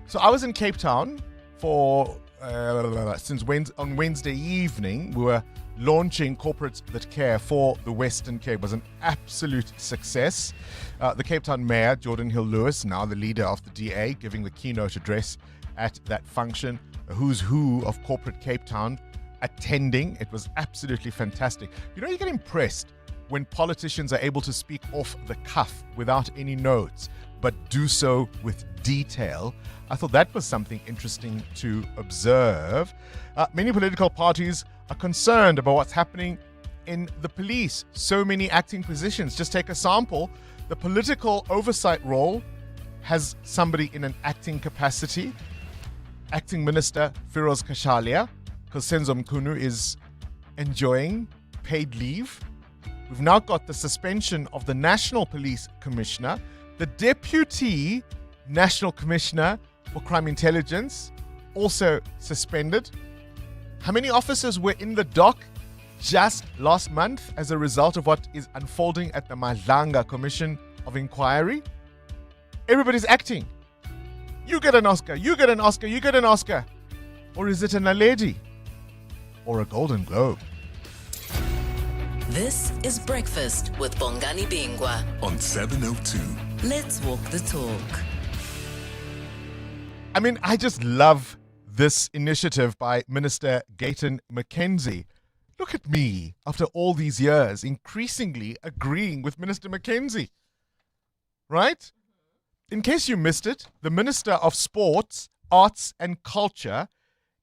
So I was in Cape Town for on Wednesday evening. We were launching Corporates That Care for the Western Cape. It was an absolute success. The Cape Town Mayor, Jordan Hill-Lewis, now the leader of the DA, giving the keynote address at that function. A who's who of corporate Cape Town attending. It was absolutely fantastic. You know, you get impressed when politicians are able to speak off the cuff without any notes, but do so with detail. I thought that was something interesting to observe. Many political parties are concerned about what's happening in the police. So many acting positions. Just take a sample. The political oversight role has somebody in an acting capacity. Acting Minister Firoz Kashalia, because Senzo Mkhunu is enjoying paid leave. We've now got the suspension of the National Police Commissioner, the Deputy National Commissioner for Crime Intelligence, also suspended. How many officers were in the dock just last month as a result of what is unfolding at the Madlanga Commission of Inquiry? Everybody's acting. You get an Oscar, you get an Oscar, you get an Oscar. Or is it an Naledi? Or a Golden Globe? This is Breakfast with Bongani Bingwa On 702. Let's walk the talk. I mean, I just love this initiative by Minister Gayton McKenzie. Look at me, after all these years, increasingly agreeing with Minister McKenzie. Right? In case you missed it, the Minister of Sports, Arts and Culture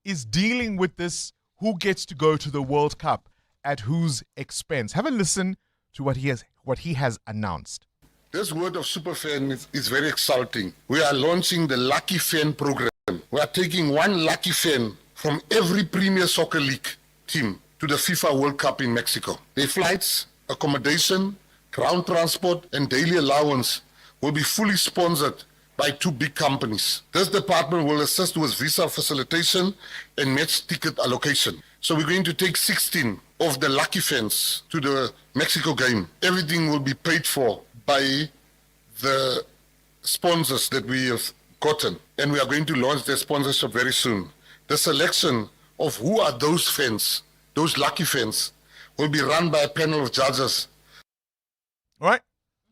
is dealing with this who gets to go to the World Cup at whose expense. Have a listen to what he has announced. This word of superfan is very exciting. We are launching the Lucky Fan program. We are taking one lucky fan from every Premier Soccer League team to the FIFA World Cup in Mexico. Their flights, accommodation, ground transport, and daily allowance will be fully sponsored by two big companies. This department will assist with visa facilitation and match ticket allocation. So we're going to take 16 of the lucky fans to the Mexico game. Everything will be paid for by the sponsors that we have gotten, and we are going to launch their sponsorship very soon. The selection of who are those fans, those lucky fans, will be run by a panel of judges. All right.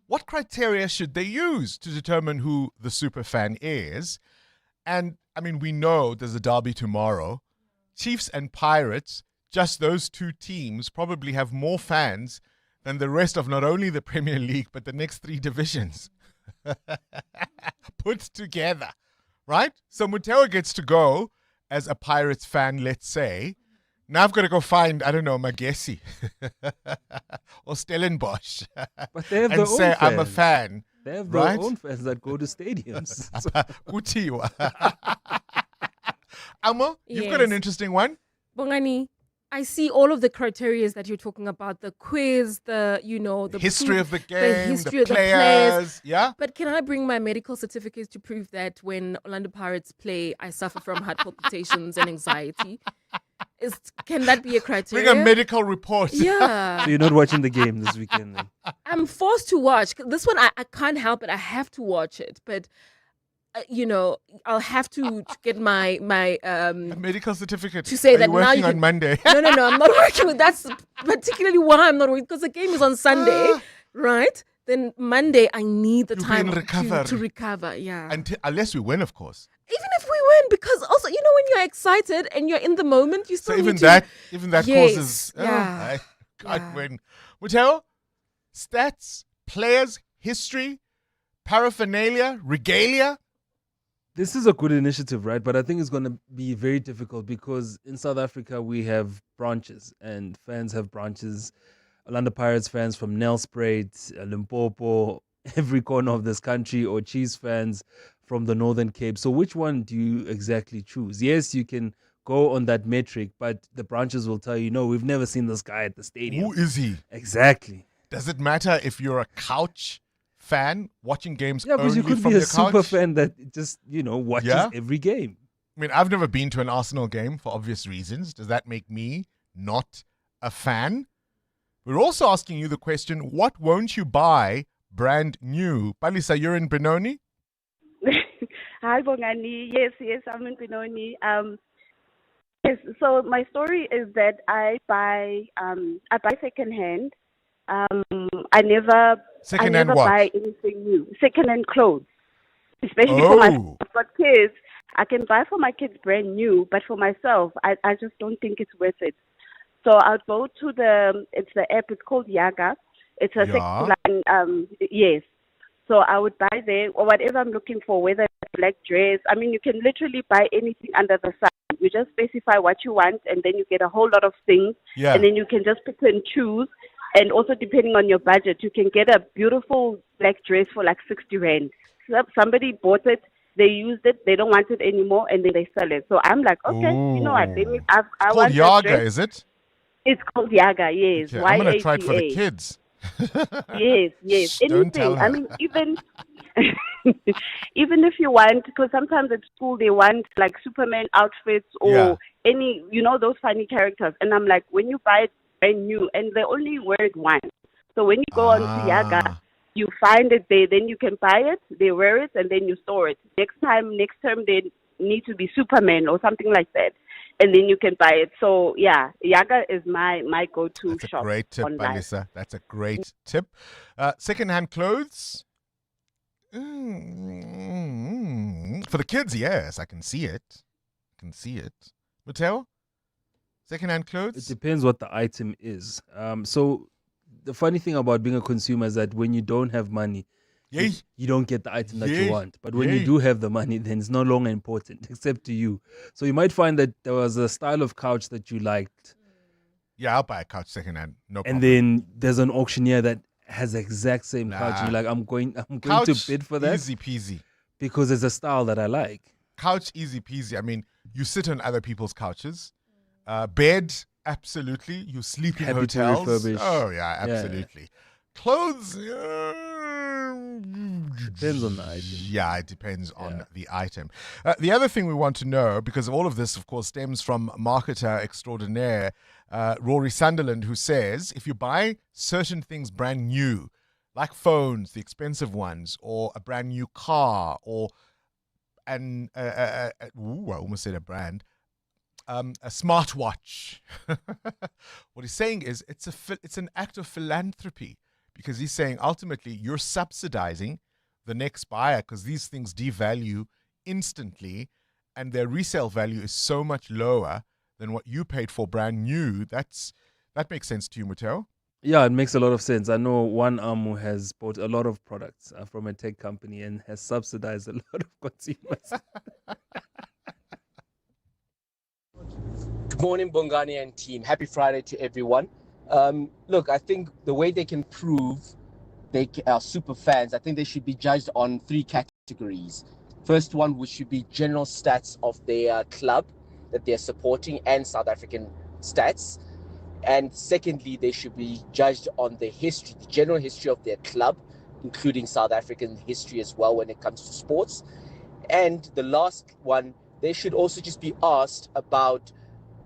What criteria should they use to determine who the super fan is? And I mean, we know there's a derby tomorrow. Chiefs and Pirates, just those two teams, probably have more fans than the rest of not only the Premier League, but the next three divisions put together, right? So Muteo gets to go as a Pirates fan, let's say. Now I've got to go find, I don't know, Magesi or Stellenbosch But they have and their say, own I'm a fans. fan. They have right? their own fans that go to stadiums. Kutiwa. Amo, you've got an Yes. interesting one. Bongani, I see all of the criteria that you're talking about, the quiz, the History of the game, the history the of the players, players. yeah? But can I bring my medical certificates to prove that when Orlando Pirates play, I suffer from heart palpitations and anxiety? Can that be a criteria? Bring a medical report. Yeah. So you're not watching the game this weekend then? I'm forced to watch. This one, I can't help it. I have to watch it. But, I'll have to get my A medical certificate. to say Are that you now working you on can, Monday. No, I'm not working with. That's particularly why I'm not working, because the game is on Sunday, right? Then Monday I need the You'll be time in recovery. to recover. Yeah. Unless we win, of course. Even if we win, because also when you're excited and you're in the moment, you still So even need that, to, even Yes, causes. yeah. I can't win. Muteo, stats, players, history, paraphernalia, regalia. This is a good initiative, right? But I think it's going to be very difficult because in South Africa, we have branches and fans have branches. Orlando Pirates fans from Nelspruit, Limpopo, every corner of this country, or Chiefs fans from the Northern Cape. So which one do you exactly choose? Yes, you can go on that metric, but the branches will tell you, no, we've never seen this guy at the stadium. Who is he? Exactly. Does it matter if you're a couch fan watching games Yeah, because only you could from be a your super couch? fan that just, watches Yeah? every game. I mean, I've never been to an Arsenal game for obvious reasons. Does that make me not a fan? We're also asking you the question, what won't you buy brand new? Palisa, you're in Benoni? Hi, Bongani. Yes, I'm in Benoni. Yes, so my story is that I buy secondhand. I never what? buy anything new. Secondhand clothes, especially for I've got kids. I can buy for my kids brand new, but for myself, I just don't think it's worth it. So I'll go to the app. It's called Yaga. It's a second line. Yes. So I would buy there or whatever I'm looking for, whether it's a black dress. I mean, you can literally buy anything under the sun. You just specify what you want, and then you get a whole lot of things. Yeah. And then you can just pick and choose. And also, depending on your budget, you can get a beautiful black dress for like 60 rand. So somebody bought it, they used it, they don't want it anymore, and then they sell it. So I'm like, okay, you know what? I It's want called that Yaga, dress. is it? It's called Yaga, yes. Okay, I'm going to try it for the YAGA. kids. Yes. Don't tell Anything. her. I mean, even if you want, because sometimes at school they want like Superman outfits or any, those funny characters. And I'm like, when you buy it brand new, and they only wear it once. So when you go on to Yaga, you find it there, then you can buy it, they wear it, and then you store it. Next term, they need to be Superman or something like that. And then you can buy it. So, yeah, Yaga is my go-to That's shop. a great tip, online. Palisa. That's a great tip. Second-hand clothes? For the kids, yes. I can see it. Mateo? Second-hand clothes? It depends what the item is. So the funny thing about being a consumer is that when you don't have money, you don't get the item that you want. But when you do have the money, then it's no longer important, except to you. So you might find that there was a style of couch that you liked. Yeah, I'll buy a couch second-hand. No problem. And then there's an auctioneer that has the exact same couch. And you're like, I'm going to bid for that. Easy peasy. Because it's a style that I like. Couch, easy peasy. I mean, you sit on other people's couches. Bed, absolutely. You sleep in Happy to hotels. refurbish. Oh, yeah, absolutely. Clothes, depends on the item. Yeah, it depends on the item. The other thing we want to know, because all of this, of course, stems from marketer extraordinaire Rory Sunderland, who says if you buy certain things brand new, like phones, the expensive ones, or a brand new car, or I almost said a brand, a smartwatch. What he's saying is it's an act of philanthropy, because he's saying ultimately you're subsidizing the next buyer, because these things devalue instantly and their resale value is so much lower than what you paid for brand new. That makes sense to you, Mateo? Yeah, it makes a lot of sense. I know one who has bought a lot of products from a tech company and has subsidized a lot of consumers. Good morning, Bongani and team. Happy Friday to everyone. Look, I think the way they can prove they are super fans, I think they should be judged on 3 categories. First one, which should be general stats of their club that they're supporting and South African stats. And secondly, they should be judged on the history, the general history of their club, including South African history as well when it comes to sports. And the last one, they should also just be asked about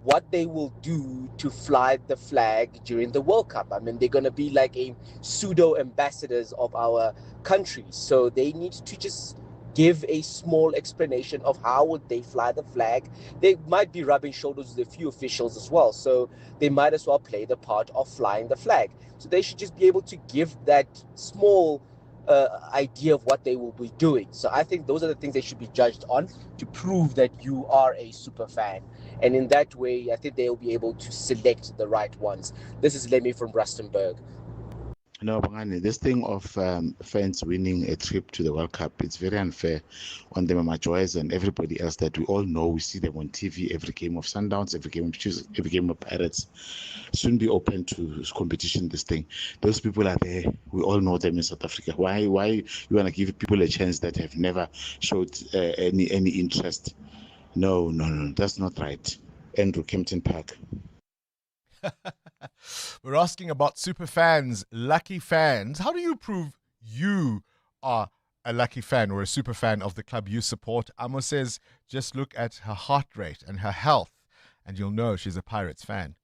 what they will do to fly the flag during the World Cup. I mean, they're going to be like a pseudo ambassadors of our country. So they need to just give a small explanation of how would they fly the flag. They might be rubbing shoulders with a few officials as well. So they might as well play the part of flying the flag. So they should just be able to give that small idea of what they will be doing. So I think those are the things they should be judged on to prove that you are a super fan. And in that way, I think they'll be able to select the right ones. This is Lemmy from Rustenburg. No, Bongani, this thing of fans winning a trip to the World Cup, it's very unfair on them, Majoys, and everybody else that we all know. We see them on TV, every game of Sundowns, every game of Chiefs, every game of Pirates. Soon be open to competition, this thing. Those people are there. We all know them in South Africa. Why you want to give people a chance that have never showed any interest? No, that's not right. Andrew, Kempton Park. We're asking about super fans, lucky fans. How do you prove you are a lucky fan or a super fan of the club you support? Amo says, just look at her heart rate and her health, and you'll know she's a Pirates fan.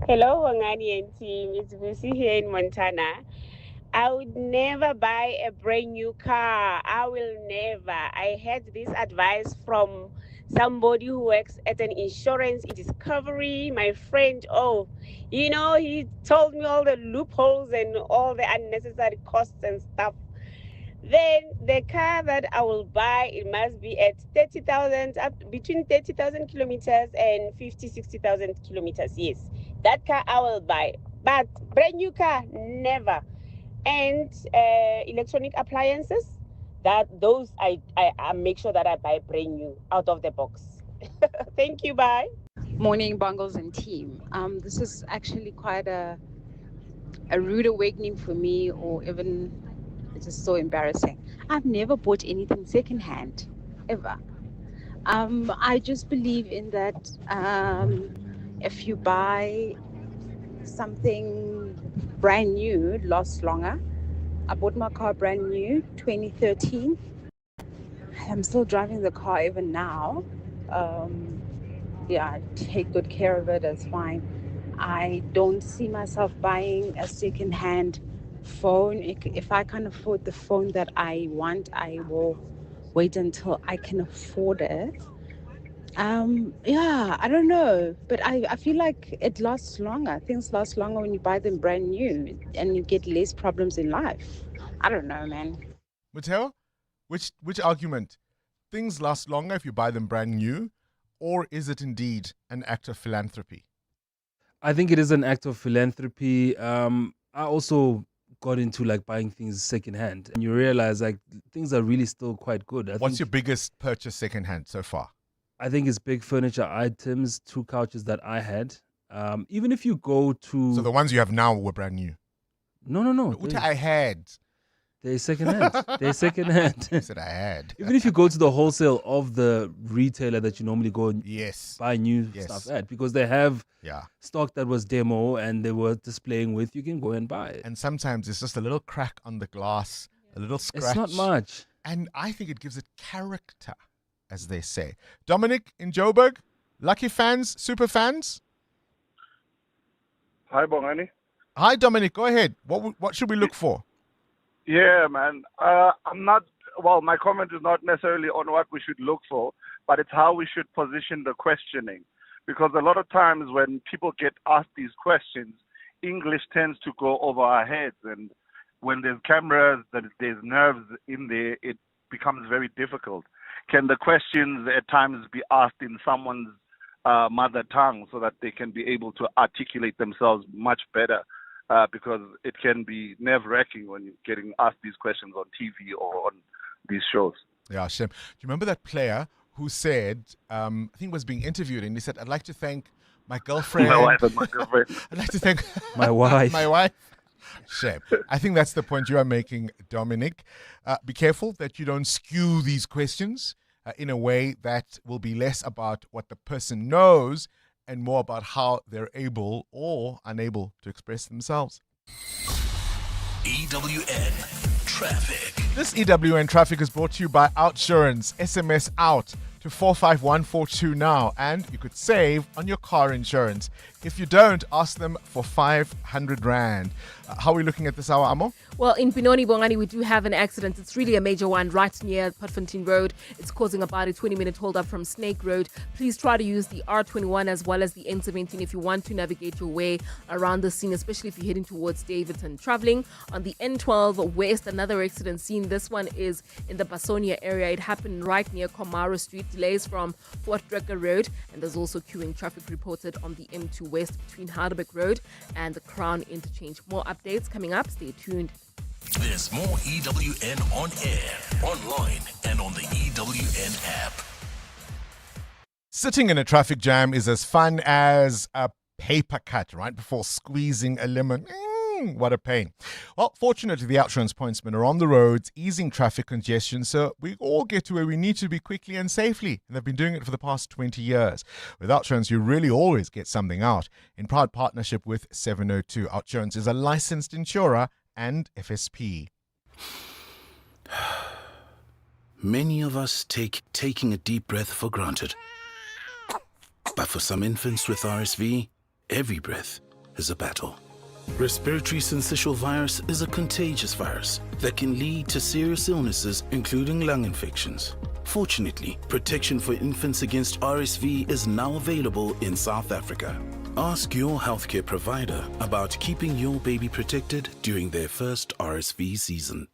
Hello, Bongani and team. It's Lucy here in Montana. I would never buy a brand new car. I will never. I had this advice from somebody who works at an insurance discovery. My friend, he told me all the loopholes and all the unnecessary costs and stuff. Then the car that I will buy, it must be at 30,000, between 30,000 kilometers and 60,000 kilometers. Yes, that car I will buy. But brand new car, never. And electronic appliances, those I make sure that I buy brand new out of the box. Thank you, bye. Morning, Bongles and team. This is actually quite a rude awakening for me, or even it's just so embarrassing. I've never bought anything secondhand, ever. I just believe in that if you buy something brand new, it lasts longer. I bought my car brand new, 2013. I'm still driving the car even now. I take good care of it, it's fine. I don't see myself buying a second-hand phone. If I can't afford the phone that I want, I will wait until I can afford it. I don't know, but I feel like it lasts longer. Things last longer when you buy them brand new, and you get less problems in life. I don't know, man. Mateo, which argument? Things last longer if you buy them brand new, or is it indeed an act of philanthropy? I think it is an act of philanthropy. I also got into buying things secondhand, and you realize things are really still quite good. What's your biggest purchase secondhand so far? I think it's big furniture items, 2 couches that I had. Even if you go to... So the ones you have now were brand new? No. What I had? They're secondhand. They're secondhand. I said I had. Even if you go to the wholesale of the retailer that you normally go and buy new stuff at, because they have stock that was demo and they were displaying with, you can go and buy it. And sometimes it's just a little crack on the glass, a little scratch. It's not much. And I think it gives it character, as they say. Dominic in Joburg, lucky fans, super fans? Hi, Bongani. Hi, Dominic. Go ahead. What should we look for? Yeah, man. My comment is not necessarily on what we should look for, but it's how we should position the questioning. Because a lot of times when people get asked these questions, English tends to go over our heads. And when there's cameras, there's nerves in there, it becomes very difficult. Can the questions at times be asked in someone's mother tongue so that they can be able to articulate themselves much better? Because it can be nerve-wracking when you're getting asked these questions on TV or on these shows. Yeah, Shem. Do you remember that player who said, I think was being interviewed, and he said, I'd like to thank my girlfriend. My wife and my girlfriend. I'd like to thank my wife. My wife. Shem. I think that's the point you are making, Dominic. Be careful that you don't skew these questions in a way that will be less about what the person knows and more about how they're able or unable to express themselves. EWN Traffic. This EWN Traffic is brought to you by Outsurance. SMS out to 45142 now, and you could save on your car insurance. If you don't, ask them for 500 Rand. How are we looking at this hour, Amo? Well, in Benoni, Bongani, we do have an accident. It's really a major one right near Potfontein Road. It's causing about a 20-minute hold-up from Snake Road. Please try to use the R21 as well as the N17 if you want to navigate your way around the scene, especially if you're heading towards Davidson. Traveling on the N12 West, another accident scene. This one is in the Basonia area. It happened right near Komaro Street. Delays from Fort Drecker Road, and there's also queuing traffic reported on the M2 West between Heidelberg Road and the Crown Interchange. More updates coming up. Stay tuned. There's more EWN on air, online, and on the EWN app. Sitting in a traffic jam is as fun as a paper cut right before squeezing a lemon. What a pain. Well, fortunately, the Outsurance pointsmen are on the roads, easing traffic congestion, so we all get to where we need to be quickly and safely. And they've been doing it for the past 20 years. With Outsurance, you really always get something out. In proud partnership with 702, Outsurance is a licensed insurer and FSP. Many of us take taking a deep breath for granted. But for some infants with RSV, every breath is a battle. Respiratory syncytial virus is a contagious virus that can lead to serious illnesses, including lung infections. Fortunately, protection for infants against RSV is now available in South Africa. Ask your healthcare provider about keeping your baby protected during their first RSV season.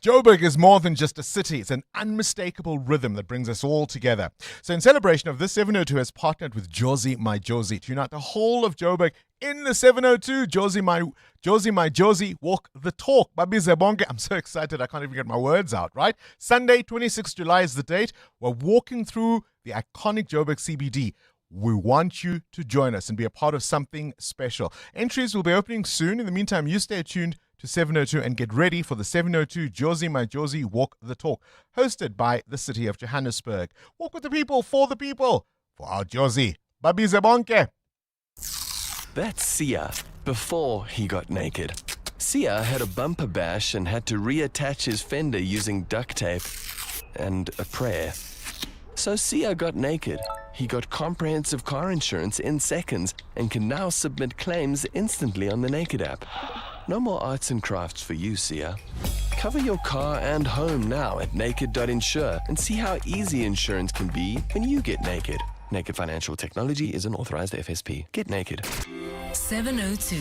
Joburg is more than just a city. It's an unmistakable rhythm that brings us all together. So in celebration of this, 702 has partnered with Jozi My Jozi to unite the whole of Joburg in the 702. Jozi My Jozi, walk the talk. Babize bonke. I'm so excited I can't even get my words out, right? Sunday, 26 July is the date. We're walking through the iconic Joburg CBD. We want you to join us and be a part of something special. Entries will be opening soon. In the meantime, you stay tuned to 702 and get ready for the 702 Jozi My Jozi Walk the Talk, hosted by the city of Johannesburg. Walk with the people, for our Jozi. Babize bonke. That's Sia, before he got naked. Sia had a bumper bash and had to reattach his fender using duct tape and a prayer. So Sia got naked. He got comprehensive car insurance in seconds and can now submit claims instantly on the Naked app. No more arts and crafts for you, Sia. Cover your car and home now at naked.insure and see how easy insurance can be when you get naked. Naked Financial Technology is an authorized FSP. Get naked. 702,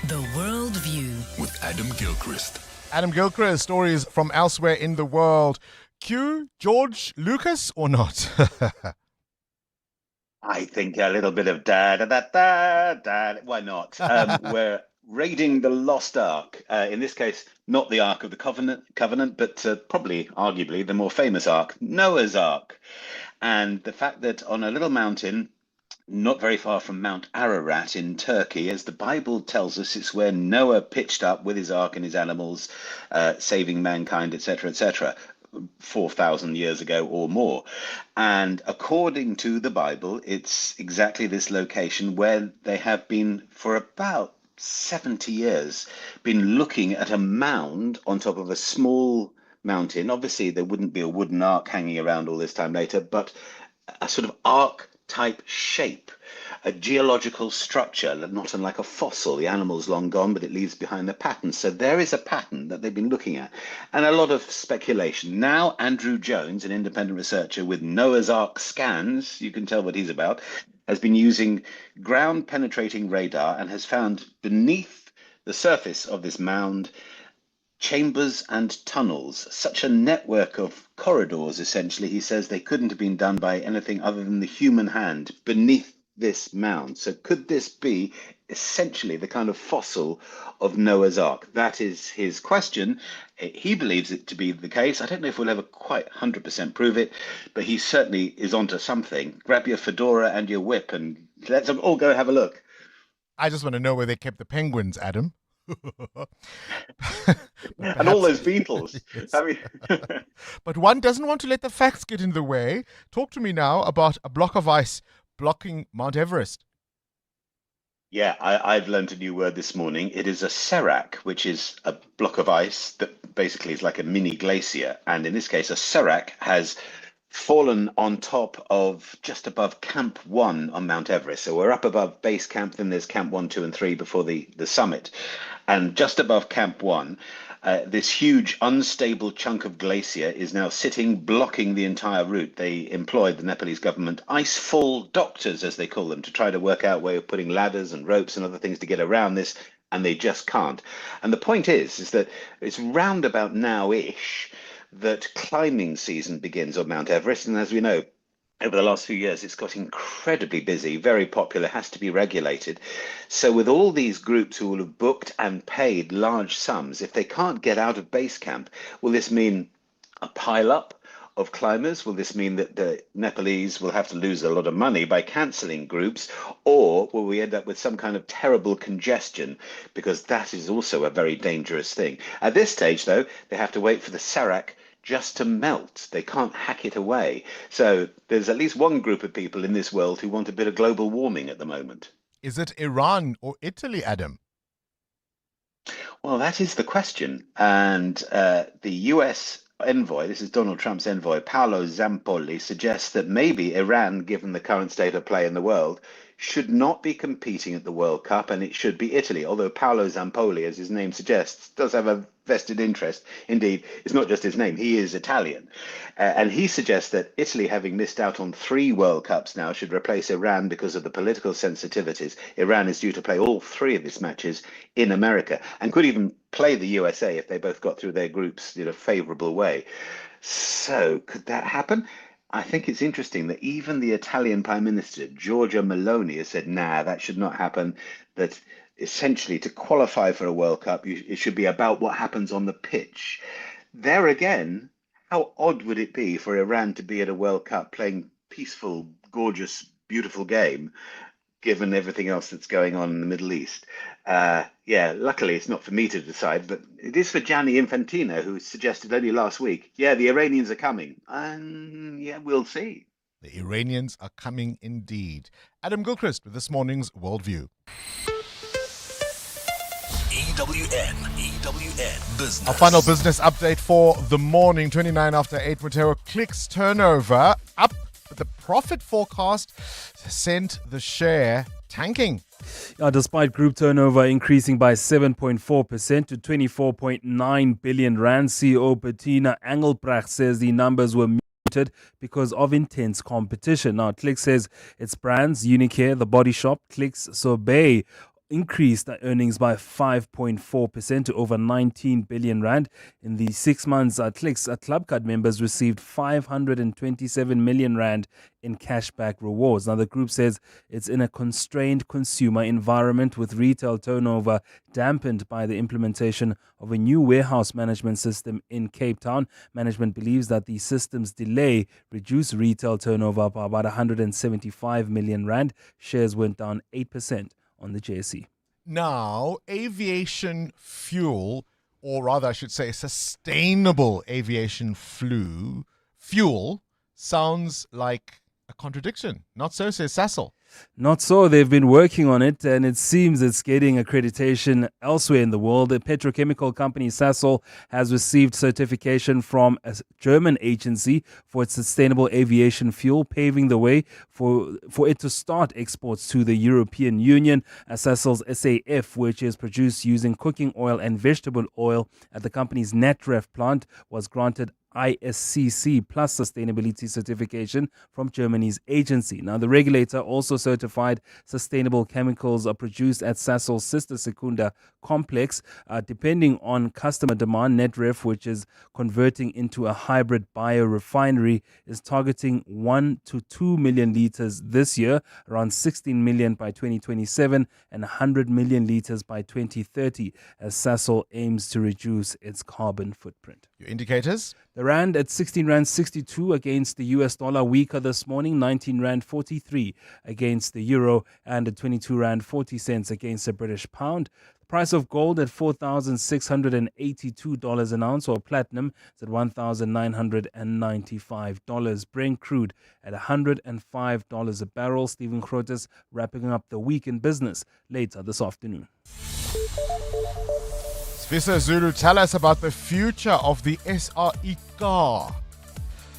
The World View. With Adam Gilchrist. Adam Gilchrist, stories from elsewhere in the world. Q, George Lucas or not? I think a little bit of da. Why not? We're raiding the Lost Ark. In this case, not the Ark of the Covenant, but probably, arguably, the more famous Ark, Noah's Ark. And the fact that on a little mountain, not very far from Mount Ararat in Turkey, as the Bible tells us, it's where Noah pitched up with his ark and his animals, saving mankind, etc., 4,000 years ago or more. And according to the Bible, it's exactly this location where they have been for about 70 years, been looking at a mound on top of a small mountain. Obviously, there wouldn't be a wooden ark hanging around all this time later, but a sort of ark type shape, a geological structure, not unlike a fossil. The animal's long gone, but it leaves behind a pattern. So there is a pattern that they've been looking at, and a lot of speculation. Now, Andrew Jones, an independent researcher with Noah's Ark Scans, you can tell what he's about, has been using ground-penetrating radar and has found beneath the surface of this mound chambers and tunnels, such a network of corridors, essentially. He says they couldn't have been done by anything other than the human hand beneath this mound. So could this be essentially the kind of fossil of Noah's Ark? That is his question. He believes it to be the case. I don't know if we'll ever quite 100% prove it, but he certainly is onto something. Grab your fedora and your whip and let's all go have a look. I just want to know where they kept the penguins, Adam. And all those beetles. Yes. I mean, but one doesn't want to let the facts get in the way. Talk to me now about a block of ice blocking Mount Everest. yeah, I've learned a new word this morning. It is a serac, which is a block of ice that basically is like a mini glacier. And in this case, a serac has fallen on top of just above Camp 1 on Mount Everest. So we're up above base camp, then there's Camp 1, 2, and 3 before the summit. And just above Camp 1, this huge unstable chunk of glacier is now sitting, blocking the entire route. They employed, the Nepalese government, icefall doctors, as they call them, to try to work out a way of putting ladders and ropes and other things to get around this, and they just can't. And the point is that it's round about now-ish that climbing season begins on Mount Everest. And as we know, over the last few years, it's got incredibly busy, very popular, has to be regulated. So with all these groups who will have booked and paid large sums, if they can't get out of base camp, will this mean a pile up of climbers? Will this mean that the Nepalese will have to lose a lot of money by cancelling groups? Or will we end up with some kind of terrible congestion? Because that is also a very dangerous thing. At this stage, though, they have to wait for the Sarak just to melt. They can't hack it away. So there's at least one group of people in this world who want a bit of global warming at the moment. Is it Iran or Italy, Adam? Well, that is the question. And the US envoy, this is Donald Trump's envoy, Paolo Zampolli, suggests that maybe Iran, given the current state of play in the world, should not be competing at the World Cup, and it should be Italy. Although Paolo Zampolli, as his name suggests, does have a vested interest. Indeed, it's not just his name, he is Italian. And he suggests that Italy, having missed out on 3 World Cups now, should replace Iran because of the political sensitivities. Iran is due to play all 3 of its matches in America and could even play the USA if they both got through their groups in a favourable way. So could that happen? I think it's interesting that even the Italian Prime Minister, Giorgia Meloni, has said, nah, that should not happen, that essentially to qualify for a World Cup, it should be about what happens on the pitch. There again, how odd would it be for Iran to be at a World Cup playing peaceful, gorgeous, beautiful game, given everything else that's going on in the Middle East? Yeah, luckily it's not for me to decide, but it is for Gianni Infantino, who suggested only last week, yeah, the Iranians are coming. And yeah, we'll see. The Iranians are coming indeed. Adam Gilchrist with this morning's Worldview. EWN Business. Our final business update for the morning, 29 after 8. Mutero Clicks turnover up, but the profit forecast sent the share tanking. Despite group turnover increasing by 7.4% to 24.9 billion rand, CEO Bettina Engelbrecht says the numbers were muted because of intense competition. Now, Clicks says its brands, Unicare, The Body Shop, Clicks Sorbet, increased earnings by 5.4% to over 19 billion rand. In the 6 months, Clicks Club Card members received 527 million rand in cashback rewards. Now, the group says it's in a constrained consumer environment with retail turnover dampened by the implementation of a new warehouse management system in Cape Town. Management believes that the system's delay reduced retail turnover by about 175 million rand. Shares went down 8% on the JSE. Now, aviation fuel, or rather I should say sustainable aviation fuel, sounds like a contradiction. Not so, says Sasol. Not so. They've been working on it, and it seems it's getting accreditation elsewhere in the world. The petrochemical company Sasol has received certification from a German agency for its sustainable aviation fuel, paving the way for it to start exports to the European Union. Sasol's SAF, which is produced using cooking oil and vegetable oil at the company's Natref plant, was granted ISCC plus sustainability certification from Germany's agency. Now, the regulator also certified sustainable chemicals are produced at Sasol's sister Secunda complex. Depending on customer demand, Natref, which is converting into a hybrid biorefinery, is targeting 1 to 2 million litres this year, around 16 million by 2027 and 100 million litres by 2030, as Sasol aims to reduce its carbon footprint. Your indicators? The rand at 16 rand 62 against the US dollar, weaker this morning, 19 rand 43 against the euro, and at 22 rand 40 cents against the British pound. The price of gold at $4,682 an ounce, or platinum is at $1,995. Brent crude at $105 a barrel. Stephen Grotes wrapping up the week in business later this afternoon. Svisa Zulu, tell us about the future of the SRE car.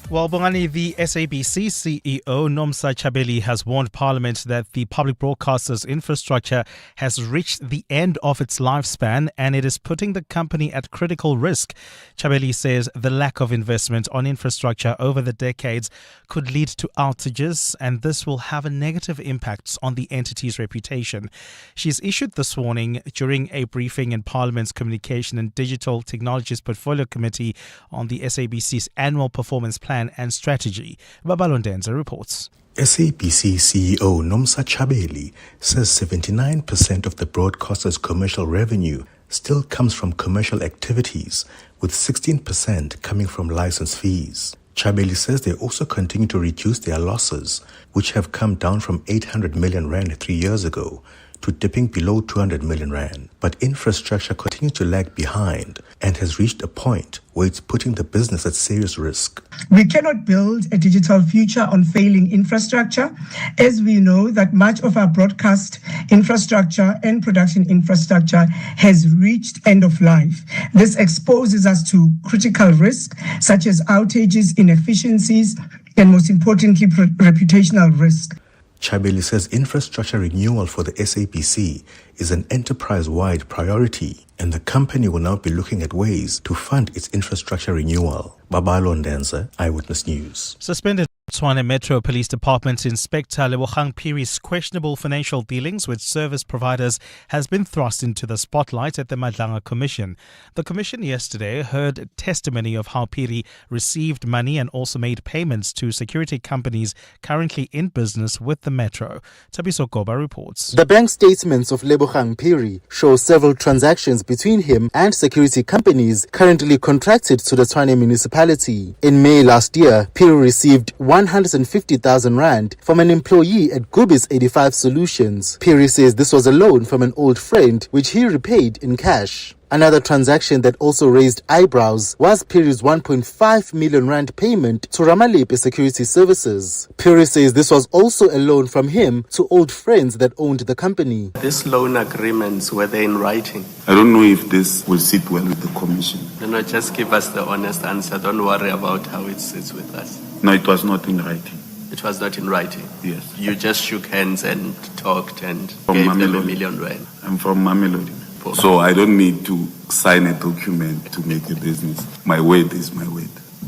Well, Bongani, the SABC CEO Nomsa Chabeli has warned Parliament that the public broadcaster's infrastructure has reached the end of its lifespan and it is putting the company at critical risk. Chabeli says the lack of investment on infrastructure over the decades could lead to outages, and this will have a negative impact on the entity's reputation. She's issued this warning during a briefing in Parliament's Communication and Digital Technologies Portfolio Committee on the SABC's annual performance plan plan and strategy. Babalondenza reports. SABC CEO Nomsa Chabeli says 79% of the broadcaster's commercial revenue still comes from commercial activities, with 16% coming from license fees. Chabeli says they also continue to reduce their losses, which have come down from 800 million rand 3 years ago to dipping below 200 million rand. But infrastructure continues to lag behind and has reached a point where it's putting the business at serious risk. We cannot build a digital future on failing infrastructure, as we know that much of our broadcast infrastructure and production infrastructure has reached end of life. This exposes us to critical risk, such as outages, inefficiencies, and most importantly, reputational risk. Chabeli says infrastructure renewal for the SABC is an enterprise-wide priority, and the company will now be looking at ways to fund its infrastructure renewal. Babalo Ndenza, Eyewitness News. Suspended Tshwane Metro Police Department Inspector Lebogang Phiri's questionable financial dealings with service providers has been thrust into the spotlight at the Madlanga Commission. The Commission yesterday heard testimony of how Phiri received money and also made payments to security companies currently in business with the Metro. Tabiso Goba reports. The bank statements of Lebogang Phiri show several transactions between him and security companies currently contracted to the Tshwane municipality. In May last year, Phiri received 150,000 rand from an employee at Gubis 85 Solutions. Phiri says this was a loan from an old friend, which he repaid in cash. Another transaction that also raised eyebrows was Phiri's 1.5 million rand payment to Ramalepe Security Services. Phiri says this was also a loan from him to old friends that owned the company. These loan agreements, were they in writing? I don't know if this will sit well with the commission. No, just give us the honest answer. Don't worry about how it sits with us. No, it was not in writing. It was not in writing? Yes. You just shook hands and talked and From gave Mamelodi. them 1 million rand? I'm from Mamelodi. So I don't need to sign a document to make a business. My word is my word.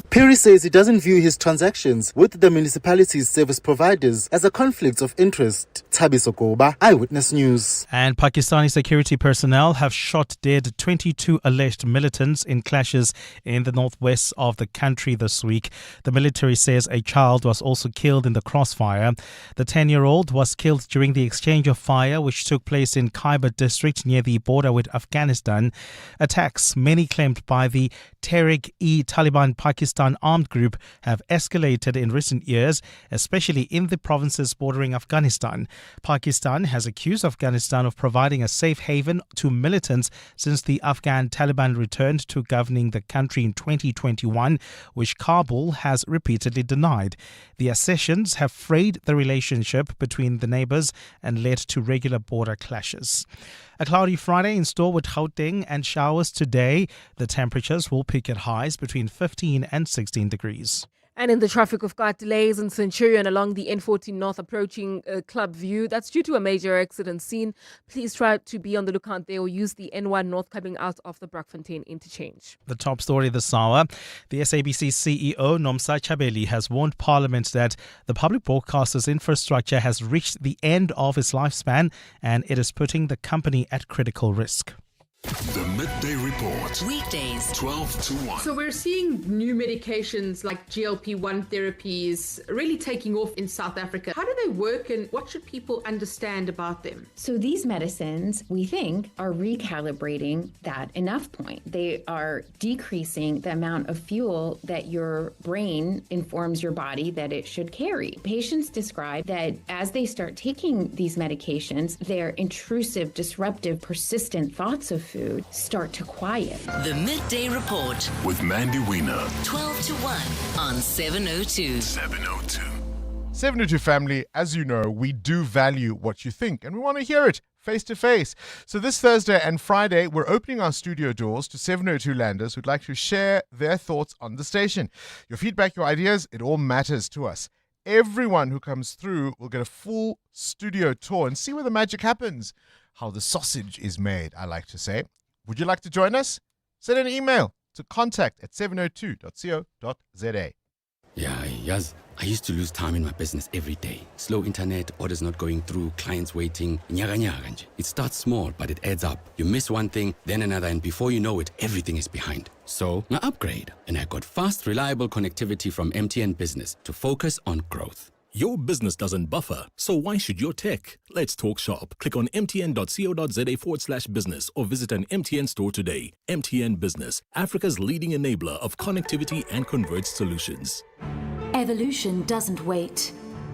Phiri says he doesn't view his transactions with the municipality's service providers as a conflict of interest. Tabiso Goba, Eyewitness News. And Pakistani security personnel have shot dead 22 alleged militants in clashes in the northwest of the country this week. The military says a child was also killed in the crossfire. The 10-year-old was killed during the exchange of fire which took place in Khyber district near the border with Afghanistan. Attacks, many claimed by the Tehrik-e-Taliban Pakistan armed group, have escalated in recent years, especially in the provinces bordering Afghanistan. Pakistan has accused Afghanistan of providing a safe haven to militants since the Afghan Taliban returned to governing the country in 2021, which Kabul has repeatedly denied. The accessions have frayed the relationship between the neighbors and led to regular border clashes. A cloudy Friday in store with Gauteng and showers today. The temperatures will peak at highs between 15 and 16 degrees. And in the traffic, we've got delays in Centurion along the N14 North approaching Club View. That's due to a major accident scene. Please try to be on the lookout there or use the N1 North coming out of the Brakfontein interchange. The top story this hour. The SABC CEO Nomsa Chabeli has warned Parliament that the public broadcaster's infrastructure has reached the end of its lifespan and it is putting the company at critical risk. The Midday Report. Weekdays 12 to 1. So we're seeing new medications like GLP-1 therapies really taking off in South Africa. How do they work and what should people understand about them? So these medicines, we think, are recalibrating that enough point. They are decreasing the amount of fuel that your brain informs your body that it should carry. Patients describe that as they start taking these medications, their intrusive, disruptive, persistent thoughts of food start to quiet. The Midday Report with Mandy Wiener. 12 to 1 on 702. 702 family, as you know, we do value what you think and we want to hear it face to face. So this Thursday and Friday, we're opening our studio doors to 702 landers who'd like to share their thoughts on the station. Your feedback, your ideas, it all matters to us. Everyone who comes through will get a full studio tour and see where the magic happens. How the sausage is made, I like to say. Would you like to join us? Send an email to contact@702.co.za. Yeah, yes. I used to lose time in my business every day. Slow internet, orders not going through, clients waiting. It starts small, but it adds up. You miss one thing, then another, and before you know it, everything is behind. So, I upgrade, and I got fast, reliable connectivity from MTN Business to focus on growth. Your business doesn't buffer, so why should your tech? Let's talk shop. Click on mtn.co.za/business or visit an MTN store today. MTN Business, Africa's leading enabler of connectivity and converged solutions. Evolution doesn't wait.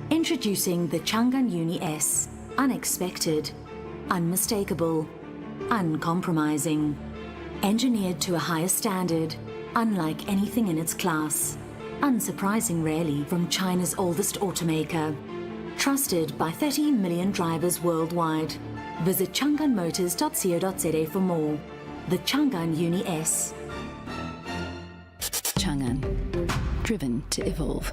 Introducing the Changan Uni S. Unexpected, unmistakable, uncompromising. Engineered to a higher standard, unlike anything in its class. Unsurprising really from China's oldest automaker. Trusted by 30 million drivers worldwide. Visit changanmotors.co.za for more. The Changan Uni S. Changan, driven to evolve.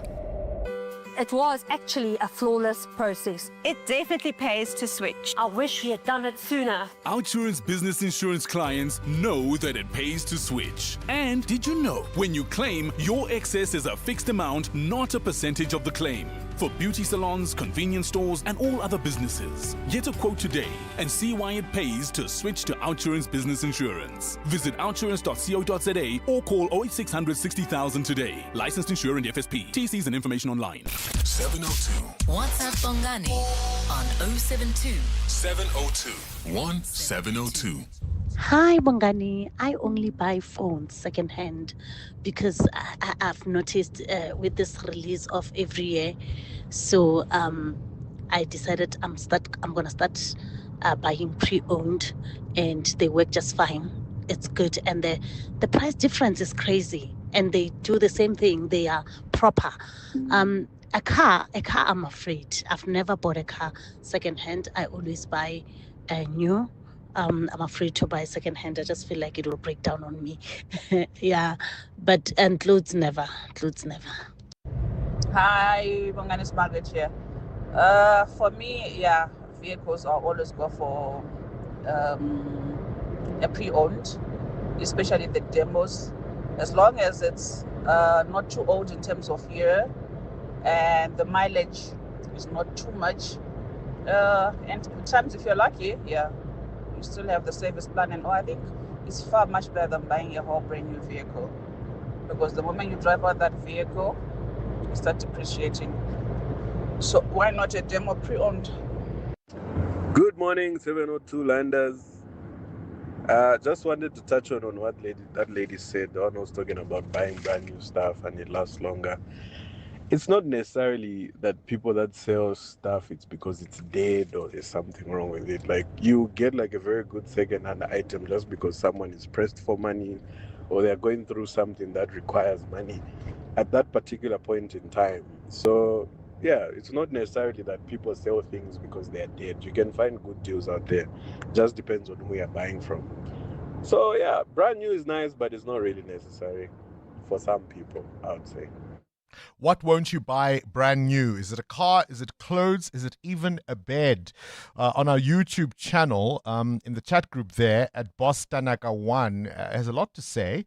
It was actually a flawless process. It definitely pays to switch. I wish we had done it sooner. Outsurance business insurance clients know that it pays to switch. And did you know, when you claim, your excess is a fixed amount, not a percentage of the claim. For beauty salons, convenience stores, and all other businesses. Get a quote today and see why it pays to switch to Outsurance business insurance. Visit outsurance.co.za or call 08600 60,000 today. Licensed insurer and FSP. TCs and information online. 702. WhatsApp Bongani on 072 702 1702. Hi, Bongani. I only buy phones secondhand because I've noticed with this release of every year. So I decided I'm going to start buying pre-owned, and they work just fine. It's good. And the price difference is crazy. And they do the same thing. They are proper. A car, I'm afraid. I've never bought a car secondhand. I always buy new. I'm afraid to buy secondhand. I just feel like it will break down on me. Yeah, and clothes never. Hi, Bongani Margaret here. For me, yeah, vehicles I always go for a pre-owned, especially the demos, as long as it's not too old in terms of year and the mileage is not too much. And sometimes if you're lucky, yeah, you still have the service plan, and I think it's far much better than buying a whole brand new vehicle, because the moment you drive out that vehicle, you start depreciating. So why not a demo pre-owned? Good morning, 702 Landers. Just wanted to touch on what that lady said. The one who was talking about buying brand new stuff and it lasts longer. It's not necessarily that people that sell stuff, it's because it's dead or there's something wrong with it. Like, you get like a very good second-hand item just because someone is pressed for money or they're going through something that requires money at that particular point in time. So, yeah, it's not necessarily that people sell things because they're dead. You can find good deals out there. Just depends on who you're buying from. So, yeah, brand new is nice, but it's not really necessary for some people, I would say. What won't you buy brand new? Is it a car? Is it clothes? Is it even a bed? On our YouTube channel, in the chat group there, at Boss Tanaka1, has a lot to say.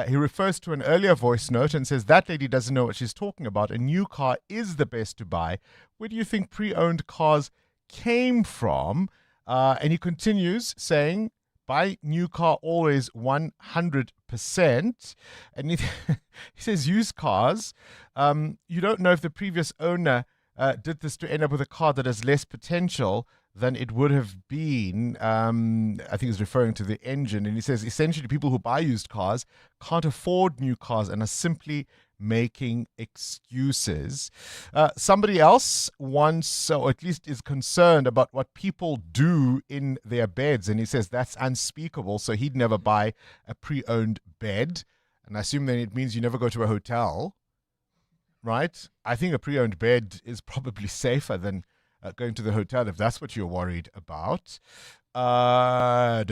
He refers to an earlier voice note and says that lady doesn't know what she's talking about. A new car is the best to buy. Where do you think pre-owned cars came from? And he continues saying, buy new car always 100%. And he says used cars, you don't know if the previous owner did this to end up with a car that has less potential than it would have been. I think he's referring to the engine. And he says essentially people who buy used cars can't afford new cars and are simply making excuses. Somebody else wants, or at least is concerned about what people do in their beds, and he says that's unspeakable, so he'd never buy a pre-owned bed. And I assume then it means you never go to a hotel, right? I think a pre-owned bed is probably safer than going to the hotel if that's what you're worried about. Let's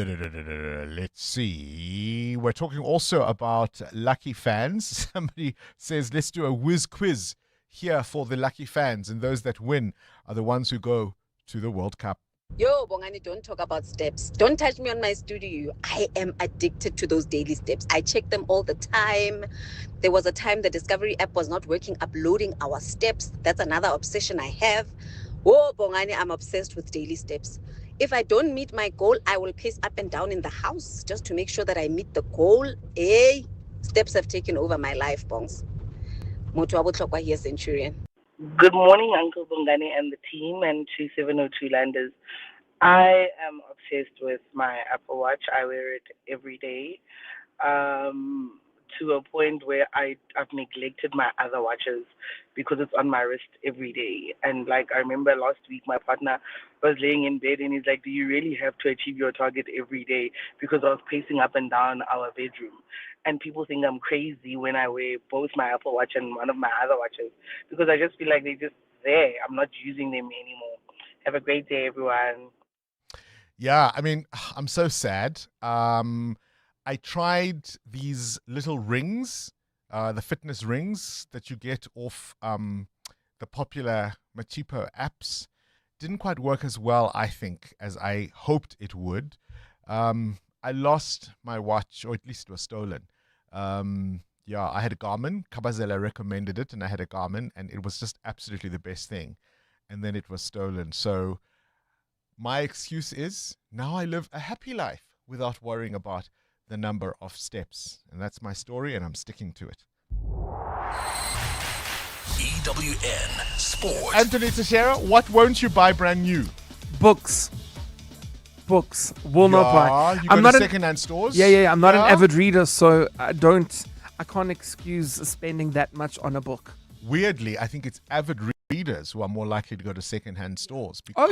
see. We're talking also about lucky fans. Somebody says, let's do a whiz quiz here for the lucky fans, and those that win are the ones who go to the World Cup. Yo, Bongani, don't talk about steps. Don't touch me on my studio. I am addicted to those daily steps. I check them all the time. There was a time the Discovery app was not working, uploading our steps. That's another obsession I have. Oh, Bongani, I'm obsessed with daily steps. If I don't meet my goal, I will pace up and down in the house just to make sure that I meet the goal. Hey, steps have taken over my life, Bongs. Moto wa botlhokwa here, Centurion. Good morning, Uncle Bongani and the team, and to 702 Landers. I am obsessed with my Apple Watch. I wear it every day, to a point where I've neglected my other watches because it's on my wrist every day. And like I remember last week, my partner was laying in bed and he's like, "Do you really have to achieve your target every day?" Because I was pacing up and down our bedroom. And people think I'm crazy when I wear both my Apple Watch and one of my other watches because I just feel like they're just there. I'm not using them anymore. Have a great day, everyone. Yeah, I mean, I'm so sad. I tried these little rings, the fitness rings that you get off the popular Municipal apps. Didn't quite work as well, I think, as I hoped it would. I lost my watch, or at least it was stolen. Yeah, I had a Garmin. Kabazela recommended it, and I had a Garmin, and it was just absolutely the best thing. And then it was stolen. So my excuse is now I live a happy life without worrying about the number of steps. And that's my story, and I'm sticking to it. EWN Sport. Anthony Teixeira, what won't you buy brand new? Books. Will not buy. You go to second-hand stores? Yeah. I'm not an avid reader, so I can't excuse spending that much on a book. Weirdly, I think it's avid readers who are more likely to go to second-hand stores. Because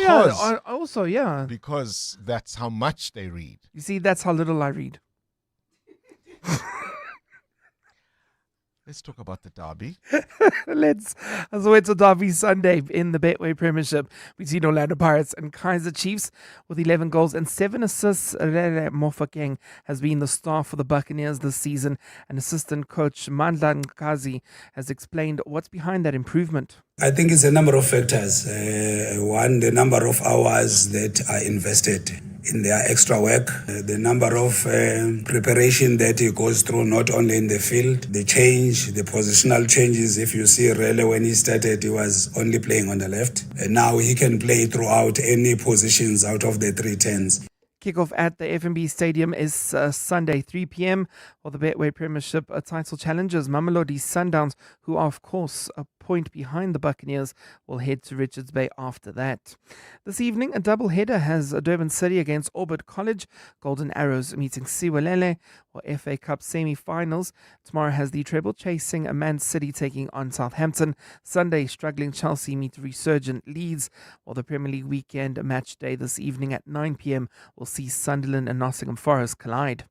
that's how much they read. You see, that's how little I read. Let's talk about the derby. So it's a derby Sunday in the Betway Premiership between Orlando Pirates and Kaizer Chiefs with 11 goals and 7 assists. Rere Mofokeng has been the star for the Buccaneers this season, and assistant coach Mandla Nkazi has explained what's behind that improvement. I think it's a number of factors. One, the number of hours that are invested in their extra work, the number of preparation that he goes through, not only in the field, the change, the positional changes. If you see really when he started, he was only playing on the left. And now he can play throughout any positions out of the 310s. Kickoff at the FNB Stadium is Sunday, 3 p.m. for the Betway Premiership title challengers. Mamelodi Sundowns, who are, of course, a point behind the Buccaneers, will head to Richards Bay after that. This evening, a double-header has Durban City against Orbit College. Golden Arrows meeting Siwelele for FA Cup semi-finals. Tomorrow has the treble-chasing Man City taking on Southampton. Sunday, struggling Chelsea meet resurgent Leeds, while the Premier League weekend match day this evening at 9 p.m. will see Sunderland and Nottingham Forest collide.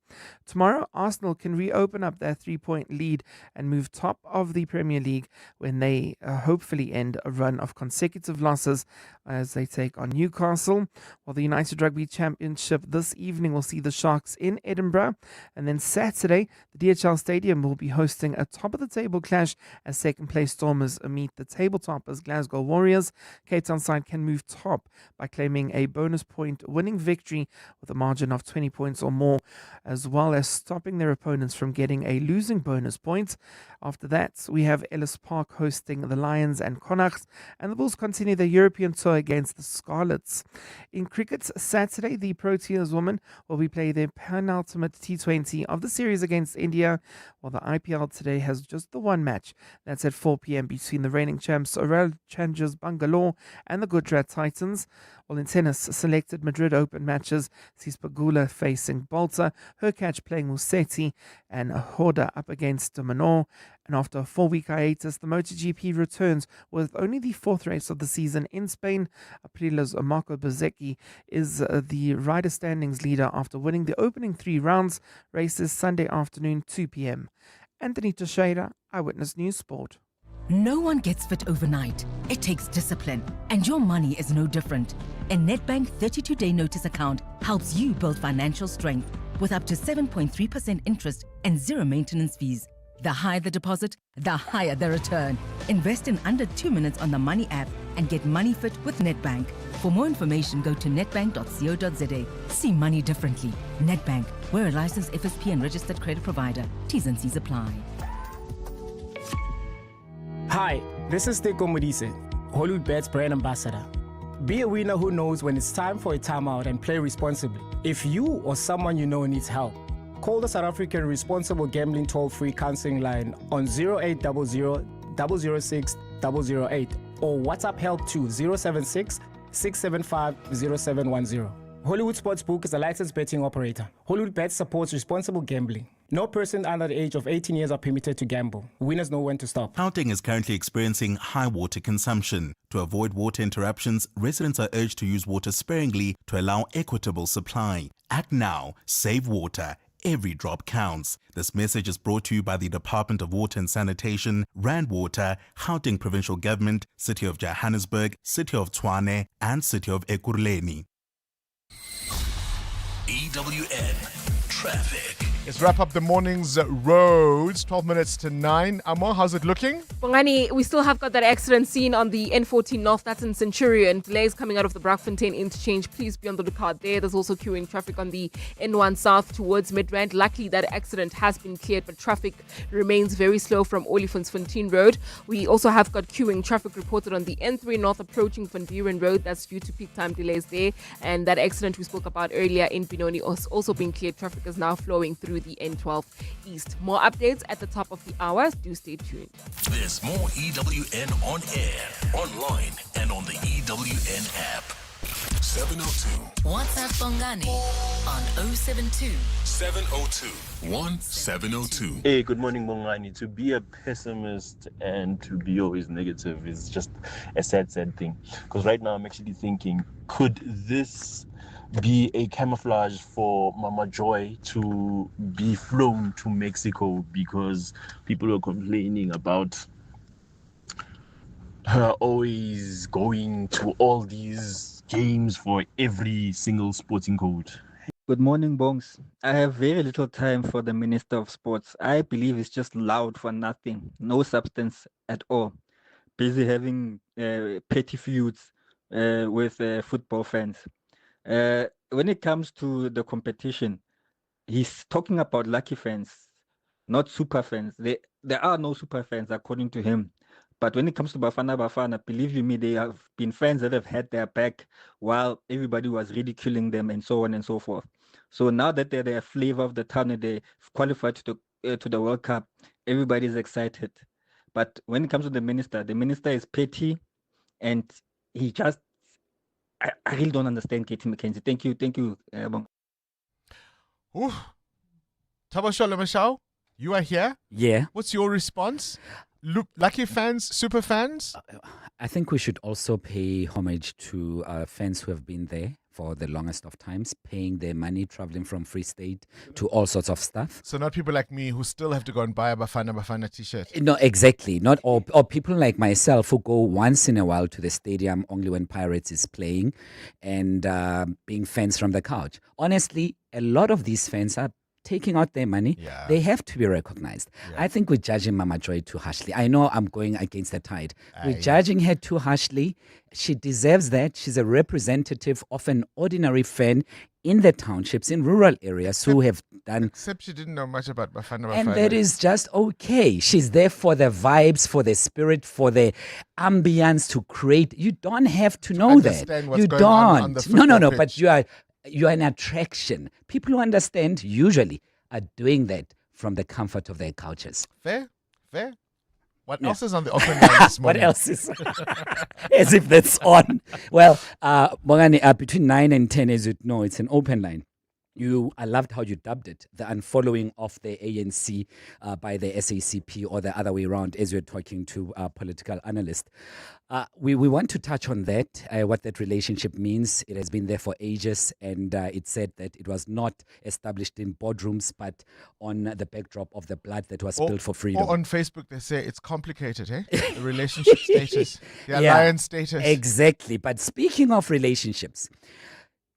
Tomorrow, Arsenal can reopen up their 3-point lead and move top of the Premier League when they hopefully end a run of consecutive losses as they take on Newcastle. While the United Rugby Championship this evening will see the Sharks in Edinburgh. And then Saturday, the DHL Stadium will be hosting a top-of-the-table clash as second-place Stormers meet the table-toppers Glasgow Warriors. Cape Town side can move top by claiming a bonus point winning victory with a margin of 20 points or more, as well as stopping their opponents from getting a losing bonus point. After that, we have Ellis Park hosting the Lions and Connachts, and the Bulls continue their European tour against the Scarlets. In cricket, Saturday, the Proteas women will be playing their penultimate T20 of the series against India, while the IPL today has just the one match. That's at 4 p.m. between the reigning champs Royal Challengers Bangalore and the Gujarat Titans. While in tennis, selected Madrid Open matches sees Pegula facing Bolter, Hurkacz playing Musetti, and Horda up against Manor. And after a 4-week hiatus, the MotoGP returns with only the 4th race of the season in Spain. Aprilia's Marco Bezzecchi is the rider standings leader after winning the opening 3 rounds. Races Sunday afternoon, 2 p.m. Anthony Teixeira, Eyewitness News Sport. No one gets fit overnight. It takes discipline, and your money is no different. A Nedbank 32-day notice account helps you build financial strength with up to 7.3% interest and 0 maintenance fees. The higher the deposit, the higher the return. Invest in under 2 minutes on the Money app and get money fit with Nedbank. For more information, go to nedbank.co.za. See money differently. Nedbank, we're a licensed FSP and registered credit provider. T's and C's apply. Hi, this is Teko Modise, Hollywood Bet's brand ambassador. Be a winner who knows when it's time for a timeout and play responsibly. If you or someone you know needs help, call the South African Responsible Gambling Toll-Free Counseling Line on 0800 006 008 or WhatsApp help to 076 675 0710. Hollywood Sportsbook is a licensed betting operator. Hollywood Bet supports responsible gambling. No person under the age of 18 years are permitted to gamble. Winners know when to stop. Gauteng is currently experiencing high water consumption. To avoid water interruptions, residents are urged to use water sparingly to allow equitable supply. Act now, save water. Every drop counts. This message is brought to you by the Department of Water and Sanitation, Rand Water, Gauteng Provincial Government, City of Johannesburg, City of Tshwane, and City of Ekurhuleni. EWN Traffic. Let's wrap up the morning's roads. 12 minutes to 9. Amo, how's it looking? Bongani, we still have got that accident scene on the N14 North. That's in Centurion. Delays coming out of the Brakfontein interchange. Please be on the lookout there. There's also queuing traffic on the N1 South towards Midrand. Luckily, that accident has been cleared, but traffic remains very slow from Olifantsfontein Road. We also have got queuing traffic reported on the N3 North approaching Van Buren Road. That's due to peak time delays there. And that accident we spoke about earlier in Benoni has also been cleared. Traffic is now flowing through the N12 East. More updates at the top of the hour. Do stay tuned. There's more EWN on air, online, and on the EWN app. 702. WhatsApp Bongani on 072 702 1702. Hey, good morning, Bongani. To be a pessimist and to be always negative is just a sad thing. Because right now I'm actually thinking, could this be a camouflage for Mama Joy to be flown to Mexico because people are complaining about her always going to all these games for every single sporting code? Good morning, Bongs. I have very little time for the Minister of Sports. I believe it's just loud for nothing, no substance at all. Busy having petty feuds with football fans. When it comes to the competition, he's talking about lucky fans, not super fans. There are no super fans, according to him. But when it comes to Bafana, believe you me, they have been fans that have had their back while everybody was ridiculing them and so on and so forth. So now that they're the flavor of the town and they've qualified to the World Cup, everybody's excited. But when it comes to the minister is petty, and he just, I really don't understand Katie McKenzie. Thank you. Tabashola Mashao, you are here? Yeah. What's your response? Lucky fans, super fans? I think we should also pay homage to fans who have been there for the longest of times, paying their money, traveling from Free State to all sorts of stuff. So not people like me who still have to go and buy a Bafana t-shirt. No, exactly. Not all, or people like myself who go once in a while to the stadium only when Pirates is playing and being fans from the couch. Honestly, a lot of these fans are taking out their money. Yeah. They have to be recognized. Yeah. I think we're judging Mama Joy too harshly. I know I'm going against the tide. We're judging her too harshly. She deserves that. She's a representative of an ordinary fan in the townships, in rural areas who have done... Except she didn't know much about Bafana. And that is just okay. She's there for the vibes, for the spirit, for the ambience to create. You don't have to know that. What's You going on the don't. No, pitch. but you are an attraction. People who understand usually are doing that from the comfort of their couches. Fair. What else is on the open line this morning? What else is? As if that's on. Well, Bongani, between 9 and 10, as you know, it's an open line. I loved how you dubbed it, the unfollowing of the ANC by the SACP, or the other way around, as you're talking to a political analyst. We want to touch on that, what that relationship means. It has been there for ages, and it said that it was not established in boardrooms, but on the backdrop of the blood that was spilled for freedom. Or on Facebook, they say it's complicated, eh? The relationship status, the alliance status. Exactly. But speaking of relationships,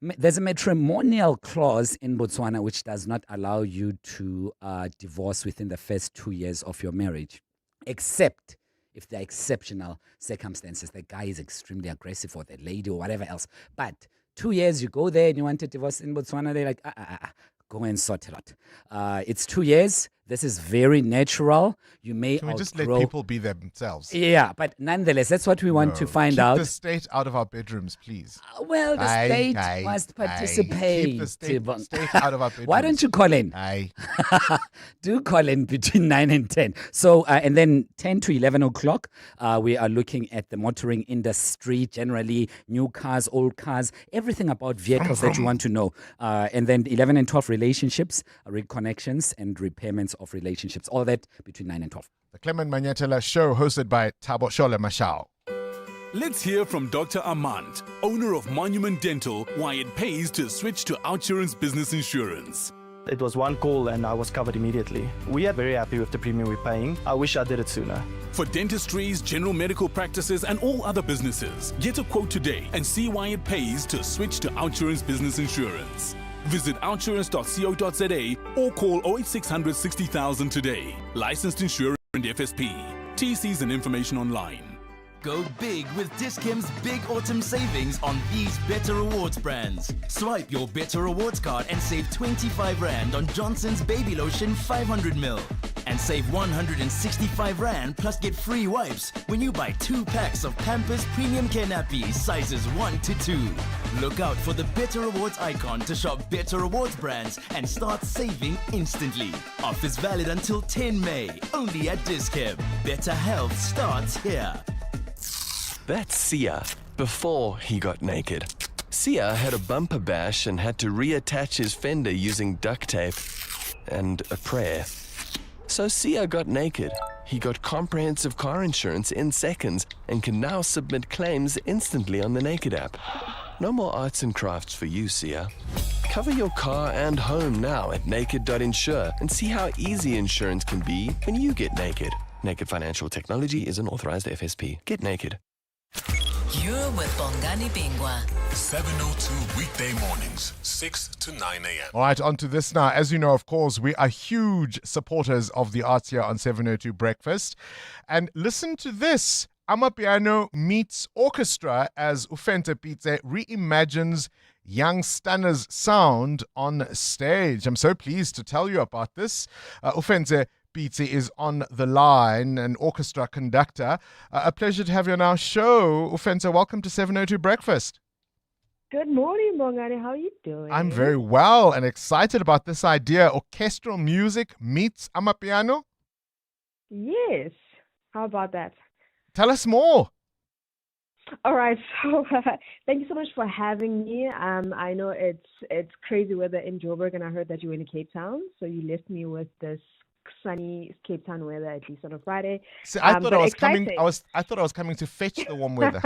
there's a matrimonial clause in Botswana which does not allow you to divorce within the first 2 years of your marriage, except if there are exceptional circumstances. The guy is extremely aggressive or the lady or whatever else. But 2 years you go there and you want to divorce in Botswana, they're like, go and sort it out. It's 2 years. This is very natural. You may Can we just let outgrow- people be themselves? Yeah, but nonetheless, that's what we want to find Keep out. the state out of our bedrooms, please. Well, the state must participate. Keep the state out of our bedrooms. Why don't you call in? Do call in between 9 and 10. So, and then 10 to 11 o'clock, we are looking at the motoring industry, generally new cars, old cars, everything about vehicles that you want to know. And then 11 and 12, relationships, reconnections, and repairments of relationships. All that between 9 and 12. The Clement Manyetela Show, hosted by Thabo Shole Mashao. Let's hear from Dr. Amand, owner of Monument Dental, why it pays to switch to Outsurance Business Insurance. It was one call and I was covered immediately. We are very happy with the premium we're paying. I wish I did it sooner. For dentistries, general medical practices, and all other businesses, get a quote today and see why it pays to switch to Outsurance Business Insurance. Visit outsurance.co.za or call 08600 60,000 today. Licensed insurer and FSP. TCs and information online. Go big with Dis-Chem's big autumn savings on these Better Rewards brands. Swipe your Better Rewards card and save 25 Rand on Johnson's Baby Lotion 500ml. And save 165 Rand plus get free wipes when you buy 2 packs of Pampers Premium Care Nappies sizes 1 to 2. Look out for the Better Rewards icon to shop Better Rewards brands and start saving instantly. Offers valid until 10 May, only at Dis-Chem. Better health starts here. That's Sia, before he got naked. Sia had a bumper bash and had to reattach his fender using duct tape and a prayer. So Sia got naked. He got comprehensive car insurance in seconds and can now submit claims instantly on the Naked app. No more arts and crafts for you, Sia. Cover your car and home now at naked.insure and see how easy insurance can be when you get naked. Naked Financial Technology is an authorized FSP. Get naked. You're with Bongani Bingwa. 702 weekday mornings, 6 to 9 a.m. All right, on to this now. As you know, of course, we are huge supporters of the arts here on 702 Breakfast. And listen to this. Amapiano meets orchestra as Ufente Pitse reimagines young Stunner's sound on stage. I'm so pleased to tell you about this. Ufente Pitse is on the line, an orchestra conductor. A pleasure to have you on our show. Ufente, welcome to 702 Breakfast. Good morning, Bongani. How are you doing? I'm very well and excited about this idea. Orchestral music meets Amapiano. Yes. How about that? Tell us more. All right. So thank you so much for having me. I know it's crazy weather in Joburg, and I heard that you were in Cape Town. So you left me with this sunny Cape Town weather, at least on a Friday. See, I thought I was exciting. coming. I thought I was coming to fetch the warm weather.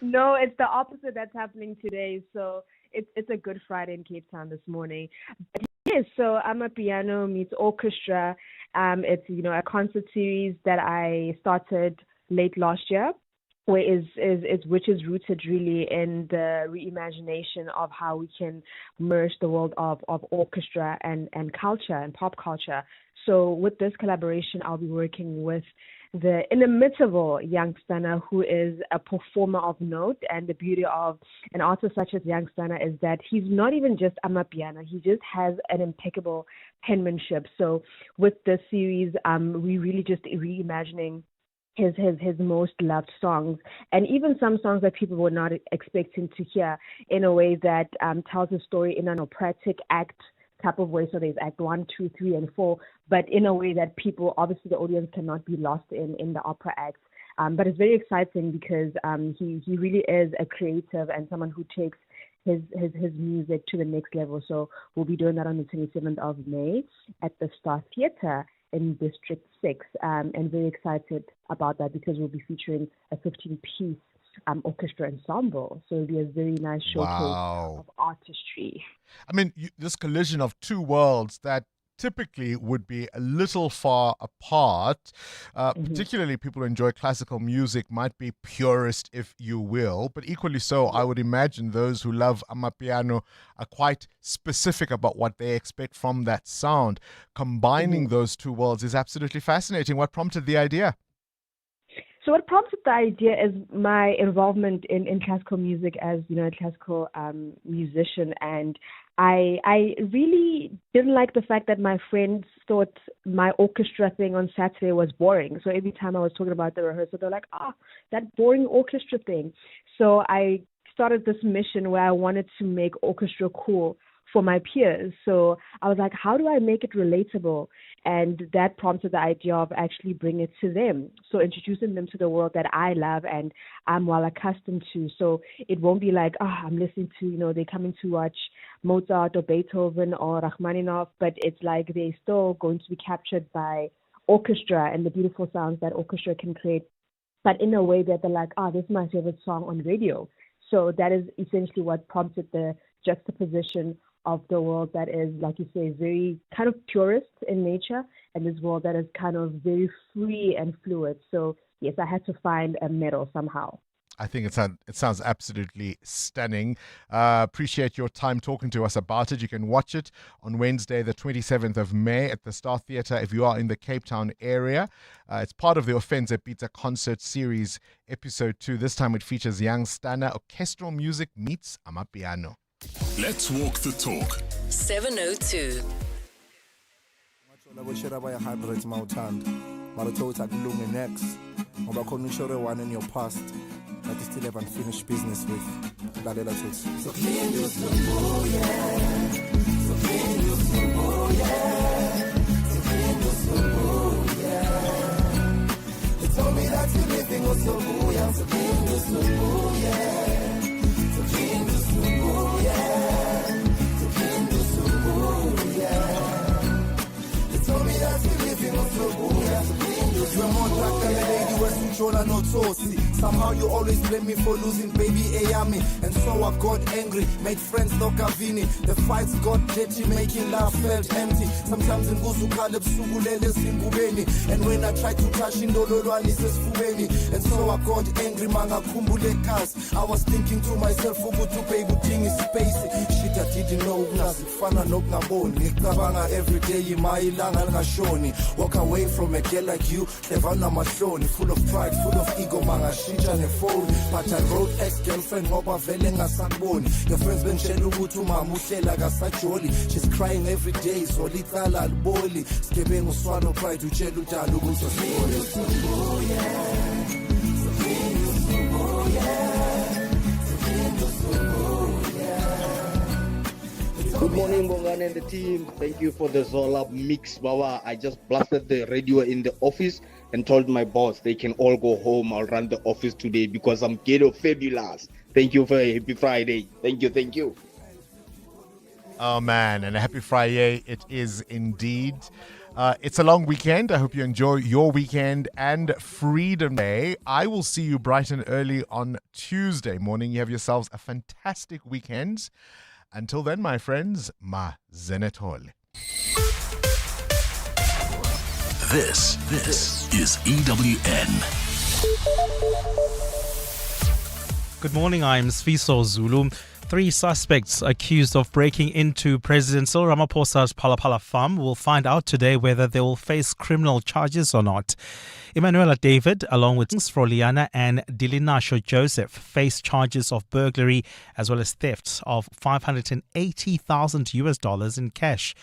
No, it's the opposite that's happening today. So it's a good Friday in Cape Town this morning. But yes, so Amapiano meets orchestra. It's a concert series that I started late last year, which is rooted really in the reimagination of how we can merge the world of orchestra and culture and pop culture. So with this collaboration, I'll be working with the inimitable young Stunner, who is a performer of note. And the beauty of an artist such as young Stunner is that he's not even just Amapiano, he just has an impeccable penmanship. So with this series, we really just reimagining his most loved songs, and even some songs that people were not expecting to hear, in a way that tells a story in an operatic act type of way. So there's act 1, 2, 3, and 4, but in a way that people, obviously the audience, cannot be lost in the opera act. But it's very exciting because he really is a creative and someone who takes his music to the next level. So we'll be doing that on the 27th of May at the Star Theatre in District 6, and very excited about that because we'll be featuring a 15-piece orchestra ensemble. So it'll be a very nice showcase of artistry. I mean, this collision of two worlds that typically would be a little far apart. Particularly people who enjoy classical music might be purist, if you will, but equally so, I would imagine those who love Amapiano are quite specific about what they expect from that sound. Combining those two worlds is absolutely fascinating. What prompted the idea? So what prompted the idea is my involvement in classical music as, a classical musician. And I really didn't like the fact that my friends thought my orchestra thing on Saturday was boring. So every time I was talking about the rehearsal, they're like, that boring orchestra thing. So I started this mission where I wanted to make orchestra cool for my peers. So I was like, how do I make it relatable? And that prompted the idea of actually bringing it to them. So introducing them to the world that I love and I'm well accustomed to. So it won't be like, I'm listening to, they're coming to watch Mozart or Beethoven or Rachmaninoff, but it's like they're still going to be captured by orchestra and the beautiful sounds that orchestra can create, but in a way that they're like, this is my favorite song on radio. So that is essentially what prompted the juxtaposition of the world that is, like you say, very kind of purist in nature, and this world that is kind of very free and fluid. So yes, I had to find a middle somehow. I think it sounds absolutely stunning. Appreciate your time talking to us about it. You can watch it on Wednesday, the 27th of May at the Star Theatre if you are in the Cape Town area. It's part of the Offense Pizza concert series, episode 2. This time it features young Stana orchestral music meets amapiano. Let's walk the talk. 702. ngoba khona ushore one in your past that you still haven't finished business with. Lalela Tuts. They told me that you're living on Sobuya, They told me that you're living on Sobuya. You're more drunk than a lady Western Jonah, no tossy. Somehow you always blame me for losing baby Ayami. And so I got angry, made friends no Gavini. The fights got dirty, making love felt empty. Sometimes in Guzu Kaleb Sugulele Simbubeni. And when I tried to touch in Dololwani says Fubeni. And so I got angry, manga kumbule kas. I was thinking to myself, Ugutu baby thing is spacey. Shit I didn't know Nazi Fana no Naboni. Kabanga every day in my langa Shoni. Walk away from a girl like you. Levana Mashoni, full of pride, full of ego, manga shinja ne phone. But I wrote ex-girlfriend, Boba Velenga Sanboni. Your friend's been Shelubutu Mamusela Gasacholi. She's crying every day, so little alboli. Skebeng Uswano pride to Cheluta Lubuto. Good morning, Bongani and the team. Thank you for the Zola mix, Baba. I just blasted the radio in the office and told my boss they can all go home. I'll run the office today because I'm ghetto fabulous. Thank you for a happy Friday. Thank you. Oh, man, and a happy Friday it is indeed. It's a long weekend. I hope you enjoy your weekend and Freedom Day. I will see you bright and early on Tuesday morning. You have yourselves a fantastic weekend. Until then, my friends, ma zenetol. This is EWN. Good morning, I'm Sfiso Zulu. 3 suspects accused of breaking into President Cyril Ramaphosa's Phalaphala farm will find out today whether they will face criminal charges or not. Emanuela David, along with Froliana and Dilinasho Joseph, face charges of burglary as well as theft of $580,000 in cash.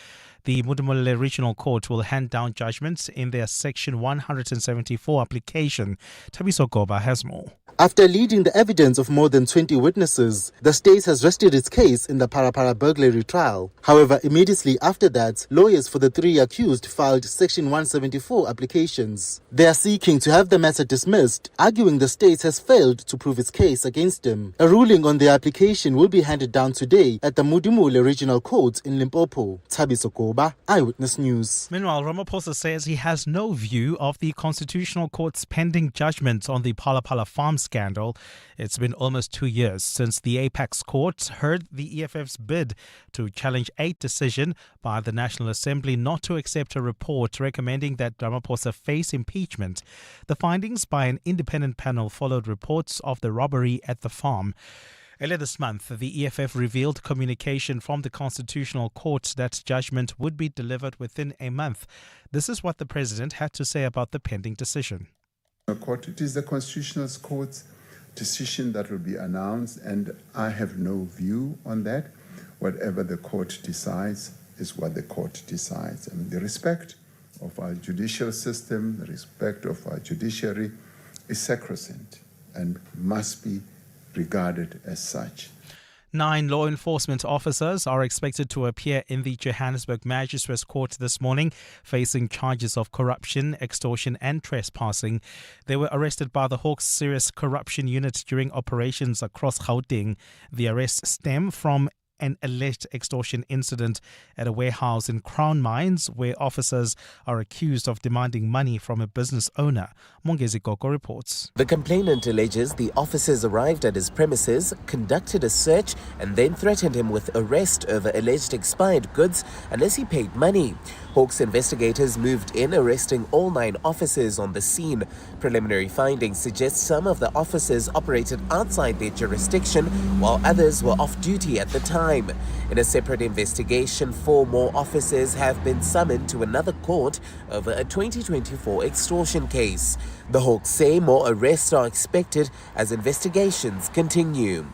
The Municipal Regional Court will hand down judgments in their Section 174 application. Tabiso Goba has more. After leading the evidence of more than 20 witnesses, the state has rested its case in the Parapara burglary trial. However, immediately after that, lawyers for the 3 accused filed Section 174 applications. They are seeking to have the matter dismissed, arguing the state has failed to prove its case against them. A ruling on the application will be handed down today at the Mudimule Regional Court in Limpopo. Tabiso Goba, Eyewitness News. Meanwhile, Ramaphosa says he has no view of the Constitutional Court's pending judgment on the Phalaphala farm scandal. It's been almost 2 years since the Apex Court heard the EFF's bid to challenge a decision by the National Assembly not to accept a report recommending that Ramaphosa face impeachment. The findings by an independent panel followed reports of the robbery at the farm. Earlier this month, the EFF revealed communication from the Constitutional Court that judgment would be delivered within a month. This is what the president had to say about the pending decision. Court. It is the Constitutional Court's decision that will be announced, and I have no view on that. Whatever the court decides is what the court decides. And the respect of our judicial system, the respect of our judiciary is sacrosanct and must be regarded as such. 9 law enforcement officers are expected to appear in the Johannesburg Magistrates Court this morning, facing charges of corruption, extortion and trespassing. They were arrested by the Hawks Serious Corruption Unit during operations across Gauteng. The arrests stem from an alleged extortion incident at a warehouse in Crown Mines, where officers are accused of demanding money from a business owner. Mongezi Koko reports. The complainant alleges the officers arrived at his premises, conducted a search, and then threatened him with arrest over alleged expired goods unless he paid money. Hawks investigators moved in, arresting all 9 officers on the scene. Preliminary findings suggest some of the officers operated outside their jurisdiction, while others were off duty at the time. In a separate investigation, 4 more officers have been summoned to another court over a 2024 extortion case. The Hawks say more arrests are expected as investigations continue.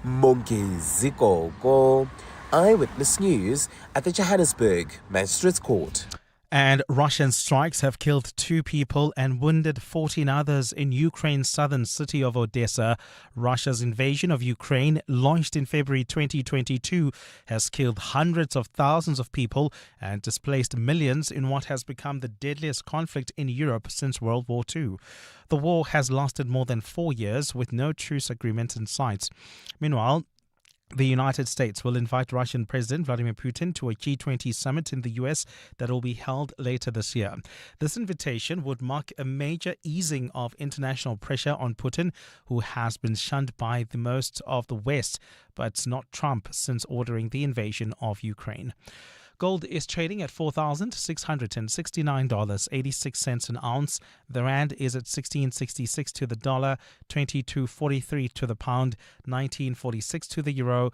Mongezi Koko, Eyewitness News at the Johannesburg Magistrates Court. And Russian strikes have killed 2 people and wounded 14 others in Ukraine's southern city of Odessa. Russia's invasion of Ukraine, launched in February 2022, has killed hundreds of thousands of people and displaced millions in what has become the deadliest conflict in Europe since World War II. The war has lasted more than 4 years with no truce agreement in sight. Meanwhile, the United States will invite Russian President Vladimir Putin to a G20 summit in the US that will be held later this year. This invitation would mark a major easing of international pressure on Putin, who has been shunned by the most of the West, but not Trump, since ordering the invasion of Ukraine. Gold is trading at $4,669.86 an ounce. The rand is at 16.66 to the dollar, 22.43 to the pound, 19.46 to the euro.